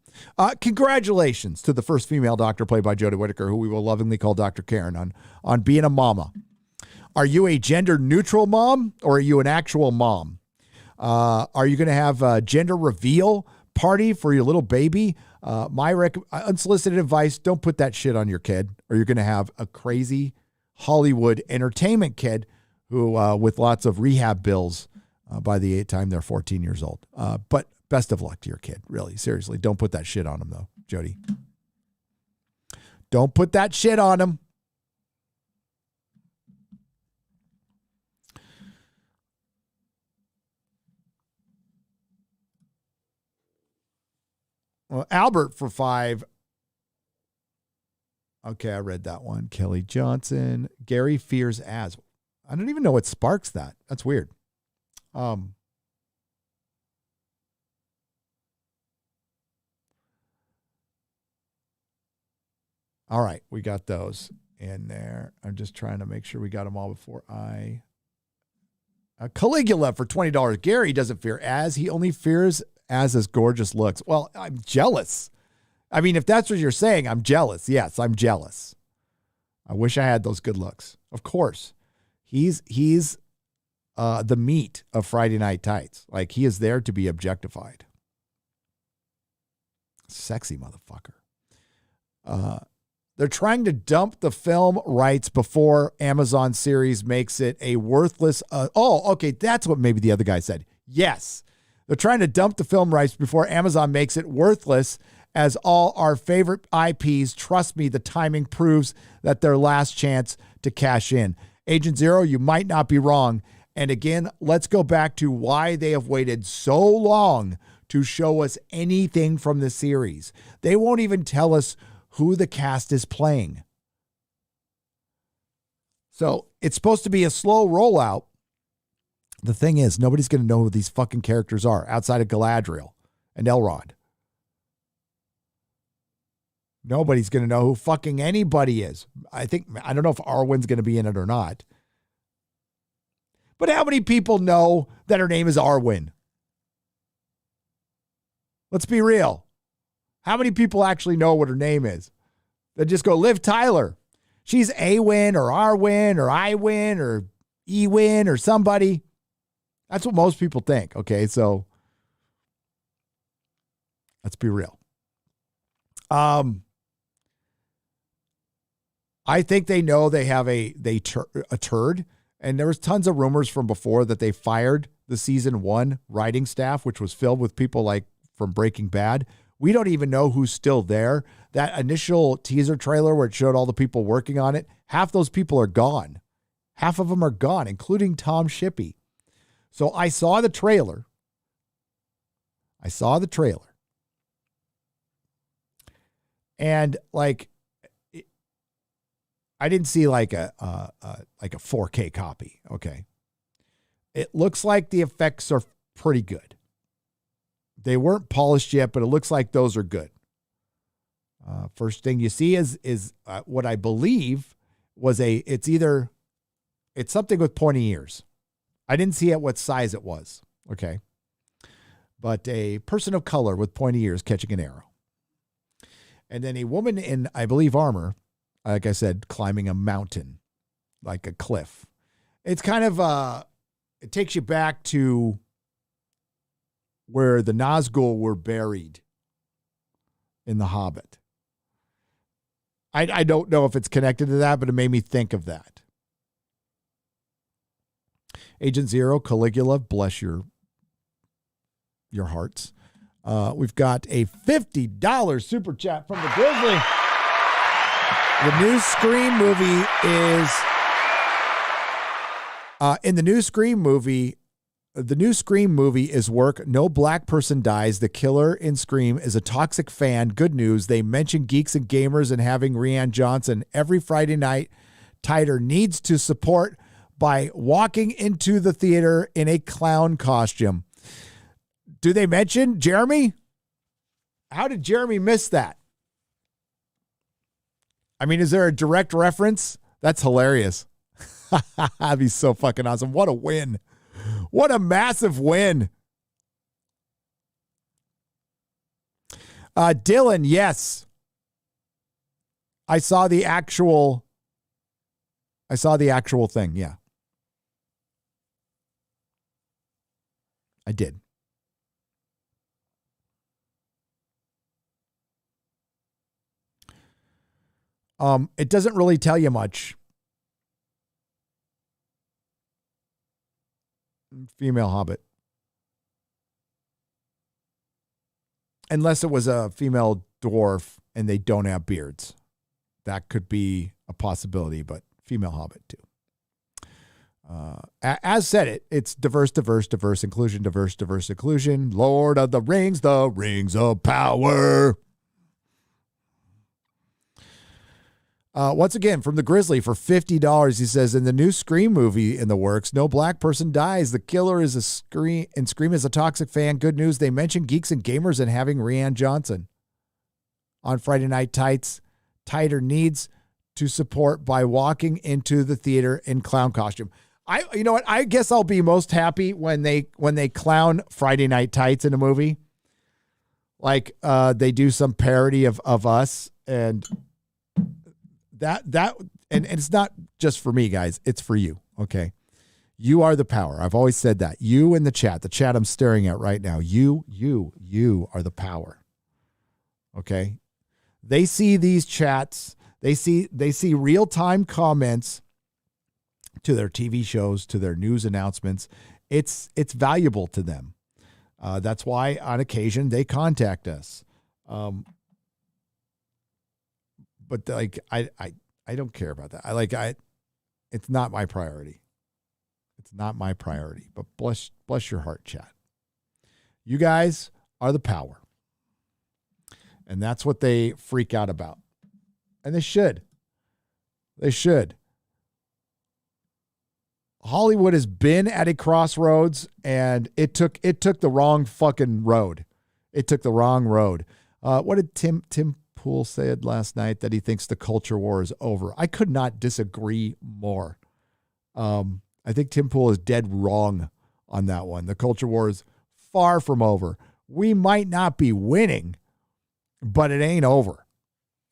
Congratulations to the first female doctor played by Jodie Whittaker, who we will lovingly call Dr. Karen, on being a mama. Are you a gender neutral mom or are you an actual mom? Are you going to have a gender reveal party for your little baby, my unsolicited advice, don't put that shit on your kid, or you're going to have a crazy Hollywood entertainment kid who with lots of rehab bills by the time they're 14 years old. But best of luck to your kid, really. Seriously, don't put that shit on him, though, Jody. Don't put that shit on him. Well, Albert for 5. Okay, I read that one. Kelly Johnson. Gary fears as. I don't even know what sparks that. That's weird. All right, we got those in there. I'm just trying to make sure we got them all before I... Caligula for $20. Gary doesn't fear as. He only fears as gorgeous looks. Well, I'm jealous. I mean, if that's what you're saying, I'm jealous. Yes, I'm jealous. I wish I had those good looks. Of course. He's the meat of Friday Night Tights. Like, he is there to be objectified. Sexy motherfucker. They're trying to dump the film rights before Amazon series makes it a worthless... okay, that's what maybe the other guy said. Yes. They're trying to dump the film rights before Amazon makes it worthless, as all our favorite IPs, trust me, the timing proves that their last chance to cash in. Agent Zero, you might not be wrong. And again, let's go back to why they have waited so long to show us anything from the series. They won't even tell us who the cast is playing. So it's supposed to be a slow rollout. The thing is, nobody's going to know who these fucking characters are outside of Galadriel and Elrond. Nobody's going to know who fucking anybody is. I don't know if Arwen's going to be in it or not. But how many people know that her name is Arwen? Let's be real. How many people actually know what her name is? They just go, Liv Tyler. She's A-Win or R-Win or I-Win or E-Win or somebody. That's what most people think. Okay, so let's be real. I think they know they have a turd. And there was tons of rumors from before that they fired the season 1 writing staff, which was filled with people like from Breaking Bad. We don't even know who's still there. That initial teaser trailer where it showed all the people working on it, half those people are gone. Half of them are gone, including Tom Shippey. So I saw the trailer. And like, I didn't see like a 4K copy. Okay. It looks like the effects are pretty good. They weren't polished yet, but it looks like those are good. First thing you see is what I believe was it's something with pointy ears. I didn't see at what size it was. Okay. But a person of color with pointy ears catching an arrow. And then a woman in, I believe, armor, like I said, climbing a mountain, like a cliff. It's kind of, it takes you back to where the Nazgul were buried in The Hobbit. I don't know if it's connected to that, but it made me think of that. Agent Zero, Caligula, bless your hearts. We've got a $50 super chat from the Grizzly. The new Scream movie is in the new Scream movie. The new Scream movie is work. No black person dies. The killer in Scream is a toxic fan. Good news. They mention Geeks and Gamers and having Rian Johnson every Friday night. Tighter needs to support by walking into the theater in a clown costume. Do they mention Jeremy? How did Jeremy miss that? I mean, is there a direct reference? That's hilarious. That'd be so fucking awesome. What a win. What a massive win. Dylan, yes. I saw the actual thing. Yeah. I did. It doesn't really tell you much. Female Hobbit. Unless it was a female dwarf and they don't have beards. That could be a possibility, but female Hobbit too. As said, it's diverse, inclusion, diverse, inclusion. Lord of the Rings of power. Once again, from the Grizzly for $50, he says, in the new Scream movie in the works, no black person dies. The killer is Scream is a toxic fan. Good news, they mentioned Geeks and Gamers and having Rianne Johnson on Friday Night Tights. Tighter needs to support by walking into the theater in clown costume. You know what? I guess I'll be most happy when they clown Friday Night Tights in a movie. Like they do some parody of us, and and it's not just for me, guys. It's for you. Okay. You are the power. I've always said that. You in the chat I'm staring at right now. You are the power. Okay. They see these chats. They see real-time comments to their TV shows, to their news announcements. It's valuable to them. That's why on occasion they contact us. But like I don't care about that. It's not my priority. It's not my priority. But bless your heart, chat. You guys are the power. And that's what they freak out about. And they should. They should. Hollywood has been at a crossroads, and it took the wrong fucking road. It took the wrong road. What did Tim Poole said last night? That he thinks the culture war is over. I could not disagree more. I think Tim Poole is dead wrong on that one. The culture war is far from over. We might not be winning, but it ain't over.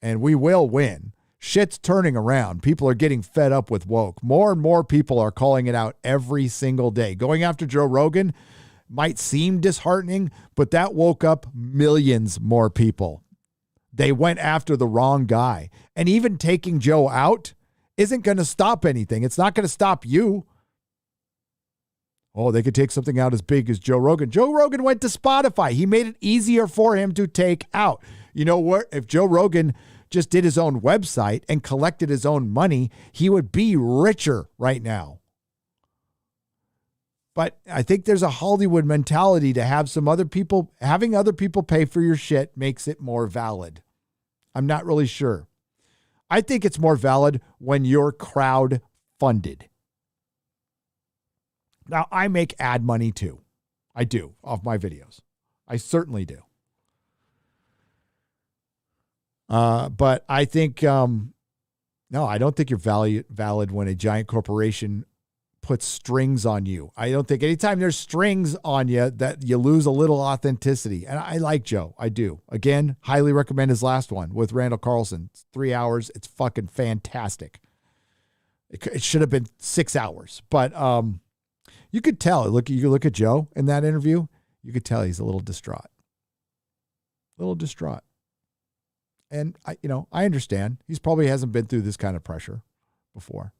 And we will win. Shit's turning around. People are getting fed up with woke. More and more people are calling it out every single day. Going after Joe Rogan might seem disheartening, but that woke up millions more people. They went after the wrong guy. And even taking Joe out isn't going to stop anything. It's not going to stop you. Oh, they could take something out as big as Joe Rogan. Joe Rogan went to Spotify. He made it easier for him to take out. You know what? If Joe Rogan just did his own website and collected his own money, he would be richer right now. But I think there's a Hollywood mentality to have having other people pay for your shit makes it more valid. I'm not really sure. I think it's more valid when you're crowd funded. Now, I make ad money too. I do, off my videos. I certainly do. But I think, no, I don't think you're valid when a giant corporation puts strings on you. I don't think anytime there's strings on you that you lose a little authenticity. And I like Joe. I do. Again, highly recommend his last one with Randall Carlson. It's 3 hours. It's fucking fantastic. It should have been 6 hours, but, you could tell. You look at Joe in that interview. You could tell he's a little distraught. And I understand. He's probably hasn't been through this kind of pressure before.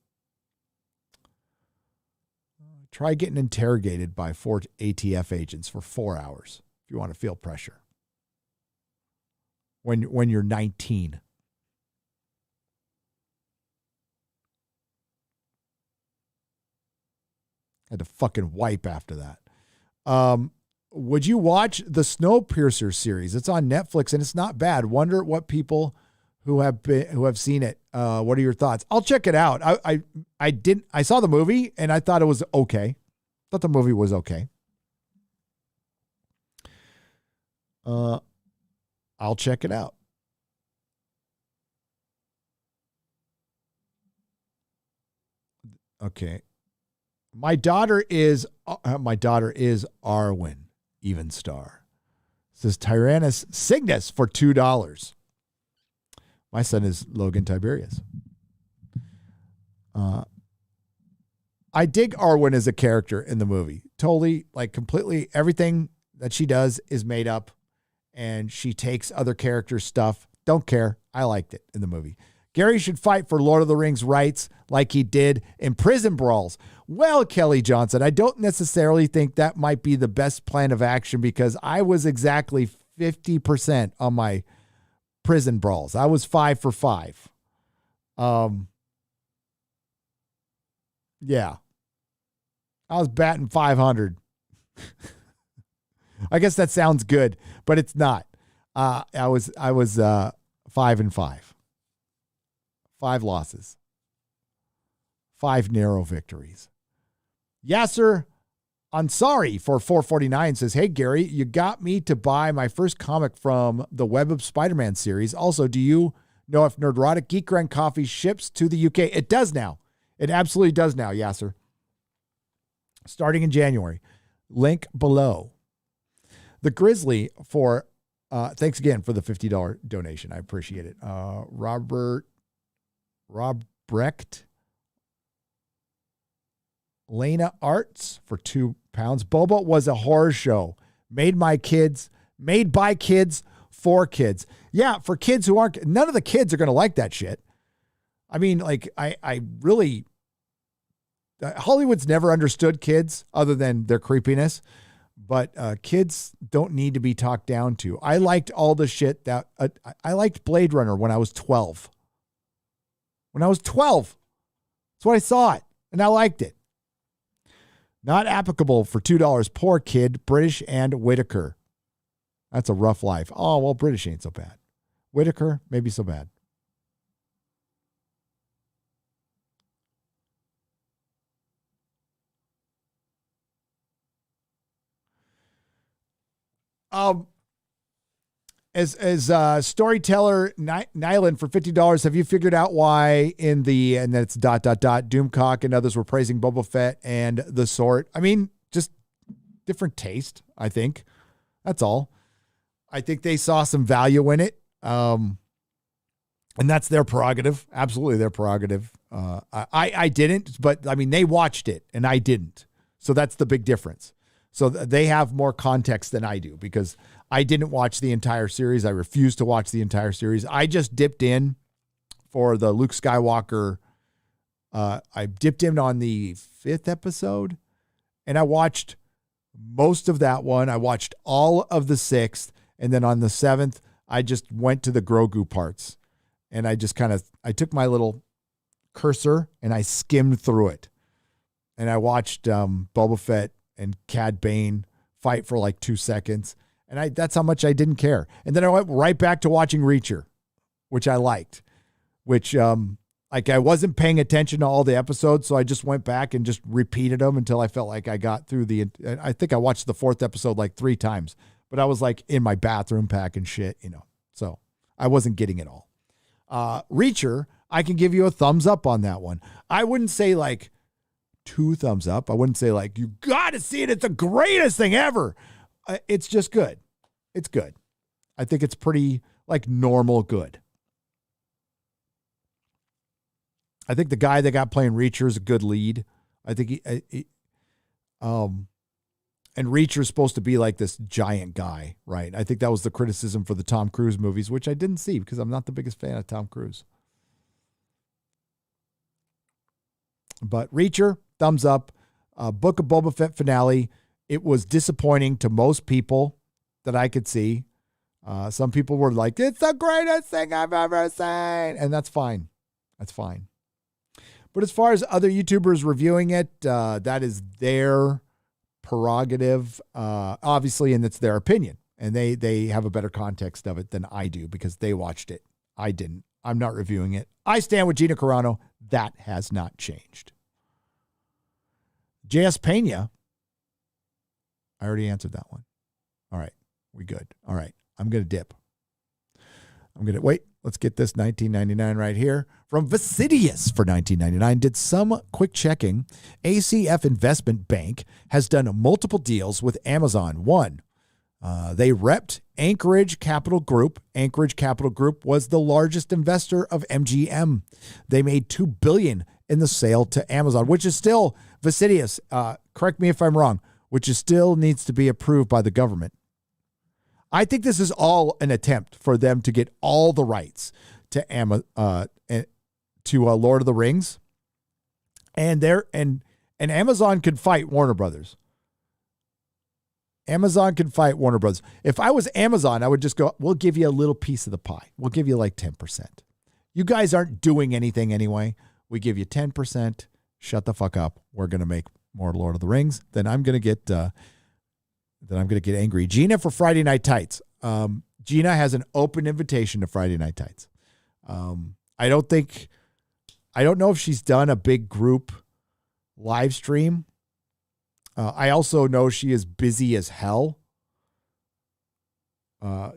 Try getting interrogated by 4 ATF agents for 4 hours if you want to feel pressure. When you're 19. Had to fucking wipe after that. Would you watch the Snowpiercer series? It's on Netflix and it's not bad. Wonder what people who have seen it. What are your thoughts? I'll check it out. I saw the movie and I thought it was okay. Thought the movie was okay. I'll check it out. Okay. My daughter is Arwen Evenstar. Says Tyrannus Cygnus for $2. My son is Logan Tiberius. I dig Arwen as a character in the movie. Totally, completely everything that she does is made up and she takes other characters' stuff. Don't care. I liked it in the movie. Gary should fight for Lord of the Rings rights like he did in Prison Brawls. Well, Kelly Johnson, I don't necessarily think that might be the best plan of action because I was exactly 50% on my Prison Brawls. I was 5 for 5. Yeah. I was batting 500. I guess that sounds good, but it's not. I was 5 and 5. 5 losses. 5 narrow victories. Yasser Ansari for 449 says, hey, Gary, you got me to buy my first comic from the Web of Spider-Man series. Also, do you know if Nerdrotic Geek Grind Coffee ships to the UK? It does now. It absolutely does now, Yasser. Starting in January. Link below. The Grizzly for, thanks again for the $50 donation. I appreciate it. Rob Brecht. Lena Arts for £2. Boba was a horror show made by kids for kids. Yeah, for kids who aren't, none of the kids are going to like that shit. I mean, like, I really, Hollywood's never understood kids other than their creepiness, but kids don't need to be talked down to. I liked all the shit that, I liked Blade Runner when I was 12. When I was 12, that's when I saw it, and I liked it. Not applicable for $2. Poor kid, British and Whitaker. That's a rough life. Oh, well, British ain't so bad. Whitaker, maybe so bad. As storyteller Nyland for $50, have you figured out why and then it's ... Doomcock and others were praising Boba Fett and the Sword? I mean, just different taste, I think. That's all. I think they saw some value in it. And that's their prerogative. Absolutely their prerogative. I didn't, but I mean, they watched it and I didn't. So that's the big difference. So they have more context than I do because I didn't watch the entire series. I refused to watch the entire series. I just dipped in for the Luke Skywalker. I dipped in on the 5th episode and I watched most of that one. I watched all of the 6th. And then on the 7th, I just went to the Grogu parts and I just I took my little cursor and I skimmed through it. And I watched Boba Fett and Cad Bane fight for like 2 seconds. And that's how much I didn't care. And then I went right back to watching Reacher, which I liked, which like I wasn't paying attention to all the episodes. So I just went back and just repeated them until I felt like I got through I think I watched the 4th episode like 3 times, but I was like in my bathroom packing shit, so I wasn't getting it all. Reacher, I can give you a thumbs up on that one. I wouldn't say like 2 thumbs up. I wouldn't say like, you got to see it. It's the greatest thing ever. It's just good. It's good. I think it's pretty like normal good. I think the guy that got playing Reacher is a good lead. I think and Reacher's supposed to be like this giant guy, right? I think that was the criticism for the Tom Cruise movies, which I didn't see because I'm not the biggest fan of Tom Cruise. But Reacher, thumbs up. Book of Boba Fett finale. It was disappointing to most people that I could see. Some people were like, it's the greatest thing I've ever seen. And that's fine. That's fine. But as far as other YouTubers reviewing it, that is their prerogative, obviously, and it's their opinion. And they have a better context of it than I do because they watched it. I didn't. I'm not reviewing it. I stand with Gina Carano. That has not changed. J.S. Pena. I already answered that one. All right. We good. All right. I'm going to dip. Wait. Let's get this $19.99 right here from Vasidius for $19.99. Did some quick checking. ACF Investment Bank has done multiple deals with Amazon. One, they repped Anchorage Capital Group. Anchorage Capital Group was the largest investor of MGM. They made $2 billion in the sale to Amazon, which is still, Vasidius, correct me if I'm wrong, which is still needs to be approved by the government. I think this is all an attempt for them to get all the rights to Lord of the Rings, and Amazon could fight Warner Brothers. Amazon could fight Warner Brothers. If I was Amazon, I would just go, we'll give you a little piece of the pie. We'll give you like 10%. You guys aren't doing anything anyway. We give you 10%. Shut the fuck up. We're going to make more Lord of the Rings. Then I'm going to get angry. Gina for Friday Night Tights. Gina has an open invitation to Friday Night Tights. I don't know if she's done a big group live stream. I also know she is busy as hell.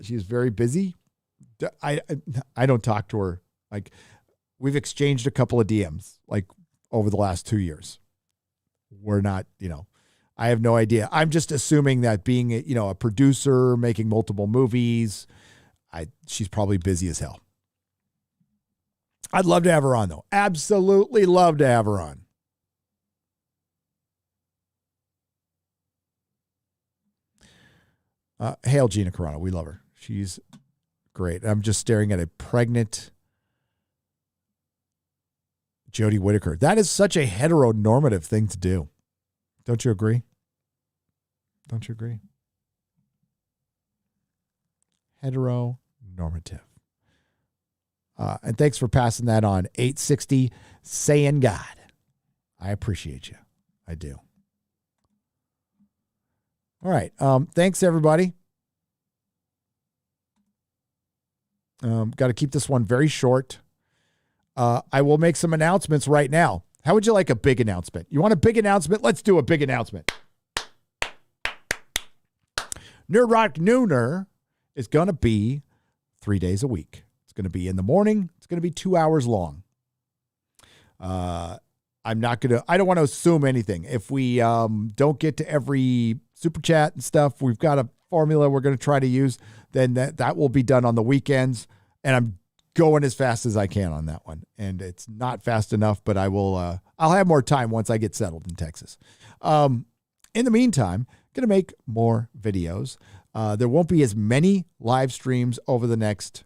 She is very busy. I don't talk to her. Like, we've exchanged a couple of DMs like over the last 2 years. We're not, I have no idea. I'm just assuming that being, a producer, making multiple movies, she's probably busy as hell. I'd love to have her on, though. Absolutely love to have her on. Hail Gina Carano. We love her. She's great. I'm just staring at a pregnant Jodie Whittaker. That is such a heteronormative thing to do. Don't you agree? Don't you agree? Heteronormative. And thanks for passing that on. 860 saying God. I appreciate you. I do. All right. Thanks, everybody. Got to keep this one very short. I will make some announcements right now. How would you like a big announcement? You want a big announcement? Let's do a big announcement. Nerdrotic Nooner is going to be 3 days a week. It's going to be in the morning. It's going to be 2 hours long. I don't want to assume anything. If we don't get to every super chat and stuff, we've got a formula we're going to try to use, then that will be done on the weekends. And I'm going as fast as I can on that one. And it's not fast enough, but I'll have more time once I get settled in Texas. In the meantime, going to make more videos. There won't be as many live streams over the next,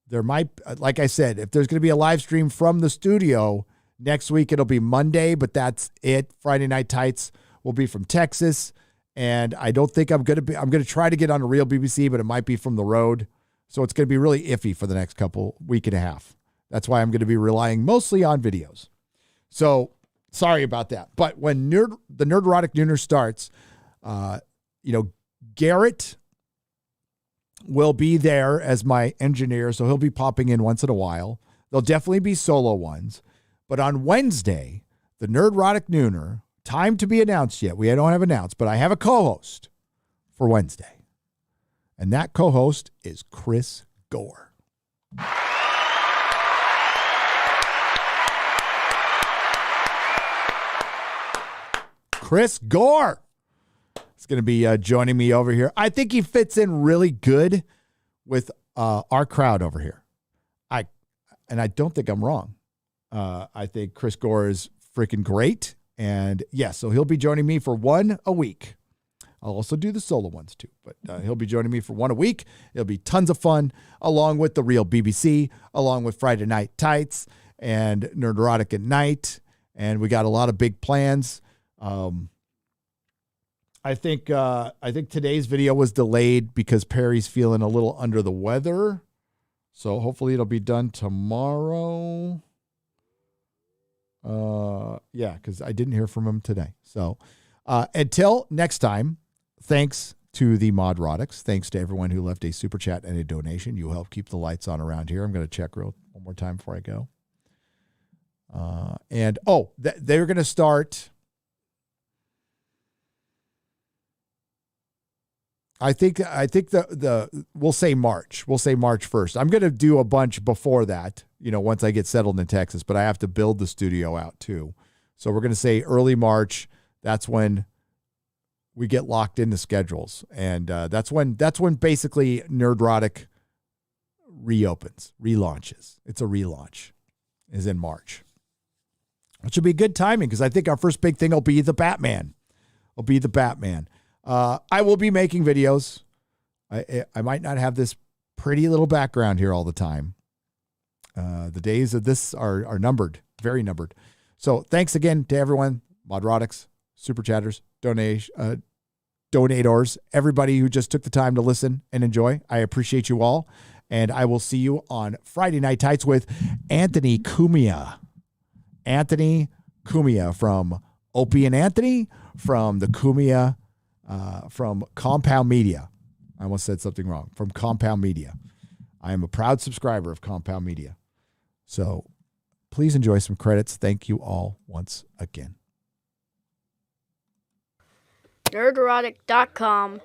there might, like I said, if there's going to be a live stream from the studio next week, it'll be Monday, but that's it. Friday Night Tights will be from Texas. And I don't think I'm going to try to get on a real BBC, but it might be from the road. So it's going to be really iffy for the next week and a half. That's why I'm going to be relying mostly on videos. So sorry about that. But when the Nerdrotic Nooner starts, Garrett will be there as my engineer. So he'll be popping in once in a while. There'll definitely be solo ones. But on Wednesday, the Nerdrotic Nooner, time to be announced yet. We don't have announced, but I have a co-host for Wednesday. And that co-host is Chris Gore. Chris Gore is going to be joining me over here. I think he fits in really good with our crowd over here. I don't think I'm wrong. I think Chris Gore is freaking great. And yes, so he'll be joining me for one a week. I'll also do the solo ones too, but he'll be joining me for one a week. It'll be tons of fun, along with the real BBC, along with Friday Night Tights and Nerdrotic at Night. And we got a lot of big plans. I think today's video was delayed because Perry's feeling a little under the weather. So hopefully it'll be done tomorrow. Because I didn't hear from him today. So until next time, thanks to the Modrotics. Thanks to everyone who left a super chat and a donation. You help keep the lights on around here. I'm going to check one more time before I go. They're going to start. I think we'll say March. We'll say March 1st. I'm going to do a bunch before that, once I get settled in Texas, but I have to build the studio out too. So we're going to say early March. That's when we get locked into schedules. And that's when basically Nerdrotic relaunches. It's a relaunch is in March, which will be good timing because I think our first big thing will be the Batman. I will be making videos. I might not have this pretty little background here all the time, The days of this are numbered, very numbered. So thanks again to everyone, Nerdrotics, Super Chatters, donators, everybody who just took the time to listen and enjoy. I appreciate you all. And I will see you on Friday Night Tights with Anthony Cumia. Anthony Cumia from Opie and Anthony from the Cumia, from Compound Media. I almost said something wrong. From Compound Media. I am a proud subscriber of Compound Media. So please enjoy some credits. Thank you all once again. Nerdrotic.com.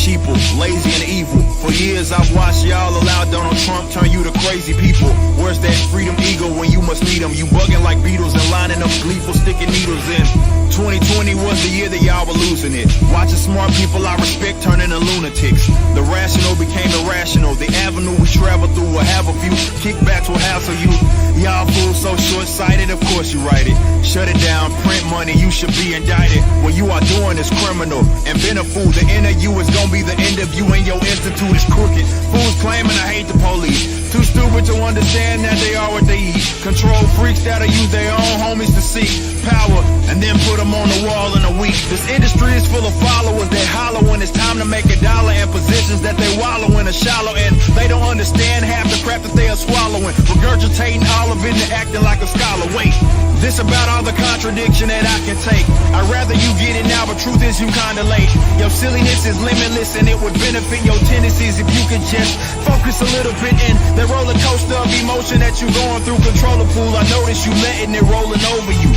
sheeple, lazy and evil. For years I've watched y'all allow Donald Trump turn you to crazy people. Where's that freedom eagle when you must need them? You bugging like beetles and lining up gleeful sticking needles in. 2020 was the year that y'all were losing it. Watching smart people I respect turning to lunatics. The rational became irrational. The avenue we travel through will have a few kickbacks will hassle you. Y'all fools so short-sighted, of course you write it. Shut it down, print money, you should be indicted. What you are doing is criminal. And been a fool, the end of you is gonna be the end of you, and your institute is crooked. Fools claiming I hate the police. Too stupid to understand that they are what they eat. Control freaks that'll use their own homies to seek power and then put them on the wall in a week. This industry is full of followers that holler when it's time to make a dollar, and positions that they wallow in are shallow, and they don't understand half the crap that they are swallowing. Regurgitating all of it and acting like a scholar. Wait, this about all the contradiction that I can take. I'd rather you get it now, but truth is you kinda late. Your silliness is limitless and it would benefit your tendencies if you could just focus a little bit in the roller coaster of emotion that you're going through. Control the pool, I notice you letting it rolling over you.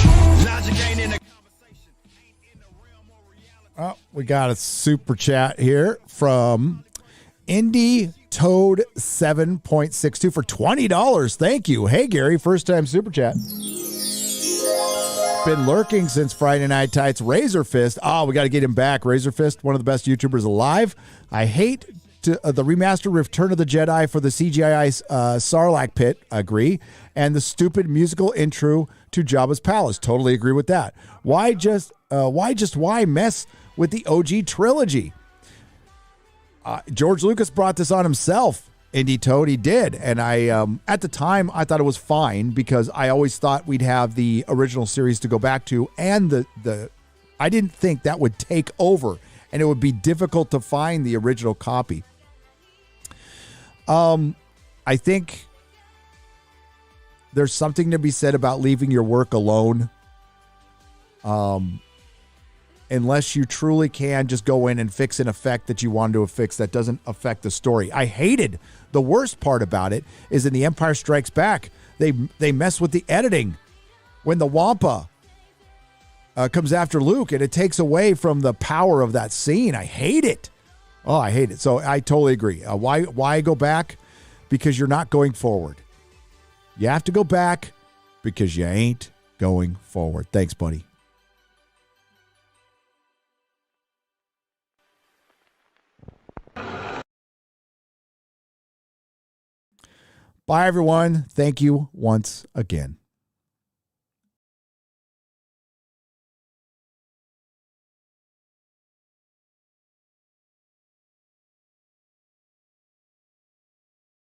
Logic ain't in the conversation, ain't in the realm of reality. Oh, we got a super chat here from Indie Toad 7.62 for $20. Thank you. Hey, Gary, first time super chat. Been lurking since Friday Night Tights. Razor Fist. Oh, we got to get him back. Razor Fist, one of the best YouTubers alive. I hate the remastered Return of the Jedi for the CGI Sarlacc pit. Agree. And the stupid musical intro to Jabba's palace. Totally agree with that. Why mess with the OG trilogy? George Lucas brought this on himself. Indie Toad, he did. And I, at the time, I thought it was fine because I always thought we'd have the original series to go back to, and I didn't think that would take over and it would be difficult to find the original copy. I think There's something to be said about leaving your work alone. Unless you truly can just go in and fix an effect that you wanted to fix that doesn't affect the story. I hated the worst part about it is in The Empire Strikes Back, they mess with the editing when the Wampa comes after Luke, and it takes away from the power of that scene. I hate it. Oh, I hate it. So I totally agree. Why go back? Because you're not going forward. You have to go back because you ain't going forward. Thanks, buddy. Bye, everyone. Thank you once again.